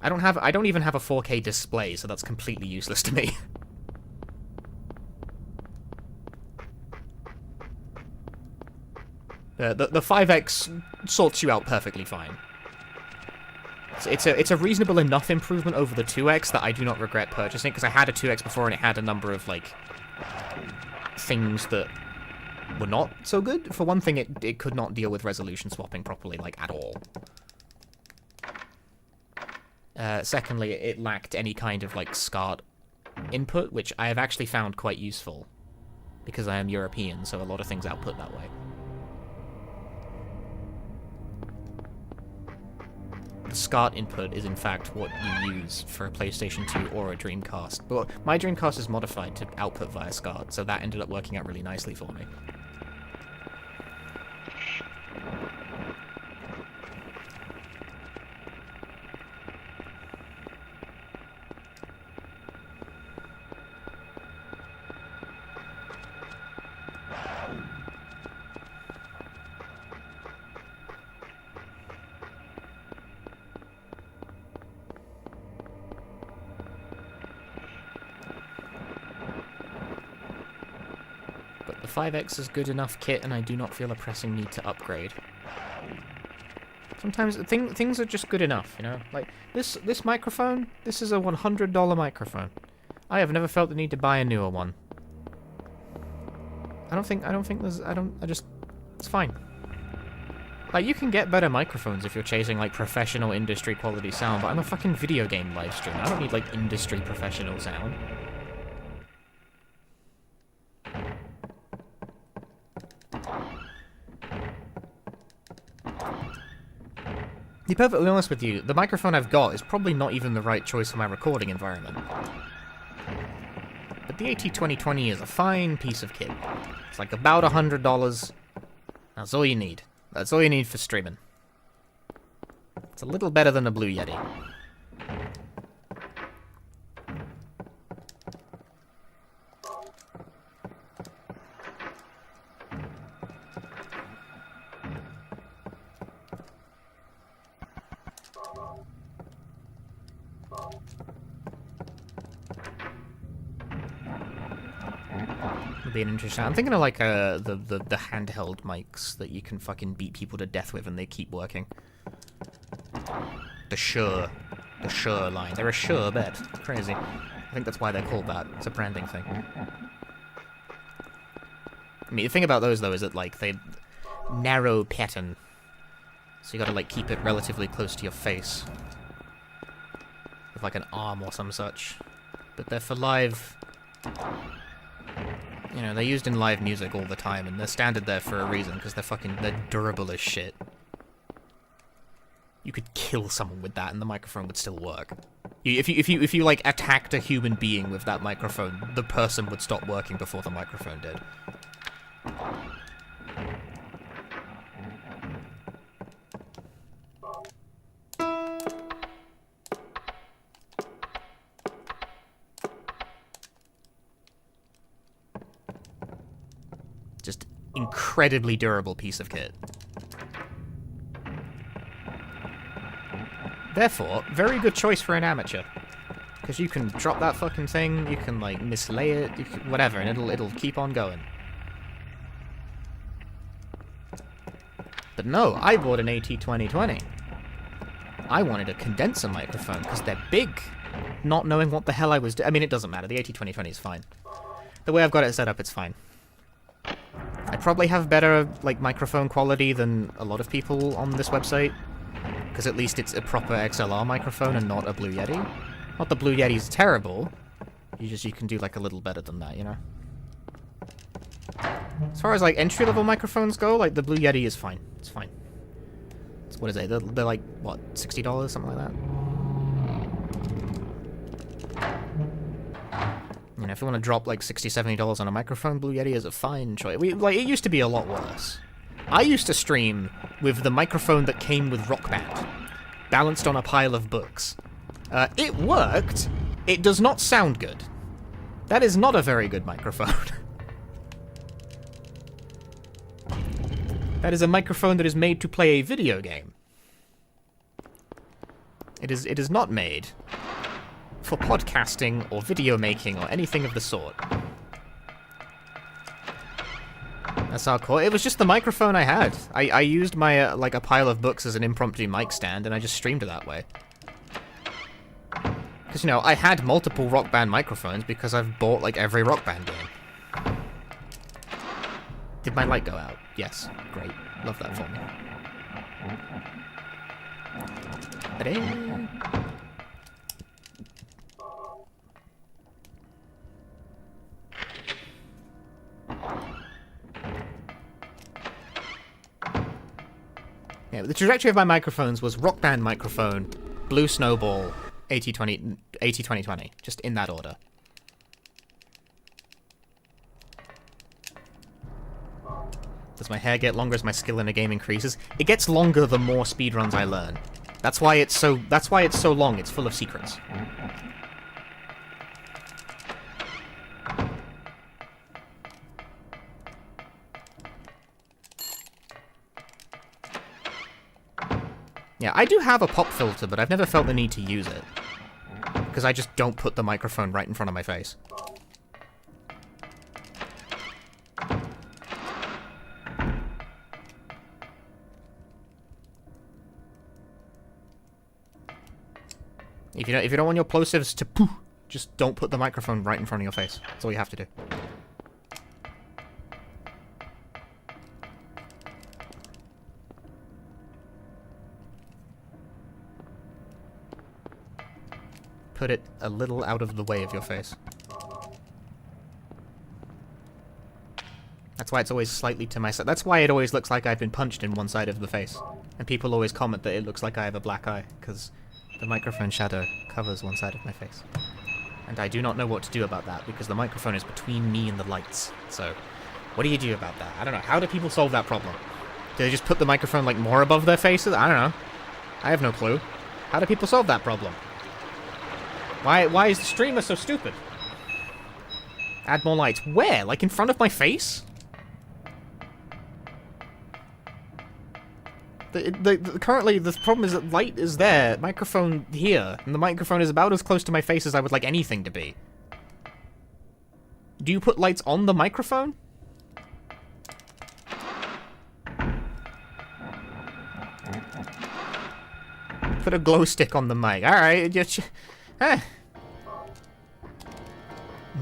I don't even have a 4K display, so that's completely useless to me. The 5X sorts you out perfectly fine. It's a reasonable enough improvement over the 2X that I do not regret purchasing, because I had a 2X before and it had a number of, like, things that were not so good. For one thing, it could not deal with resolution swapping properly, like, at all. Secondly, it lacked any kind of, like, SCART input, which I have actually found quite useful, because I am European, so a lot of things output that way. The SCART input is in fact what you use for a PlayStation 2 or a Dreamcast. But my Dreamcast is modified to output via SCART, so that ended up working out really nicely for me. The 5X is good enough kit, and I do not feel a pressing need to upgrade. Sometimes things are just good enough, you know? Like, this microphone, this is a $100 microphone. I have never felt the need to buy a newer one. It's fine. Like, you can get better microphones if you're chasing, like, professional industry quality sound, but I'm a fucking video game live stream. I don't need, like, industry professional sound. To be perfectly honest with you, the microphone I've got is probably not even the right choice for my recording environment. But the AT2020 is a fine piece of kit. It's like about $100. That's all you need. That's all you need for streaming. It's a little better than a Blue Yeti. Would be an interesting. I'm thinking of like the handheld mics that you can fucking beat people to death with and they keep working. The Shure line. They're a Shure bet. Crazy. I think that's why they're called that. It's a branding thing. I mean, the thing about those though is that like they narrow pattern, so you gotta like keep it relatively close to your face with like an arm or some such. But they're for live. You know, they're used in live music all the time, and they're standard there for a reason, because they're durable as shit. You could kill someone with that, and the microphone would still work. If you like attacked a human being with that microphone, the person would stop working before the microphone did. Just incredibly durable piece of kit. Therefore, very good choice for an amateur. Because you can drop that fucking thing, you can like mislay it, whatever, and it'll keep on going. But no, I bought an AT2020. I wanted a condenser microphone because they're big. Not knowing what the hell I was doing. I mean, it doesn't matter. The AT2020 is fine. The way I've got it set up, it's fine. I probably have better like microphone quality than a lot of people on this website, because at least it's a proper XLR microphone and not a Blue Yeti. Not the Blue Yeti's terrible. You can do like a little better than that, you know? As far as like entry-level microphones go, like the Blue Yeti is fine. It's fine. What is it? They're like, what, $60? Something like that? You know, if you want to drop like $60, $70 on a microphone, Blue Yeti is a fine choice. It used to be a lot worse. I used to stream with the microphone that came with Rock Band, balanced on a pile of books. It worked. It does not sound good. That is not a very good microphone. That is a microphone that is made to play a video game. It is not made for podcasting or video making or anything of the sort. That's hardcore. It was just the microphone I had. I used my, like, a pile of books as an impromptu mic stand, and I just streamed it that way. Because, you know, I had multiple Rock Band microphones because I've bought, like, every Rock Band game. Did my light go out? Yes. Great. Love that for me. Yeah, the trajectory of my microphones was Rock Band microphone, Blue Snowball, 80-20-20, just in that order. Does my hair get longer as my skill in a game increases? It gets longer the more speedruns I learn. That's why it's so long. It's full of secrets. Yeah, I do have a pop filter, but I've never felt the need to use it. Because I just don't put the microphone right in front of my face. If you don't want your plosives to poo, just don't put the microphone right in front of your face. That's all you have to do. Put it a little out of the way of your face. That's why it's always slightly to my side. That's why it always looks like I've been punched in one side of the face. And people always comment that it looks like I have a black eye, because the microphone shadow covers one side of my face. And I do not know what to do about that, because the microphone is between me and the lights. So, what do you do about that? I don't know. How do people solve that problem? Do they just put the microphone, like, more above their faces? I don't know. I have no clue. How do people solve that problem? Why is the streamer so stupid? Add more lights. Where? Like, in front of my face? Currently, the problem is that light is there, microphone here, and the microphone is about as close to my face as I would like anything to be. Do you put lights on the microphone? Put a glow stick on the mic. Alright, just...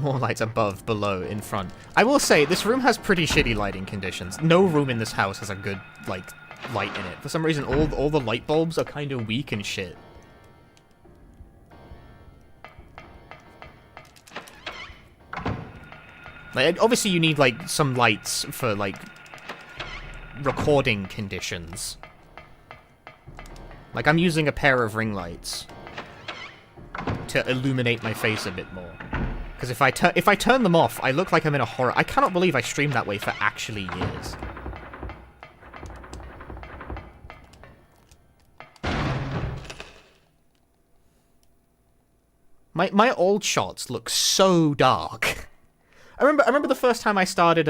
More lights above, below, in front. I will say, this room has pretty shitty lighting conditions. No room in this house has a good, like, light in it. For some reason, all the light bulbs are kind of weak and shit. Like, obviously you need, like, some lights for, like, recording conditions. Like, I'm using a pair of ring lights to illuminate my face a bit more. Because if I turn them off, I look like I'm in a horror. I cannot believe I streamed that way for actually years. My old shots look so dark. I remember the first time I started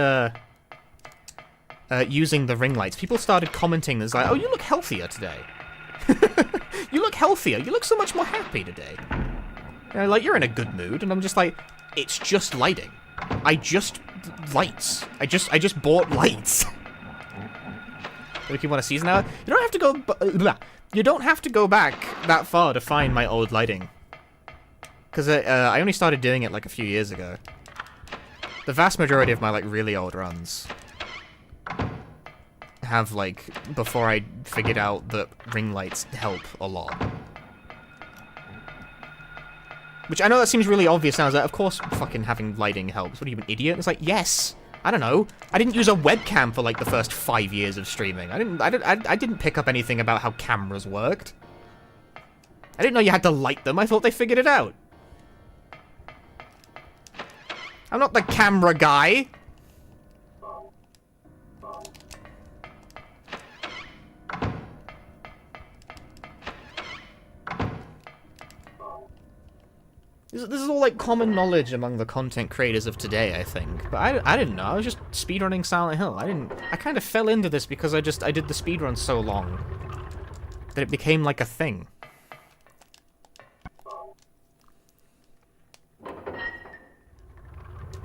using the ring lights. People started commenting. There's like, "Oh, you look healthier today. You look healthier. You look so much more happy today." You know, like, you're in a good mood, and I'm just like, it's just lighting. Lights. I just bought lights. If you want to see now, you don't have to go. You don't have to go back that far to find my old lighting. Because I only started doing it like a few years ago. The vast majority of my like really old runs have, like, before I figured out that ring lights help a lot. Which I know that seems really obvious now, is that of course fucking having lighting helps. What are you, an idiot? It's like, yes! I don't know. I didn't use a webcam for, like, the first 5 years of streaming. I didn't pick up anything about how cameras worked. I didn't know you had to light them. I thought they figured it out. I'm not the camera guy. This is all, like, common knowledge among the content creators of today, I think. But I didn't know. I was just speedrunning Silent Hill. I kind of fell into this because I did the speedrun so long that it became, like, a thing.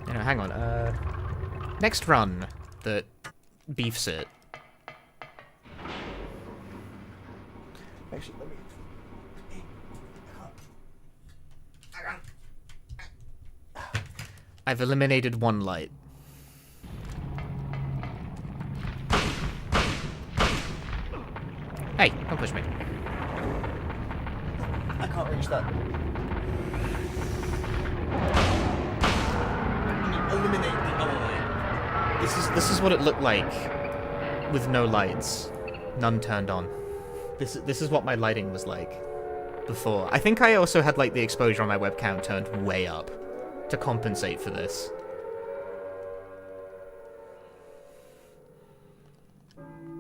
You know, hang on. Next run that beefs it. Actually, let me... I've eliminated one light. Hey, don't push me. I can't reach that. Eliminate the other light. This is what it looked like with no lights. None turned on. This is what my lighting was like before. I think I also had, like, the exposure on my webcam turned way up to compensate for this.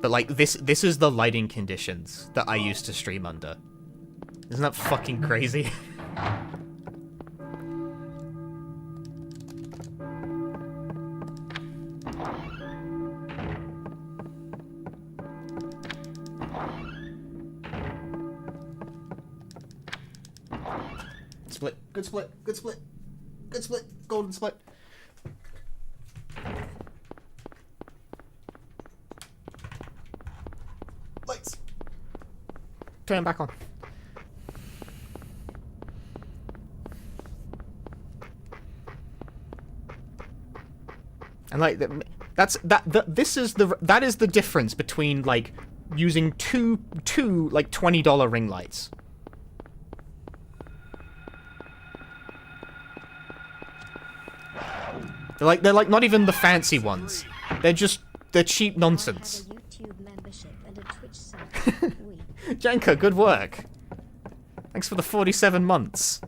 But, like, this is the lighting conditions that I used to stream under. Isn't that fucking crazy? Split. Good split. Good split. Good split. Golden split. Lights. Turn them back on. And like that is the difference between, like, using two like $20 ring lights. They're like not even the fancy ones. They're cheap nonsense. I have a YouTube membership and a Twitch sub. Janka, good work. Thanks for the 47 months.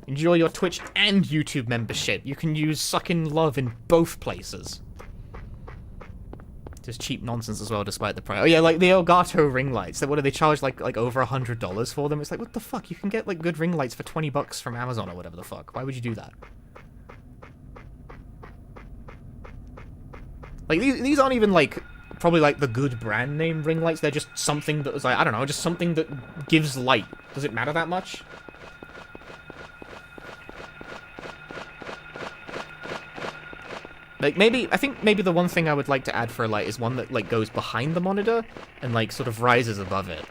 Enjoy your Twitch and YouTube membership. You can use sucking love in both places. Just cheap nonsense as well, despite the price. Oh yeah, like the Elgato ring lights. What do they charge, like over $100 for them? It's like, what the fuck? You can get, like, good ring lights for $20 from Amazon or whatever the fuck. Why would you do that? Like, these aren't even, like, probably, like, the good brand name ring lights. They're just something that was, like, I don't know, just something that gives light. Does it matter that much? Like, I think maybe the one thing I would like to add for a light is one that, like, goes behind the monitor and, like, sort of rises above it.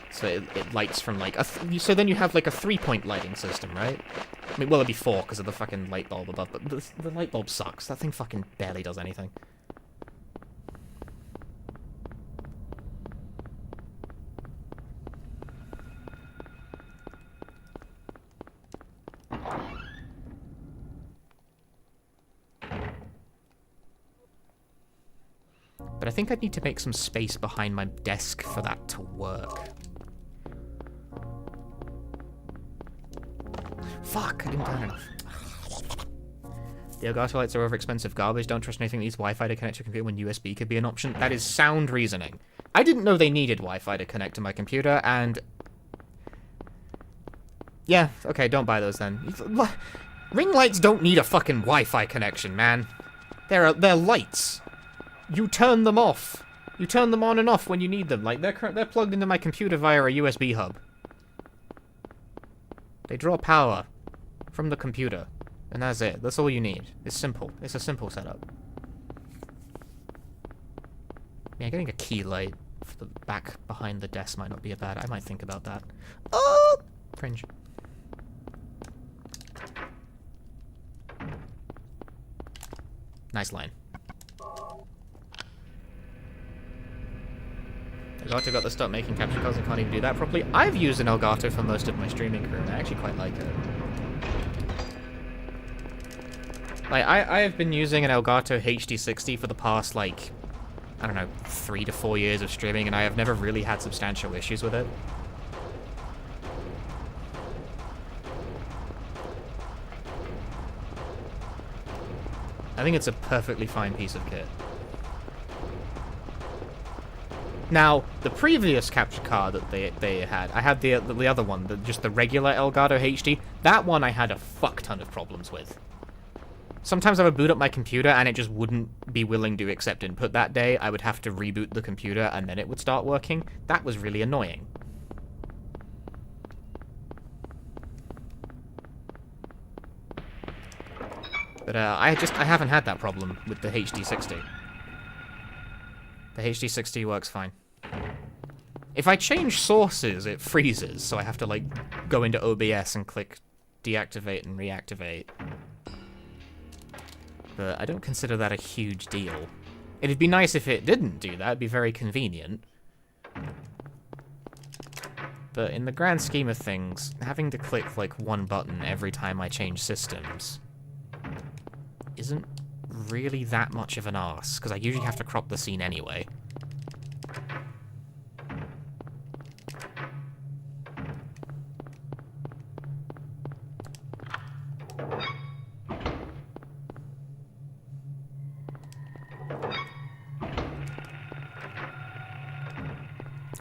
So it lights from, like, so then you have, like, a 3-point lighting system, right? I mean, well, it'd be 4 because of the fucking light bulb above, but the light bulb sucks. That thing fucking barely does anything. But I think I'd need to make some space behind my desk for that to work. Fuck, I didn't turn enough. The Elgato lights are over-expensive garbage. Don't trust anything that needs Wi-Fi to connect to your computer when USB could be an option. That is sound reasoning. I didn't know they needed Wi-Fi to connect to my computer, and... yeah, okay, don't buy those then. Ring lights don't need a fucking Wi-Fi connection, man. They're lights. You turn them off. You turn them on and off when you need them. Like, they're plugged into my computer via a USB hub. They draw power from the computer. And that's it. That's all you need. It's simple. It's a simple setup. Yeah, getting a key light for the back behind the desk might not be a bad... I might think about that. Oh! Cringe. Nice line. Elgato got the stop making capture cards and can't even do that properly. I've used an Elgato for most of my streaming career, and I actually quite like it. Like, I have been using an Elgato HD60 for the past, like, I don't know, 3 to 4 years of streaming, and I have never really had substantial issues with it. I think it's a perfectly fine piece of kit. Now, the previous capture card that they had, I had the other one, just the regular Elgato HD. That one I had a fuck ton of problems with. Sometimes I would boot up my computer and it just wouldn't be willing to accept input that day. I would have to reboot the computer and then it would start working. That was really annoying. But I haven't had that problem with the HD60. The HD60 works fine. If I change sources, it freezes, so I have to, like, go into OBS and click deactivate and reactivate. But I don't consider that a huge deal. It'd be nice if it didn't do that, it'd be very convenient. But in the grand scheme of things, having to click, like, one button every time I change systems isn't really that much of an arse, because I usually have to crop the scene anyway.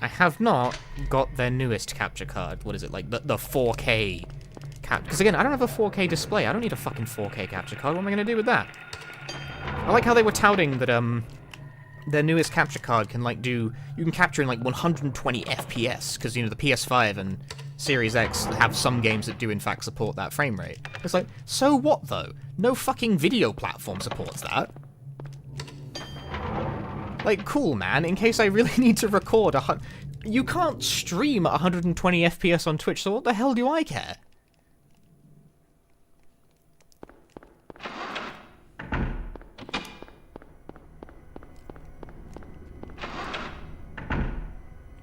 I have not got their newest capture card. What is it, like, the 4K cap? Because again, I don't have a 4K display. I don't need a fucking 4K capture card. What am I going to do with that? I like how they were touting that, their newest capture card can, like, you can capture in, like, 120 FPS, because, you know, the PS5 and Series X have some games that do, in fact, support that frame rate. It's like, so what, though? No fucking video platform supports that. Like, cool, man, in case I really need to record you can't stream at 120 FPS on Twitch, so what the hell do I care?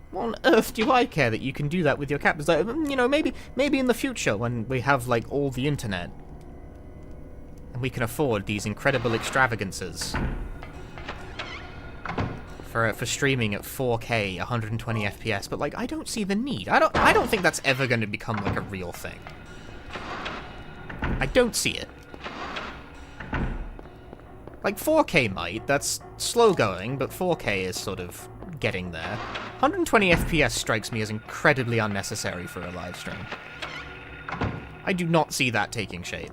What on earth do I care that you can do that with your captures? Like, you know, maybe in the future when we have, like, all the internet and we can afford these incredible extravagances for streaming at 4K, 120 FPS. But, like, I don't see the need. I don't think that's ever going to become, like, a real thing. I don't see it. Like, 4K might. That's slow going, but 4K is sort of getting there. 120 FPS strikes me as incredibly unnecessary for a live stream. I do not see that taking shape.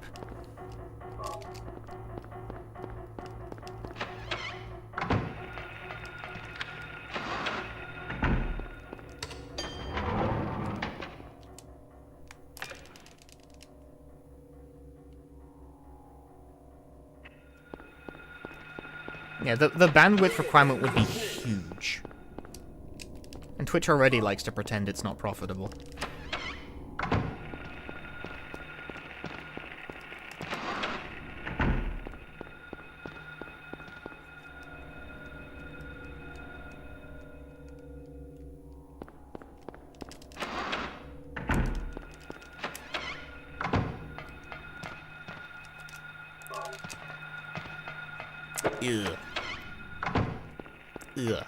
Yeah, the bandwidth requirement would be huge. And Twitch already likes to pretend it's not profitable. Ugh. Ugh.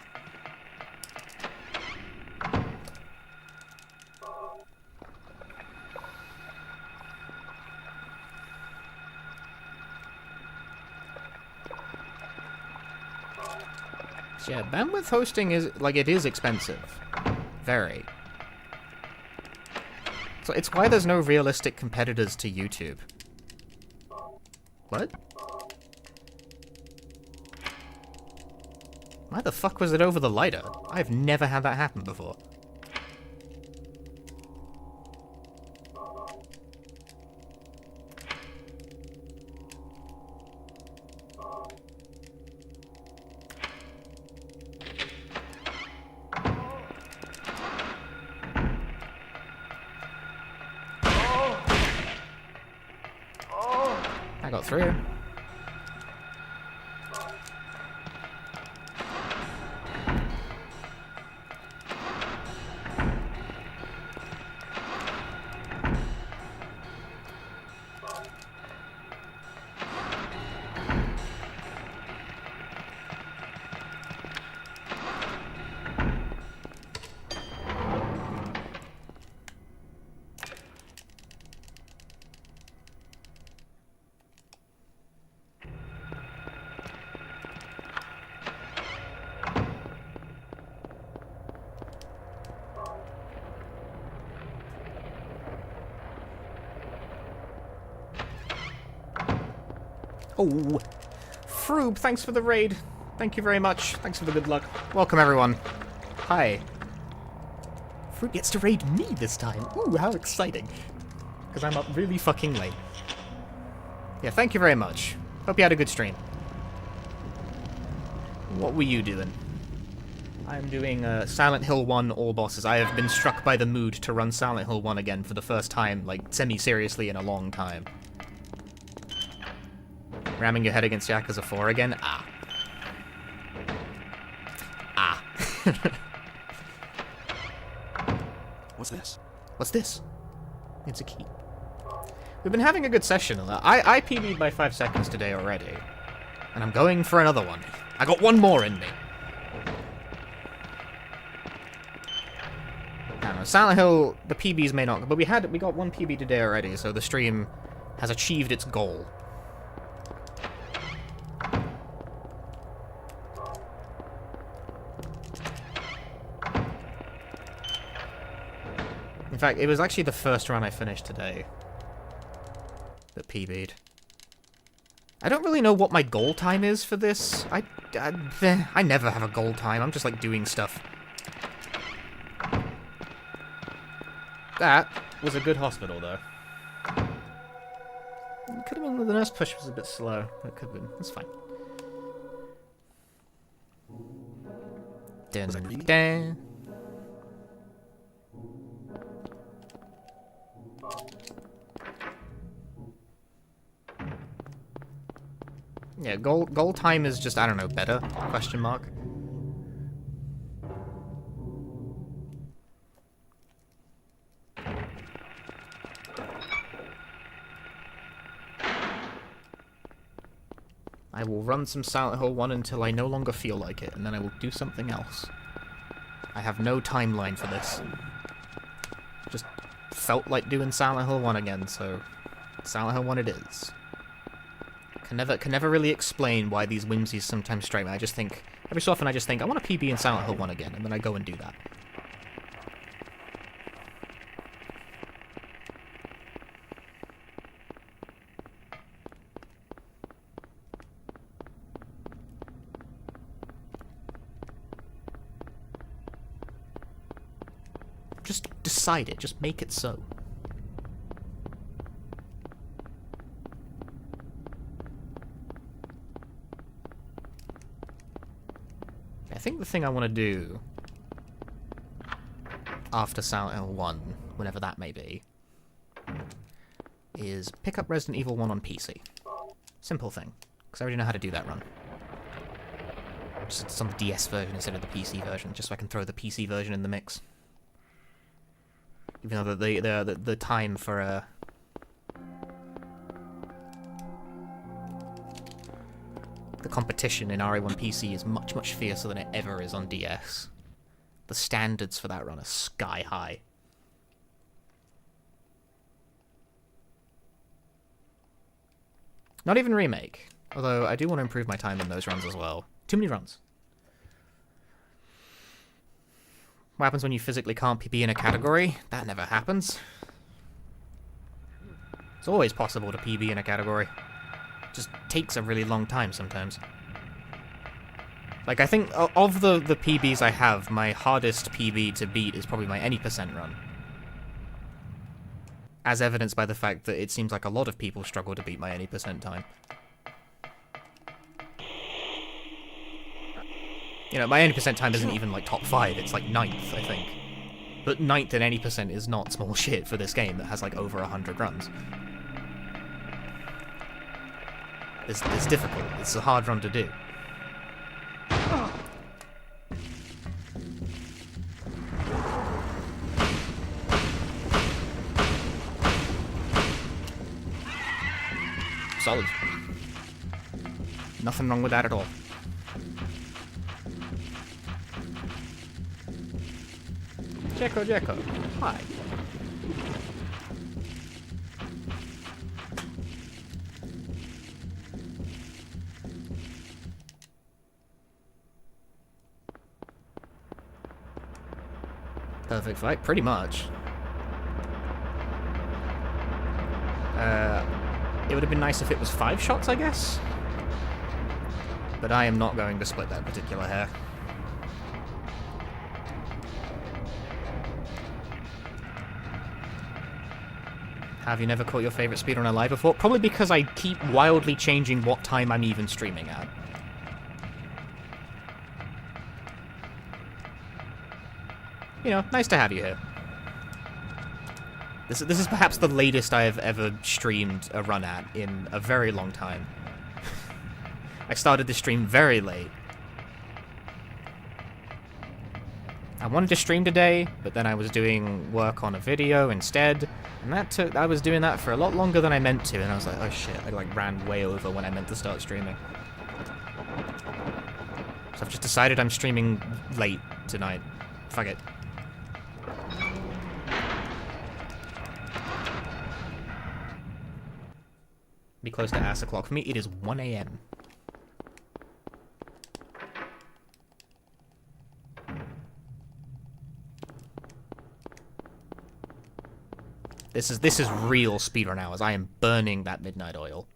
So yeah, bandwidth hosting is, like, it is expensive. Very. So it's why there's no realistic competitors to YouTube. What? Why the fuck was it over the lighter? I've never had that happen before. I got through. Oh, Froob, thanks for the raid. Thank you very much. Thanks for the good luck. Welcome, everyone. Hi. Froob gets to raid me this time. Ooh, how exciting. Because I'm up really fucking late. Yeah, thank you very much. Hope you had a good stream. What were you doing? I'm doing Silent Hill 1 all bosses. I have been struck by the mood to run Silent Hill 1 again for the first time, like, semi-seriously in a long time. Ramming your head against Yakuza 4 again? Ah. Ah. What's this? What's this? It's a key. We've been having a good session. I PB'd by 5 seconds today already. And I'm going for another one. I got one more in me. I don't know, Silent Hill, the PBs may not, but we got one PB today already, so the stream has achieved its goal. In fact, it was actually the first run I finished today that PB'd. I don't really know what my goal time is for this. I never have a goal time. I'm just like doing stuff. That was a good hospital, though. It could have been the nurse push was a bit slow. It could have been. It's fine. Dun, dun. Yeah, goal time is just, I don't know, better? Question mark. I will run some Silent Hill 1 until I no longer feel like it, and then I will do something else. I have no timeline for this. Just felt like doing Silent Hill 1 again, so Silent Hill 1 it is. Can never really explain why these whimsies sometimes strike me. I just think, every so often I just think, I want to PB in Silent Hill 1 again, and then I go and do that. Just decide it, just make it so. I think the thing I want to do after Silent Hill 1, whenever that may be, is pick up Resident Evil 1 on PC. Simple thing, because I already know how to do that run. Just it's on the DS version instead of the PC version, just so I can throw the PC version in the mix. Even though the time for the competition in RE1 PC is much, much fiercer than it ever is on DS. The standards for that run are sky high. Not even remake, although I do want to improve my time in those runs as well. Too many runs. What happens when you physically can't PB in a category? That never happens. It's always possible to PB in a category. It just takes a really long time sometimes. Like, I think of the PBs I have, my hardest PB to beat is probably my any % run. As evidenced by the fact that it seems like a lot of people struggle to beat my any % time. You know, my any % time isn't even like top 5, it's like 9th, I think. But 9th in any % is not small shit for this game that has like over 100 runs. It's difficult, it's a hard run to do. Solid. Nothing wrong with that at all. Jekko, hi. Perfect fight, pretty much. It would have been nice if it was 5 shots, I guess. But I am not going to split that particular hair. Have you never caught your favorite speedrunner live before? Probably because I keep wildly changing what time I'm even streaming at. You know, nice to have you here. This is perhaps the latest I have ever streamed a run at in a very long time. I started the stream very late. I wanted to stream today, but then I was doing work on a video instead, and I was doing that for a lot longer than I meant to, and I was like, oh shit, I like ran way over when I meant to start streaming. So I've just decided I'm streaming late tonight. Fuck it. Be close to ass o'clock. For me, it is 1 AM. This is real speedrun hours. I am burning that midnight oil.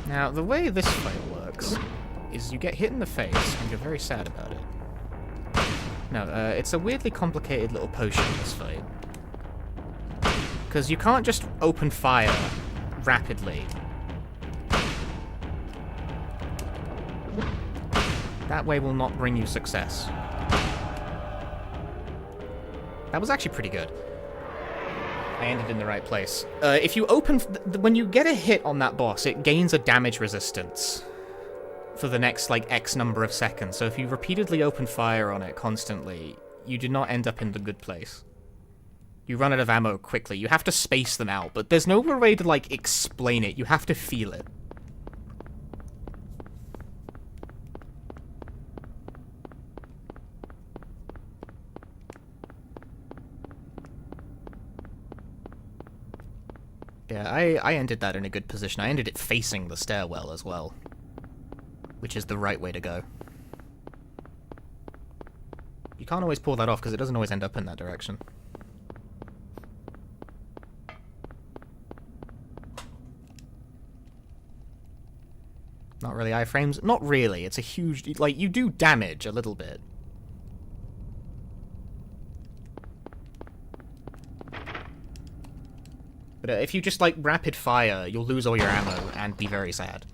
Now, the way this fight works is you get hit in the face and you're very sad about it. No, it's a weirdly complicated little potion in this fight. Because you can't just open fire rapidly. That way will not bring you success. That was actually pretty good. I ended in the right place. If you open... when you get a hit on that boss, it gains a damage resistance for the next, like, X number of seconds. So if you repeatedly open fire on it constantly, you do not end up in the good place. You run out of ammo quickly. You have to space them out, but there's no way to, like, explain it. You have to feel it. Yeah, I ended that in a good position. I ended it facing the stairwell as well, which is the right way to go. You can't always pull that off because it doesn't always end up in that direction. Not really iframes? Not really. It's a huge... like, you do damage a little bit. But if you just, like, rapid fire, you'll lose all your ammo and be very sad.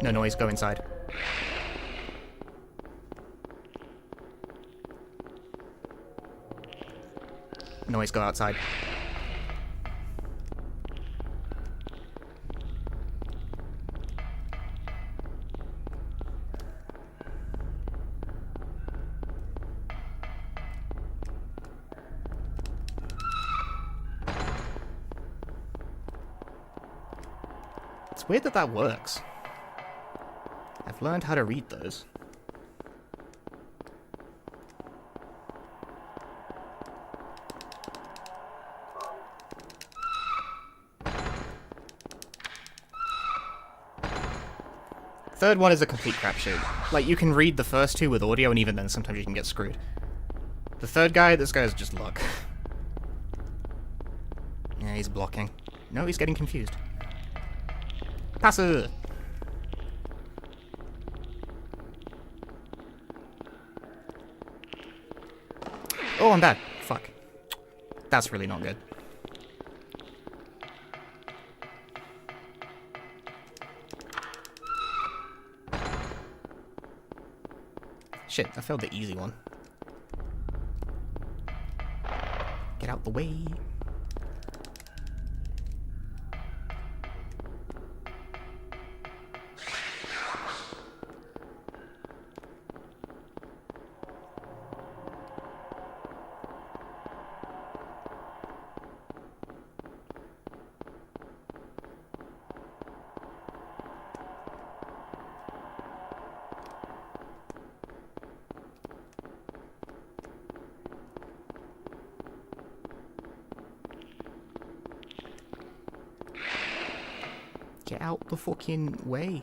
No noise, go inside. Noise, go outside. It's weird that that works. I've learned how to read those. Third one is a complete crapshoot. Like, you can read the first two with audio, and even then sometimes you can get screwed. The third guy, this guy is just luck. Yeah, he's blocking. No, he's getting confused. Passer! Oh, I'm bad. Fuck. That's really not good. Shit, I failed the easy one. Get out the way. Get out the fucking way.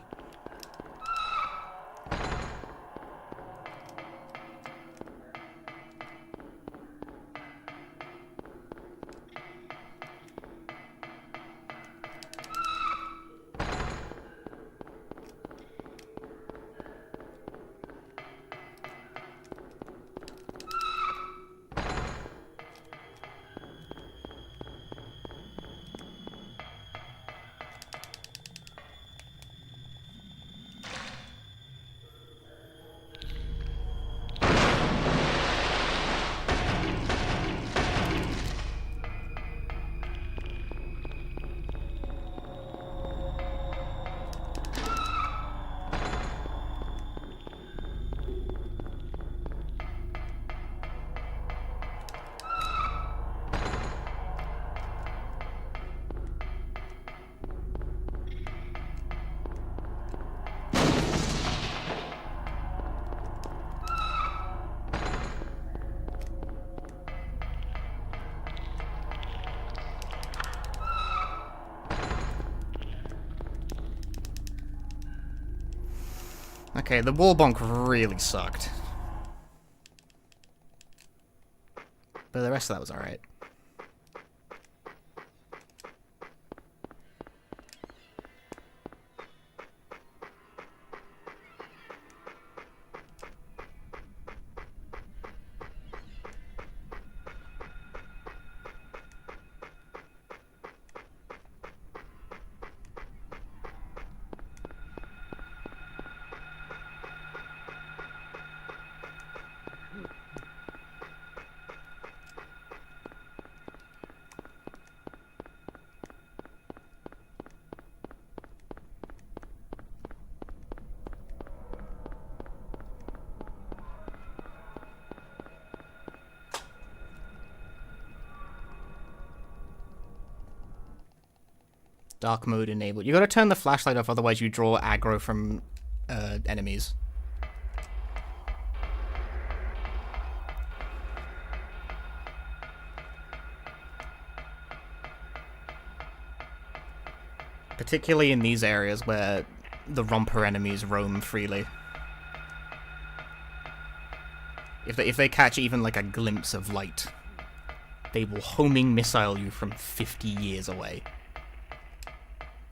Okay, the wall bonk really sucked. But the rest of that was alright. Dark mode enabled. You gotta turn the flashlight off, otherwise you draw aggro from enemies. Particularly in these areas where the romper enemies roam freely. If they catch even like a glimpse of light, they will homing missile you from 50 years away.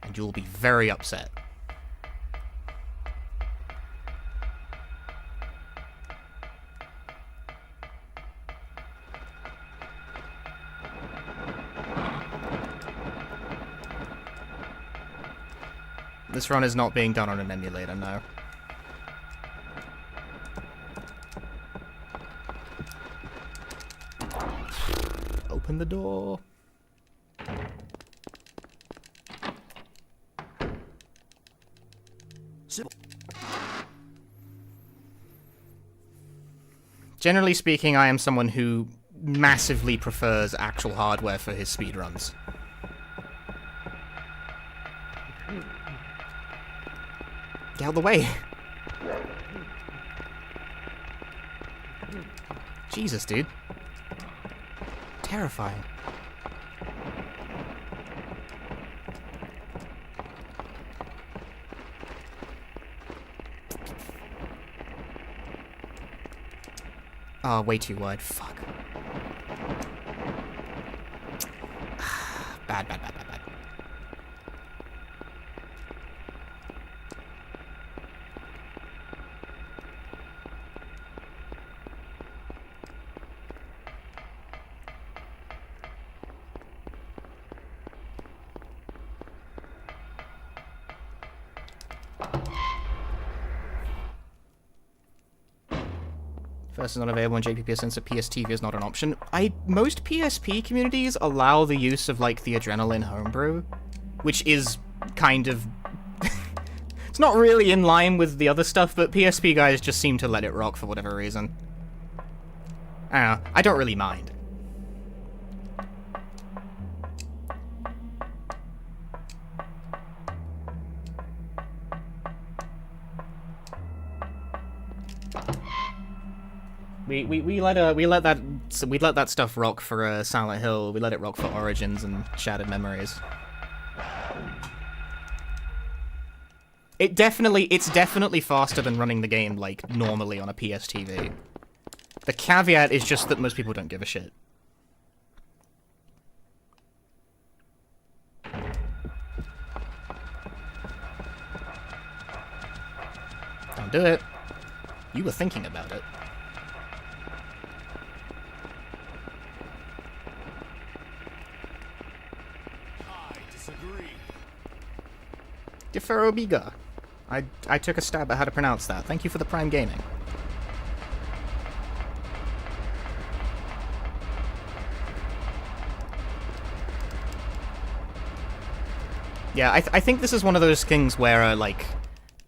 And you'll be very upset. This run is not being done on an emulator, no. Open the door. Generally speaking, I am someone who massively prefers actual hardware for his speedruns. Get out of the way! Jesus, dude. Terrifying. Oh, way too wide. Fuck. Bad, bad, bad, bad, bad. First is not available on JPP since a PSTV is not an option. Most PSP communities allow the use of like the Adrenaline homebrew, which is kind of it's not really in line with the other stuff, but PSP guys just seem to let it rock for whatever reason. I don't know, I don't really mind. We let that stuff rock for Silent Hill. We let it rock for Origins and Shattered Memories. It's definitely faster than running the game, like, normally on a PS TV. The caveat is just that most people don't give a shit. Don't do it. You were thinking about it. I disagree. Deferobiga. I took a stab at how to pronounce that. Thank you for the Prime Gaming. Yeah, I think this is one of those things where, like,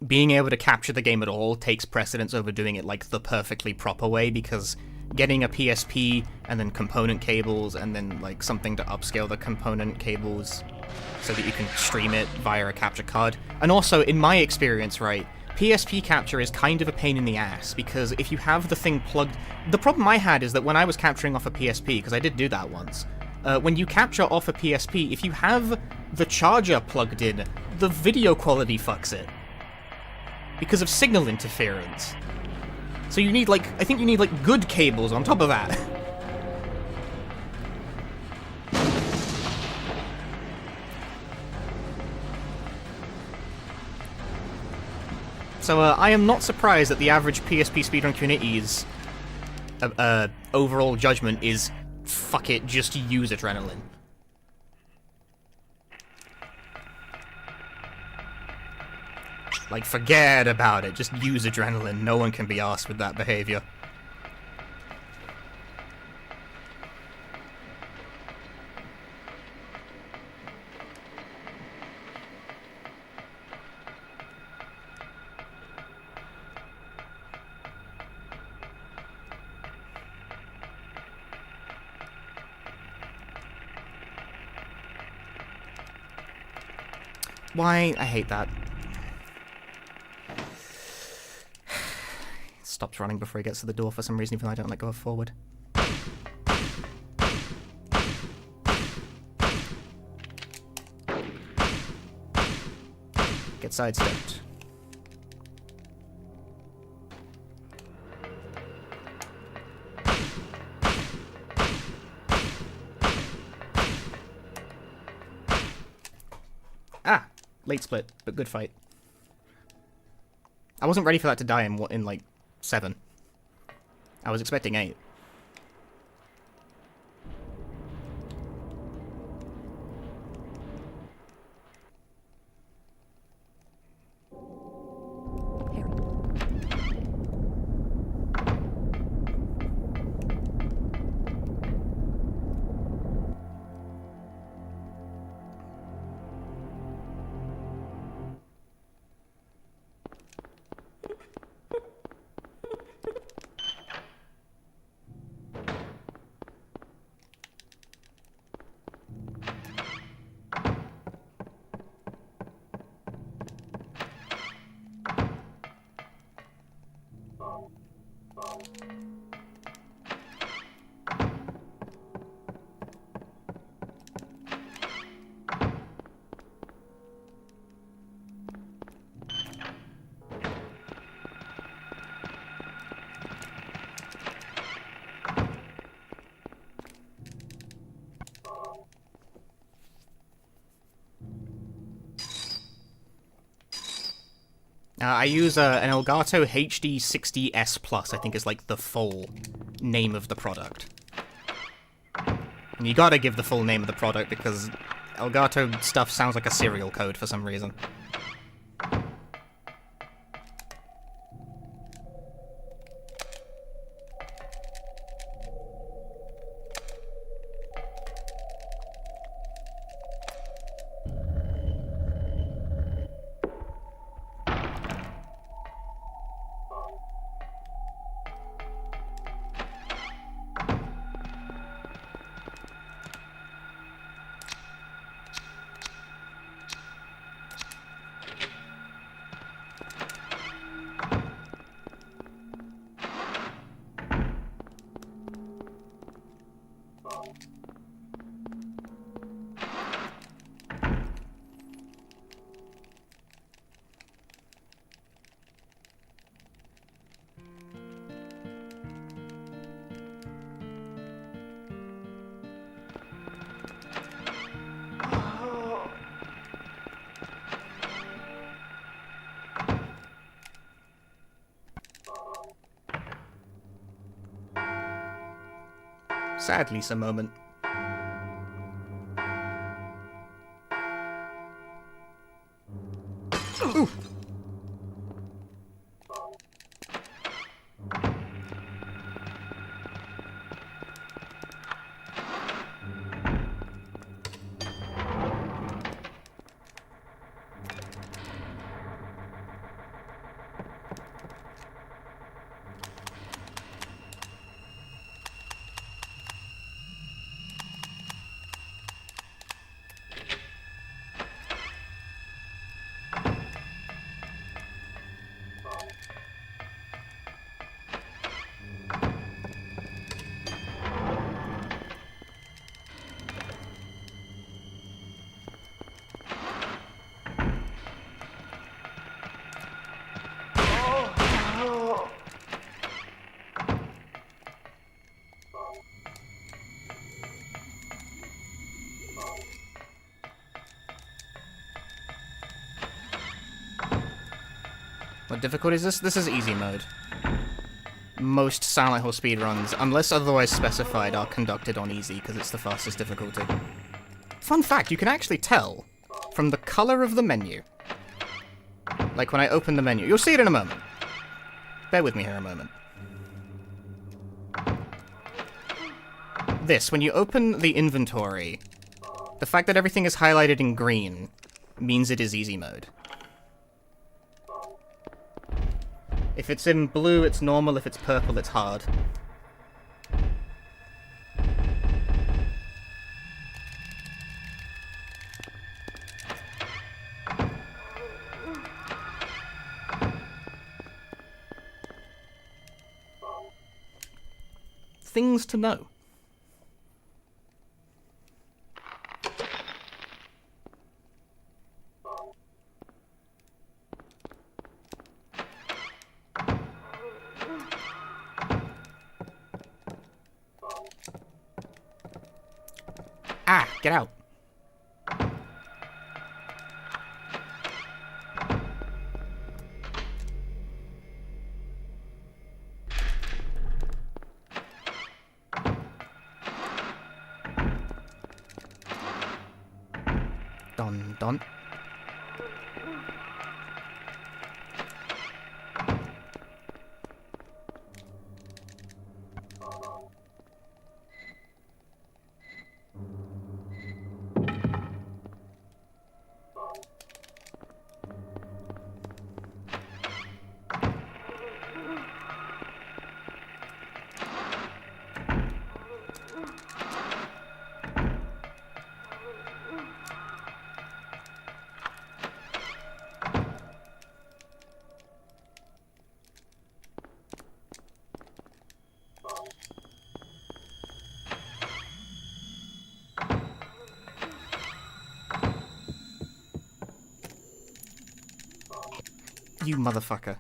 being able to capture the game at all takes precedence over doing it, like, the perfectly proper way, because getting a PSP, and then component cables, and then, like, something to upscale the component cables so that you can stream it via a capture card. And also, in my experience, right, PSP capture is kind of a pain in the ass, because if you have the thing plugged... The problem I had is that when I was capturing off a PSP, because I did do that once, when you capture off a PSP, if you have the charger plugged in, the video quality fucks it. Because of signal interference. So you need, like, I think you need, like, good cables on top of that. So, I am not surprised that the average PSP speedrun community's overall judgment is, fuck it, just use adrenaline. Like, forget about it, just use adrenaline. No one can be arsed with that behavior. Why? I hate that. Stops running before he gets to the door for some reason, even though I don't let go of forward. Get sidestepped. Ah! Late split, but good fight. I wasn't ready for that to die in like, 7. I was expecting 8. I use an Elgato HD60S Plus, I think is like the full name of the product. And you gotta give the full name of the product because Elgato stuff sounds like a serial code for some reason. sad Lisa moment. Ooh. What difficulty is this? This is easy mode. Most Silent Hill speedruns, unless otherwise specified, are conducted on easy because it's the fastest difficulty. Fun fact, you can actually tell from the color of the menu. Like when I open the menu. You'll see it in a moment. Bear with me here a moment. This, when you open the inventory, the fact that everything is highlighted in green means it is easy mode. If it's in blue, it's normal. If it's purple, it's hard. Things to know. Ah, get out. Dun dun. You motherfucker.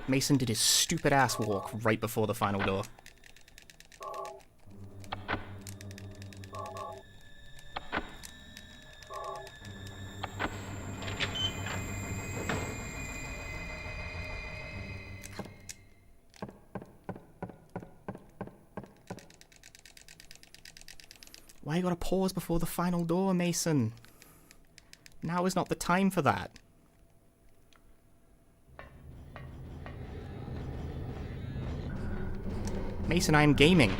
Mason did his stupid ass walk right before the final door. Why you gotta pause before the final door, Mason? Now is not the time for that. Mason, I am gaming.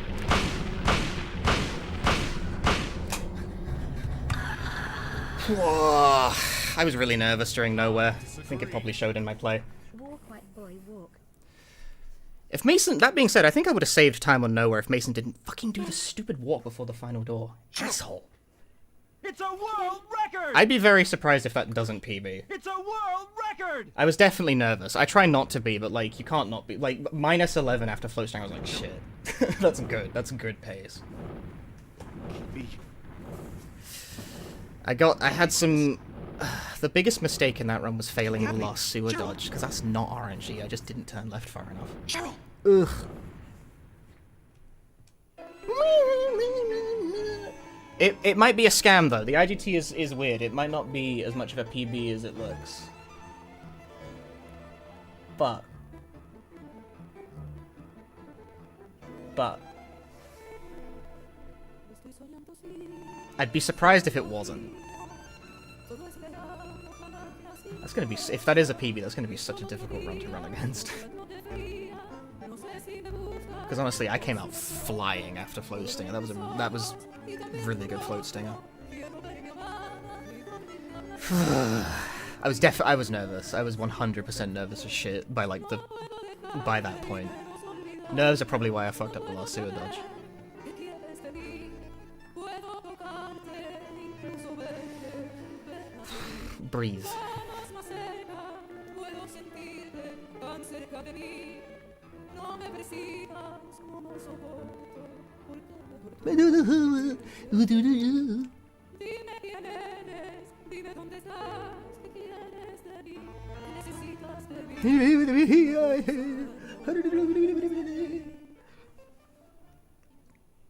Whoa. I was really nervous during Nowhere. I think it probably showed in my play. Walk, white boy, walk. If Mason, that being said, I think I would have saved time on Nowhere if Mason didn't fucking do the stupid walk before the final door. Asshole. It's a world record! I'd be very surprised if that doesn't PB. It's a world record! I was definitely nervous. I try not to be, but, like, you can't not be. Like, minus 11 after Floatstang, I was like, shit. That's good. That's good pace. I had some... the biggest mistake in that run was failing the last sewer dodge, because that's not RNG. I just didn't turn left far enough. Cheryl! Ugh. It might be a scam, though. The IGT is weird. It might not be as much of a PB as it looks. But... but I'd be surprised if it wasn't. That's gonna be, if that is a PB, that's gonna be such a difficult run to run against. Because honestly, I came out flying after Float Stinger. That was really good Float Stinger. I was nervous. I was 100% nervous as shit by by that point. Nerves are probably why I fucked up the last sewer dodge. Breathe.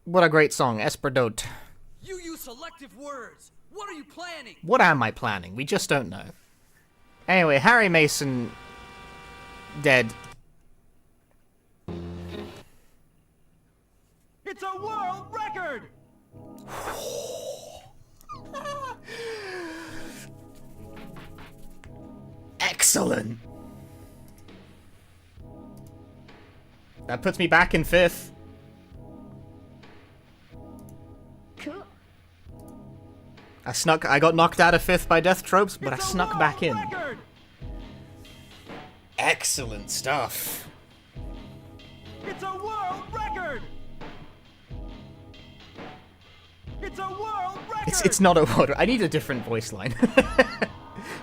What a great song, Esperdote. You use selective words. What are you planning? What am I planning? We just don't know. Anyway, Harry Mason dead. It's a world record! Excellent. That puts me back in 5th. Cool. I got knocked out of 5th by Death Tropes, but I snuck back in. Record! Excellent stuff. It's a world record! It's a world record! It's not a world. I need a different voice line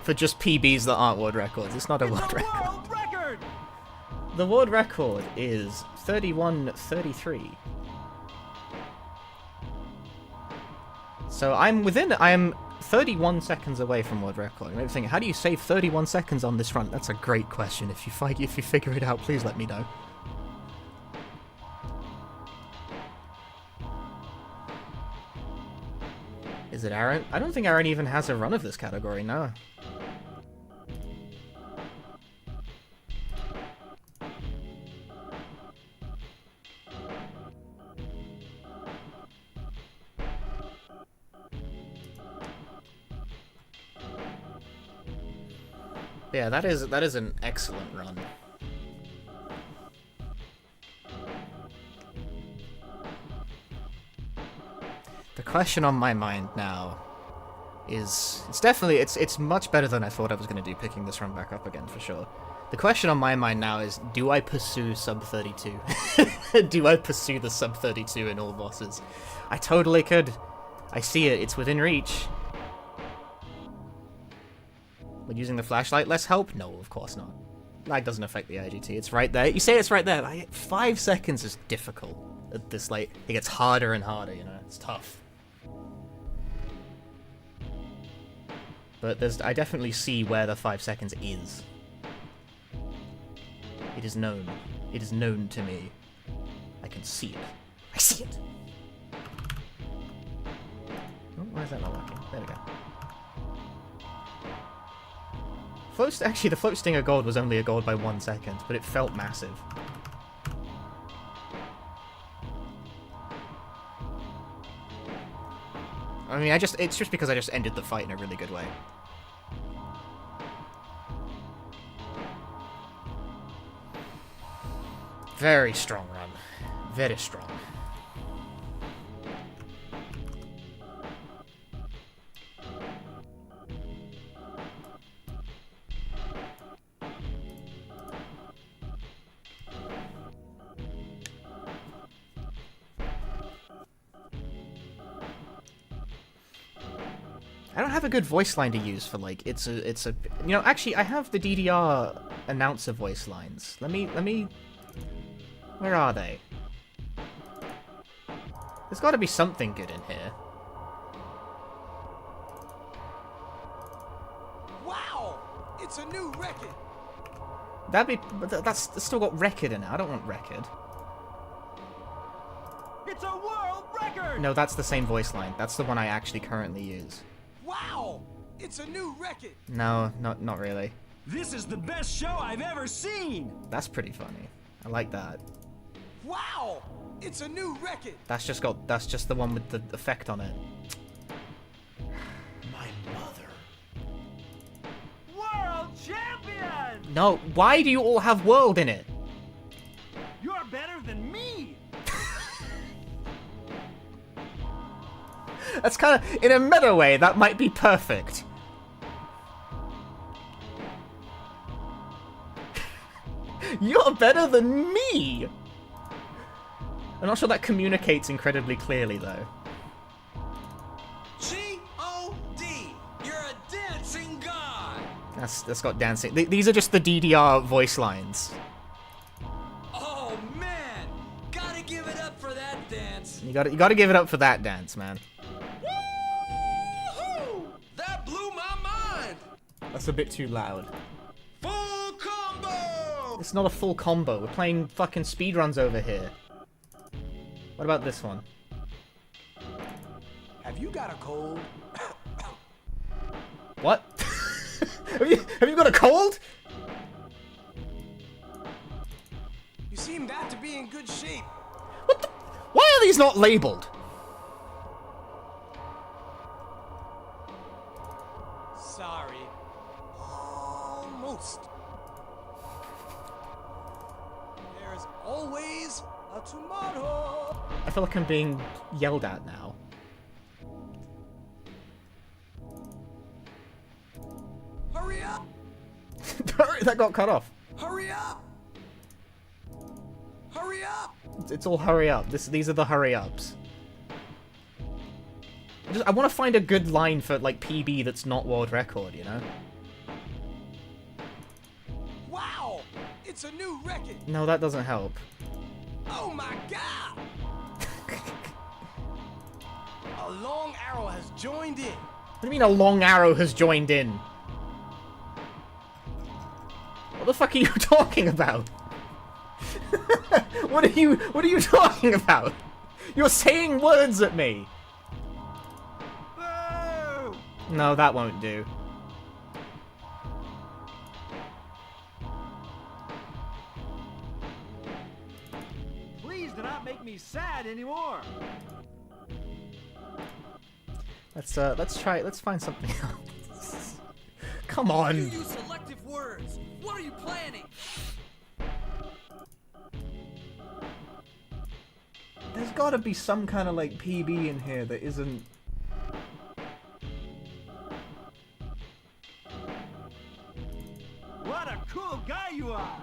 for just PBs that aren't world records. It's not a world record. World record! The world record is 31:33. So I am 31 seconds away from world record. I'm thinking, how do you save 31 seconds on this run? That's a great question. If you figure it out, please let me know. Is it Aaron? I don't think Aaron even has a run of this category, no. Yeah, that is an excellent run. The question on my mind now is, it's much better than I thought I was going to do picking this run back up again, for sure. The question on my mind now is, do I pursue sub 32? Do I pursue the sub 32 in all bosses? I totally could. I see it, it's within reach. Would using the flashlight less help? No, of course not. Lag doesn't affect the IGT, it's right there. You say it's right there, like, 5 seconds is difficult at this, like, it gets harder and harder, you know, it's tough. But I definitely see where the 5 seconds is. It is known. It is known to me. I can see it. I see it! Oh, why is that not working? There we go. Actually, the Float Stinger gold was only a gold by 1 second, but it felt massive. I mean, it's just because I just ended the fight in a really good way. Very strong run. Very strong. I don't have a good voice line to use for, like, it's a, you know, actually, I have the DDR announcer voice lines. Let me, where are they? There's gotta be something good in here. Wow! It's a new record! But that's still got record in it. I don't want record. It's a world record! No, that's the same voice line. That's the one I actually currently use. Wow! It's a new record! No, not really. This is the best show I've ever seen! That's pretty funny. I like that. Wow! It's a new record! That's just the one with the effect on it. My mother. World champion! No, why do you all have world in it? You're better than me! That's kind of, in a meta way, that might be perfect. You're better than me! I'm not sure that communicates incredibly clearly, though. G-O-D! You're a dancing god! That's got dancing. These are just the DDR voice lines. Oh, man! Gotta give it up for that dance! You gotta give it up for that dance, man. Woo-hoo! That blew my mind! That's a bit too loud. Full combo! It's not a full combo. We're playing fucking speedruns over here. What about this one? Have you got a cold? What? have you got a cold? You seem not to be in good shape. What the? Why are these not labeled? Sorry. Almost. There's always a tomorrow. I feel like I'm being yelled at now. Hurry up! That got cut off. Hurry up! Hurry up! It's all hurry up. These are the hurry ups. I want to find a good line for like PB that's not world record, you know? Wow! It's a new record! No, that doesn't help. Oh my god! A long arrow has joined in. What do you mean a long arrow has joined in? What the fuck are you talking about? What are you talking about? You're saying words at me. Boo! No, that won't do. Please do not make me sad anymore! Let's find something else. Come You on. use selective words! What are you planning? There's gotta be some kind of like PB in here that isn't. What a cool guy you are!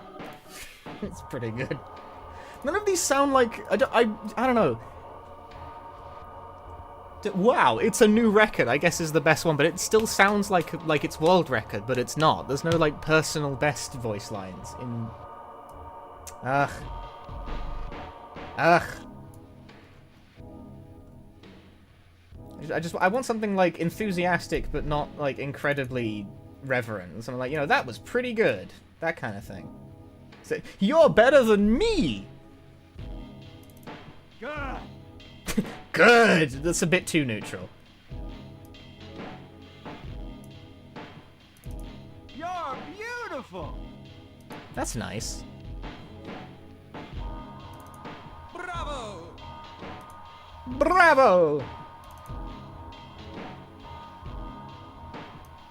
It's pretty good. None of these sound like I don't know. Wow, it's a new record. I guess is the best one, but it still sounds like it's world record, but it's not. There's no like personal best voice lines in. Ugh. I want something like enthusiastic, but not like incredibly reverent. Something like, you know, that was pretty good. That kind of thing. So, you're better than me. Good! Good. That's a bit too neutral. You're beautiful! That's nice. Bravo! Bravo.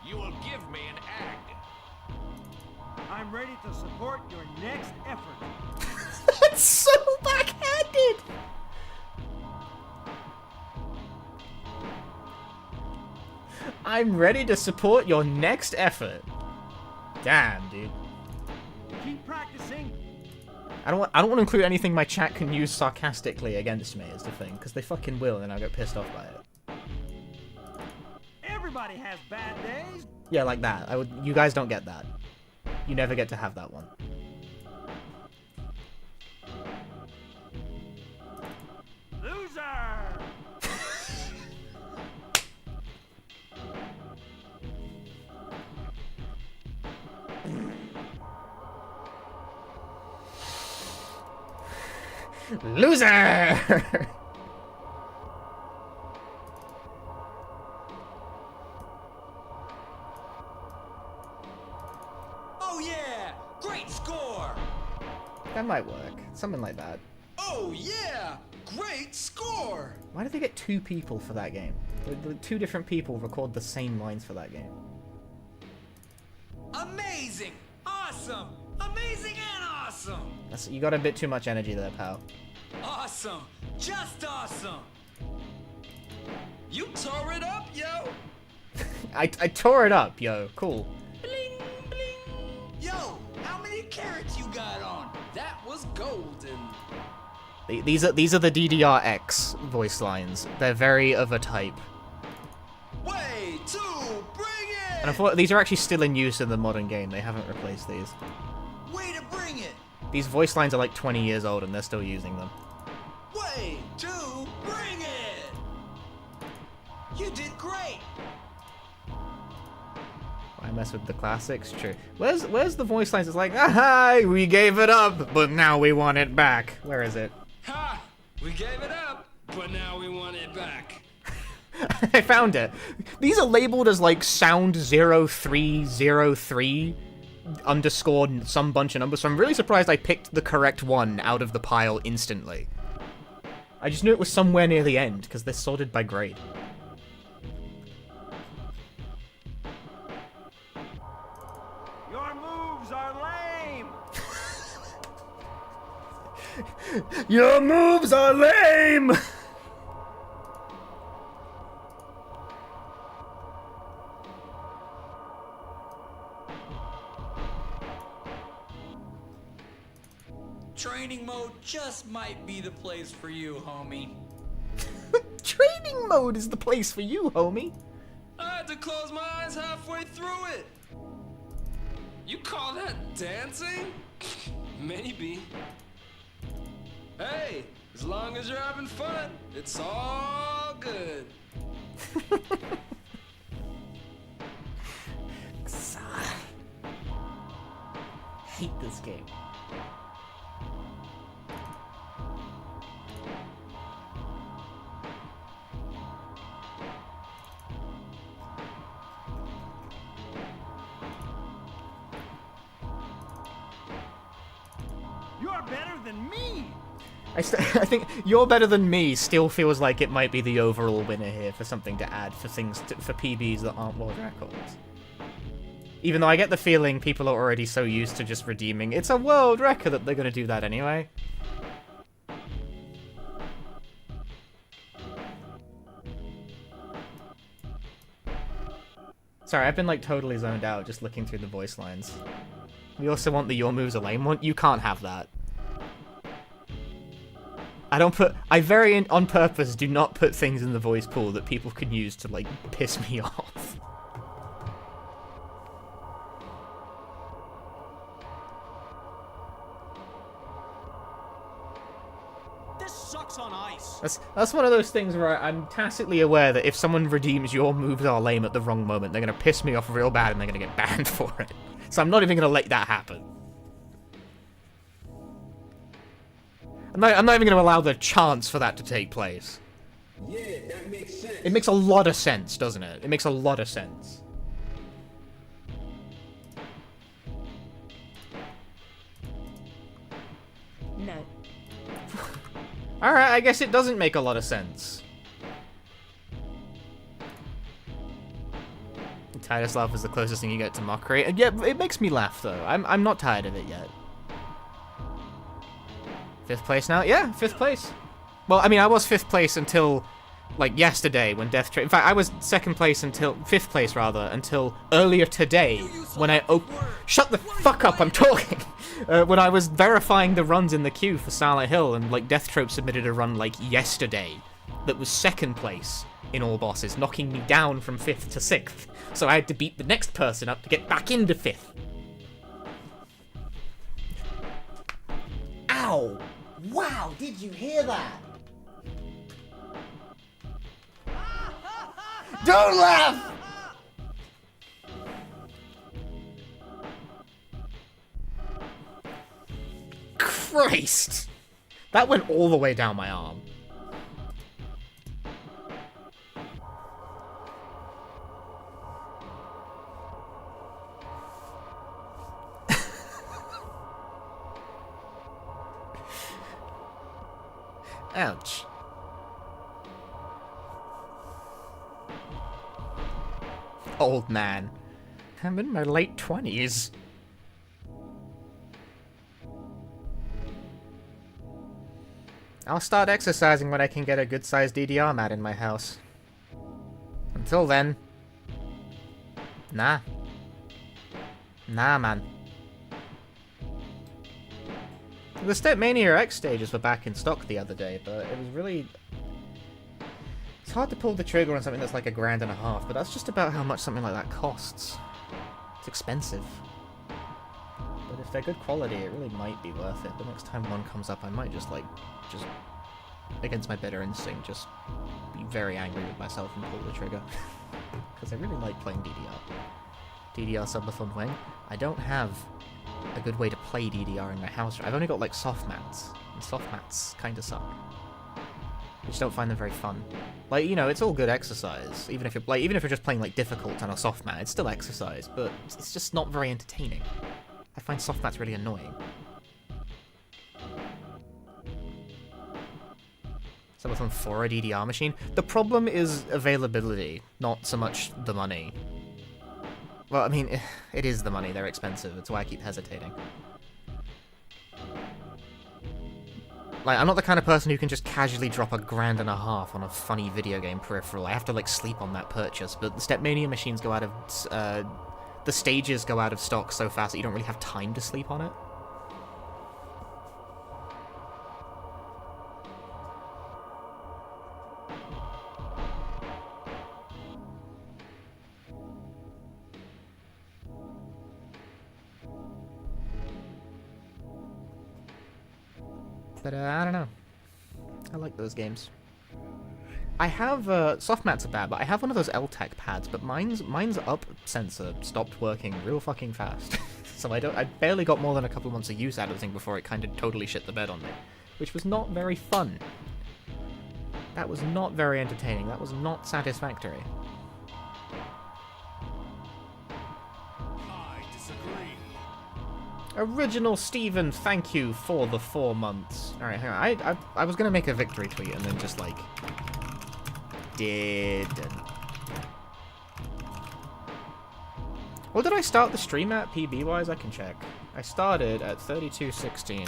You will give me an egg. I'm ready to support your next effort. That's so backhanded. I'm ready to support your next effort. Damn, dude. Keep practicing. I don't want to include anything my chat can use sarcastically against me is the thing, because they fucking will, and I'll get pissed off by it. Everybody has bad days. Yeah, like that. You guys don't get that. You never get to have that one. Loser! Loser! Oh yeah! Great score! That might work. Something like that. Oh, yeah! Great score! Why did they get 2 people for that game? The 2 different people record the same lines for that game. Amazing! Awesome! Amazing and awesome! You got a bit too much energy there, pal. Awesome! Just awesome! You tore it up, yo! I tore it up, yo. Cool. Bling, bling! Yo, how many carrots you got on? That was golden. These are the DDR-X voice lines. They're very of a type. Way to bring it! And I thought these are actually still in use in the modern game. They haven't replaced these. Way to bring it! These voice lines are like 20 years old and they're still using them. Way to bring it! You did great! I mess with the classics? True. Where's the voice lines? It's like, aha, we gave it up, but now we want it back. Where is it? Ha! We gave it up, but now we want it back. I found it. These are labeled as like sound 0303 underscore some bunch of numbers, so I'm really surprised I picked the correct one out of the pile instantly. I just knew it was somewhere near the end, because they're sorted by grade. Your moves are lame! Your moves are lame! Training mode just might be the place for you, homie. Training mode is the place for you, homie. I had to close my eyes halfway through it. You call that dancing? Maybe. Hey, as long as you're having fun, it's all good. Hate this game. You're better than me! I think You're Better Than Me still feels like it might be the overall winner here for something to add for for PBs that aren't world records. Even though I get the feeling people are already so used to just redeeming it's a world record that they're going to do that anyway. Sorry, I've been like totally zoned out just looking through the voice lines. We also want the Your Moves Are Lame one. You can't have that. I very on purpose do not put things in the voice pool that people can use to like piss me off. This sucks on ice. That's one of those things where I'm tacitly aware that if someone redeems Your Moves Are Lame at the wrong moment, they're gonna piss me off real bad and they're gonna get banned for it. So I'm not even gonna let that happen. I'm not even gonna allow the chance for that to take place. Yeah, that makes sense. It makes a lot of sense, doesn't it? It makes a lot of sense. No. Alright, I guess it doesn't make a lot of sense. Titus laugh is the closest thing you get to mockery. And yeah, it makes me laugh though. I'm not tired of it yet. 5th place now? Yeah, 5th place. Well, I mean, I was 5th place until, like, yesterday when Death Trade... In fact, I was 2nd place until... 5th place, rather, until earlier today when I... Shut the fuck up, I'm talking! When I was verifying the runs in the queue for Silent Hill and, like, Death Trope submitted a run, like, yesterday that was 2nd place in all bosses, knocking me down from 5th to 6th. So I had to beat the next person up to get back into 5th. Ow! Wow, did you hear that? Don't laugh! Christ! That went all the way down my arm. Ouch. Old man. I'm in my late 20s. I'll start exercising when I can get a good-sized DDR mat in my house. Until then... Nah. Nah, man. The Stepmania X stages were back in stock the other day, but it was really... It's hard to pull the trigger on something that's like $1.50, but that's just about how much something like that costs. It's expensive. But if they're good quality, it really might be worth it. The next time one comes up, I might just, like, against my better instinct, just be very angry with myself and pull the trigger. Because I really like playing DDR. DDR Subathon Wing. I don't have a good way to play DDR in my house. I've only got, like, soft mats. And soft mats kind of suck. I just don't find them very fun. Like, you know, it's all good exercise. Even if you're just playing, like, difficult on a soft mat, it's still exercise, but it's just not very entertaining. I find soft mats really annoying. Subathon for a DDR machine? The problem is availability, not so much the money. Well, I mean, it is the money, they're expensive, that's why I keep hesitating. Like, I'm not the kind of person who can just casually drop $1.50 on a funny video game peripheral. I have to, like, sleep on that purchase, but the Stepmania machines go out of, the stages go out of stock so fast that you don't really have time to sleep on it. But, I don't know. I like those games. I have, soft mats are bad, but I have one of those LTEC pads, but mine's up sensor stopped working real fucking fast. So I barely got more than a couple of months of use out of the thing before it kind of totally shit the bed on me. Which was not very fun. That was not very entertaining. That was not satisfactory. I disagree. Original Steven, thank you for the 4 months. Alright, hang on. I was gonna make a victory tweet and then just, like... didn't. What did I start the stream at, PB-wise? I can check. I started at 32:16.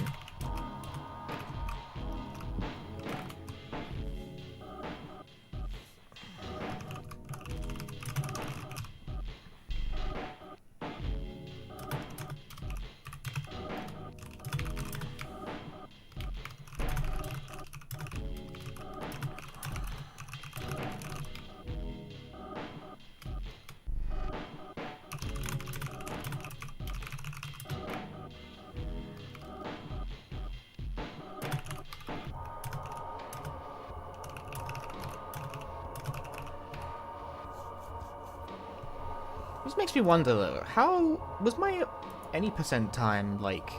This makes me wonder though, how was my any percent time like?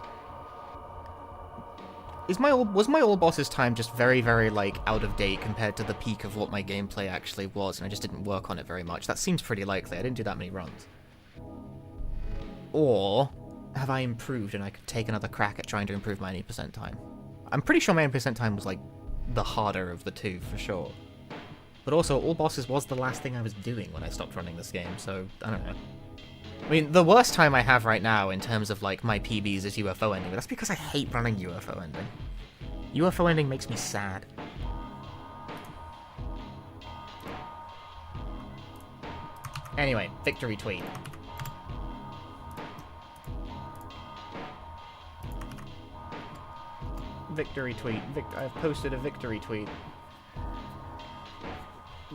Was my all bosses time just very, very like out of date compared to the peak of what my gameplay actually was, and I just didn't work on it very much? That seems pretty likely. I didn't do that many runs. Or have I improved and I could take another crack at trying to improve my any percent time? I'm pretty sure my any percent time was like the harder of the two for sure. But also, all bosses was the last thing I was doing when I stopped running this game, so I don't know. I mean, the worst time I have right now in terms of like my PBs is UFO ending, but that's because I hate running UFO ending. UFO ending makes me sad. Anyway, victory tweet. Victory tweet. I've posted a victory tweet.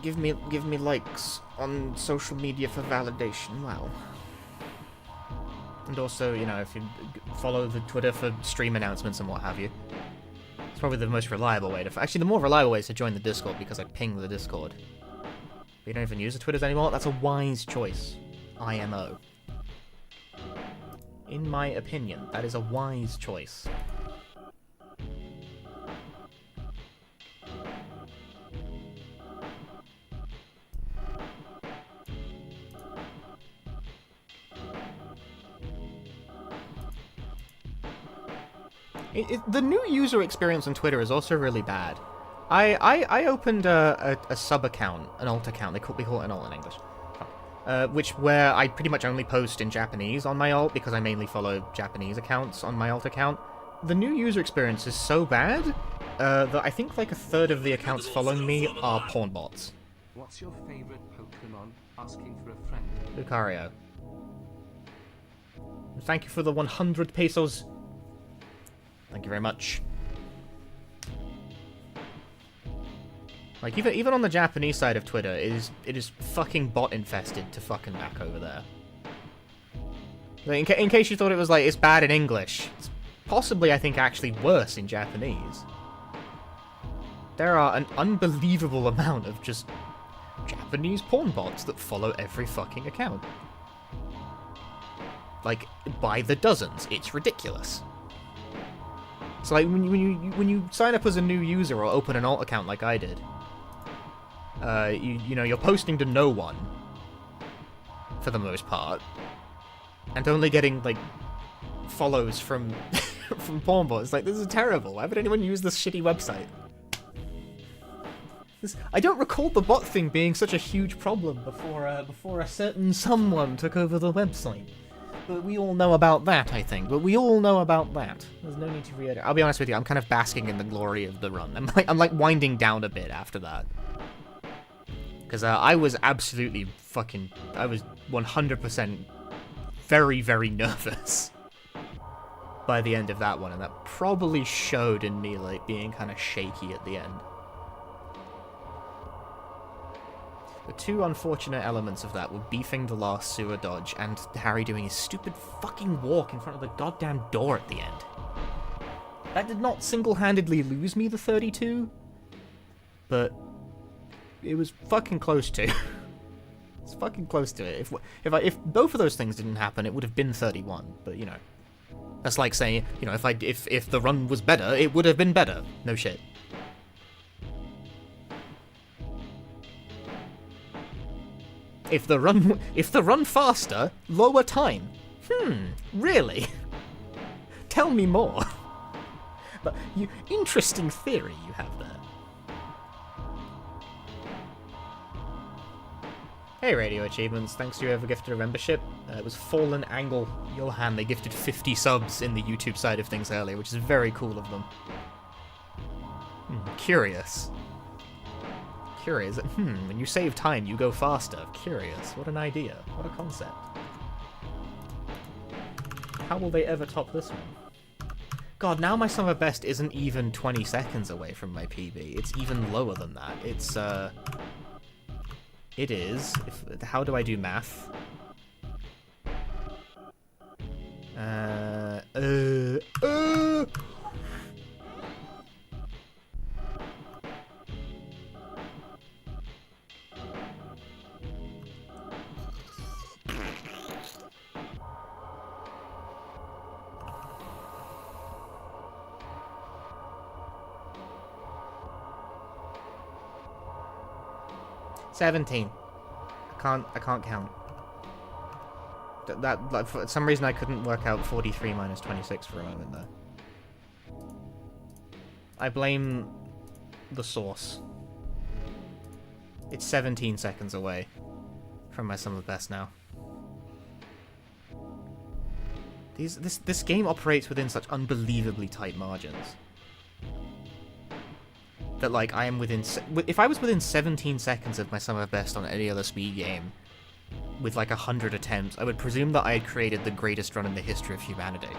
Give me likes on social media for validation. Wow. And also, you know, if you follow the Twitter for stream announcements and what have you. It's probably the most reliable way to... Actually, the more reliable way is to join the Discord, because I ping the Discord. But you don't even use the Twitters anymore? That's a wise choice. IMO. In my opinion, that is a wise choice. The new user experience on Twitter is also really bad. I opened a sub account, an alt account. We call it an alt in English. Where I pretty much only post in Japanese on my alt because I mainly follow Japanese accounts on my alt account. The new user experience is so bad that I think like a third of the accounts following me are porn bots. What's your favorite Pokemon? Asking for a friend. Lucario. Thank you for the 100 pesos. Thank you very much. Like, even on the Japanese side of Twitter, it is fucking bot infested to fucking back over there. Like, in case you thought it was like, it's bad in English, it's possibly, I think, actually worse in Japanese. There are an unbelievable amount of just Japanese porn bots that follow every fucking account. Like, by the dozens. It's ridiculous. So, like, when you sign up as a new user or open an alt account like I did, you know, you're posting to no one, for the most part, and only getting, like, follows from from porn bots. Like, this is terrible. Why would anyone use this shitty website? I don't recall the bot thing being such a huge problem before a certain someone took over the website. But we all know about that, I think. But we all know about that. There's no need to read it. I'll be honest with you, I'm kind of basking in the glory of the run. I'm like winding down a bit after that. Because I was absolutely fucking... I was 100% very, very nervous by the end of that one. And that probably showed in me, like, being kind of shaky at the end. The two unfortunate elements of that were beefing the last sewer dodge and Harry doing his stupid fucking walk in front of the goddamn door at the end. That did not single-handedly lose me the 32, but it was fucking close to. It's fucking close to it. If both of those things didn't happen, it would have been 31. But you know, that's like saying, you know, if the run was better, it would have been better. No shit. If the run faster, lower time. Really? Tell me more. But interesting theory you have there. Hey Radio Achievements, thanks to whoever gifted a membership. It was Fallen Angle Johan, they gifted 50 subs in the YouTube side of things earlier, which is very cool of them. Curious. Curious. When you save time, you go faster. Curious. What an idea. What a concept. How will they ever top this one? God, now my summer best isn't even 20 seconds away from my PB. It's even lower than that. It's, it is... how do I do math? 17. I can't count. That like, for some reason I couldn't work out 43 minus 26 for a moment there. I blame the source. It's 17 seconds away from my summer best now. This game operates within such unbelievably tight margins. That, like, I am within... if I was within 17 seconds of my summer best on any other speed game, with, like, 100 attempts, I would presume that I had created the greatest run in the history of humanity.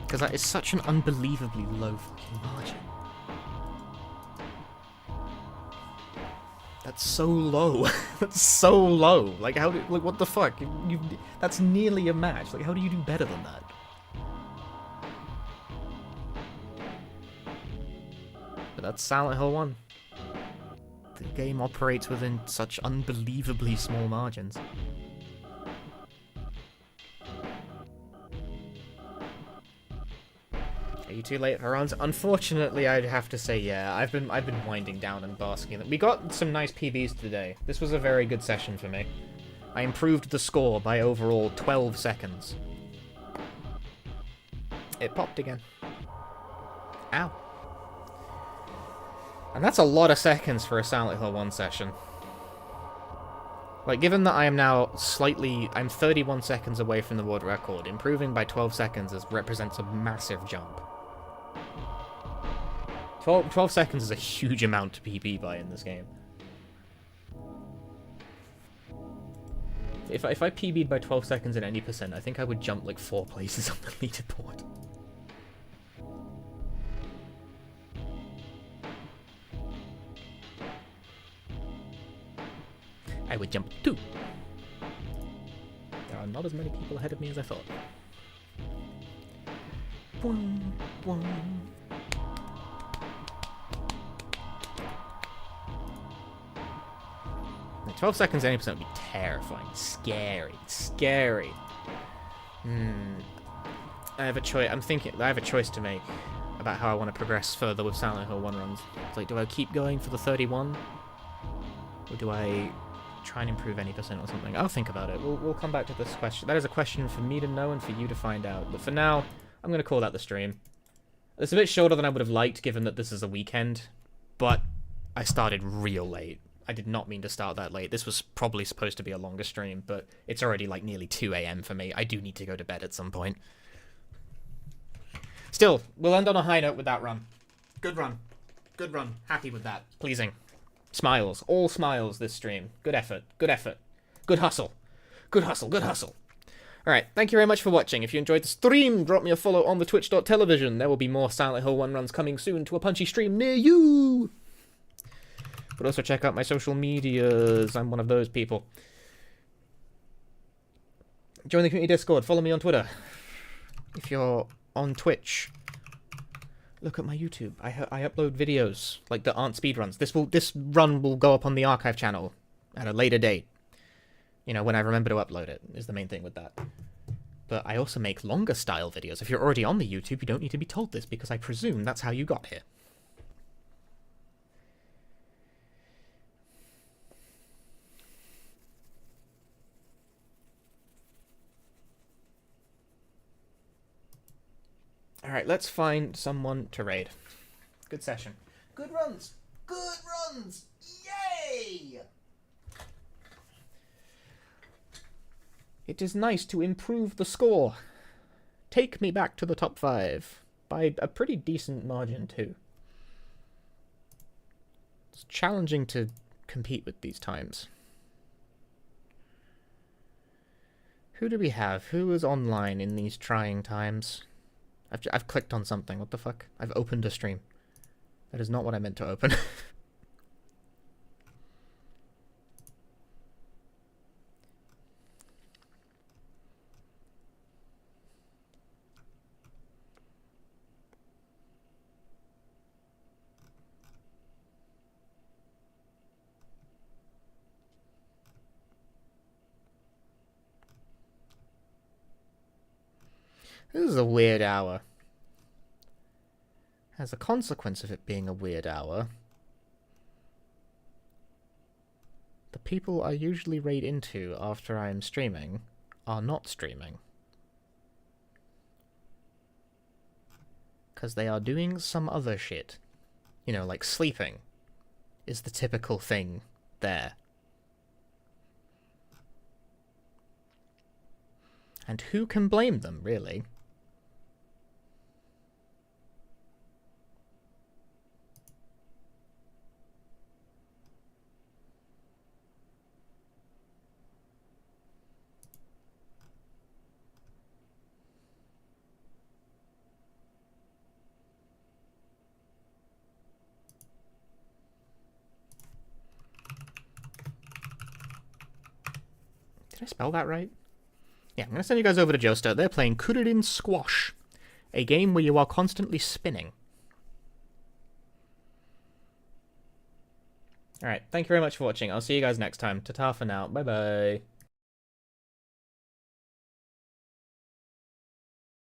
Because that is such an unbelievably low fucking margin. That's so low. That's so low. Like, how do... like, what the fuck? That's nearly a match. Like, how do you do better than that? But that's Silent Hill 1. The game operates within such unbelievably small margins. Are you too late for runs? Unfortunately, I'd have to say, yeah. I've been winding down and basking in it. We got some nice PBs today. This was a very good session for me. I improved the score by overall 12 seconds. It popped again. Ow. And that's a lot of seconds for a Silent Hill 1 session. Like, given that I am now I'm 31 seconds away from the world record, improving by 12 seconds represents a massive jump. 12 seconds is a huge amount to PB by in this game. If I PB'd by 12 seconds at any percent, I think I would jump like 4 places on the leaderboard. I would jump 2. There are not as many people ahead of me as I thought. Boom, boom. 12 seconds, 80% would be terrifying. Scary. I have a choice. I have a choice to make about how I want to progress further with Silent Hill 1 runs. It's like, do I keep going for the 31? Or do I try and improve any percent or something? I'll think about it. We'll come back to this question. That is a question for me to know and for you to find out. But for now, I'm going to call that the stream. It's a bit shorter than I would have liked, given that this is a weekend. But I started real late. I did not mean to start that late. This was probably supposed to be a longer stream, but it's already like nearly 2 AM for me. I do need to go to bed at some point. Still, we'll end on a high note with that run. Good run. Good run. Happy with that. Pleasing. Smiles. All smiles this stream. Good effort. Good effort. Good hustle. Good hustle. Good hustle. Alright, thank you very much for watching. If you enjoyed the stream, drop me a follow on the twitch.tv. There will be more Silent Hill 1 runs coming soon to a punchy stream near you. But also check out my social medias. I'm one of those people. Join the community Discord. Follow me on Twitter. If you're on Twitch, look at my YouTube. I upload videos like that aren't speedruns. This run will go up on the archive channel at a later date. You know, when I remember to upload it is the main thing with that. But I also make longer style videos. If you're already on the YouTube, you don't need to be told this because I presume that's how you got here. Alright, let's find someone to raid. Good session. Good runs! Good runs! Yay! It is nice to improve the score. Take me back to the top 5. By a pretty decent margin, too. It's challenging to compete with these times. Who do we have? Who is online in these trying times? I've clicked on something. What the fuck? I've opened a stream. That is not what I meant to open. This is a weird hour. As a consequence of it being a weird hour, the people I usually raid into after I am streaming are not streaming. Because they are doing some other shit. You know, like sleeping is the typical thing there. And who can blame them, really? Did I spell that right? Yeah, I'm going to send you guys over to Joesta. They're playing Kuririn Squash, a game where you are constantly spinning. Alright, thank you very much for watching. I'll see you guys next time. Ta-ta for now. Bye-bye.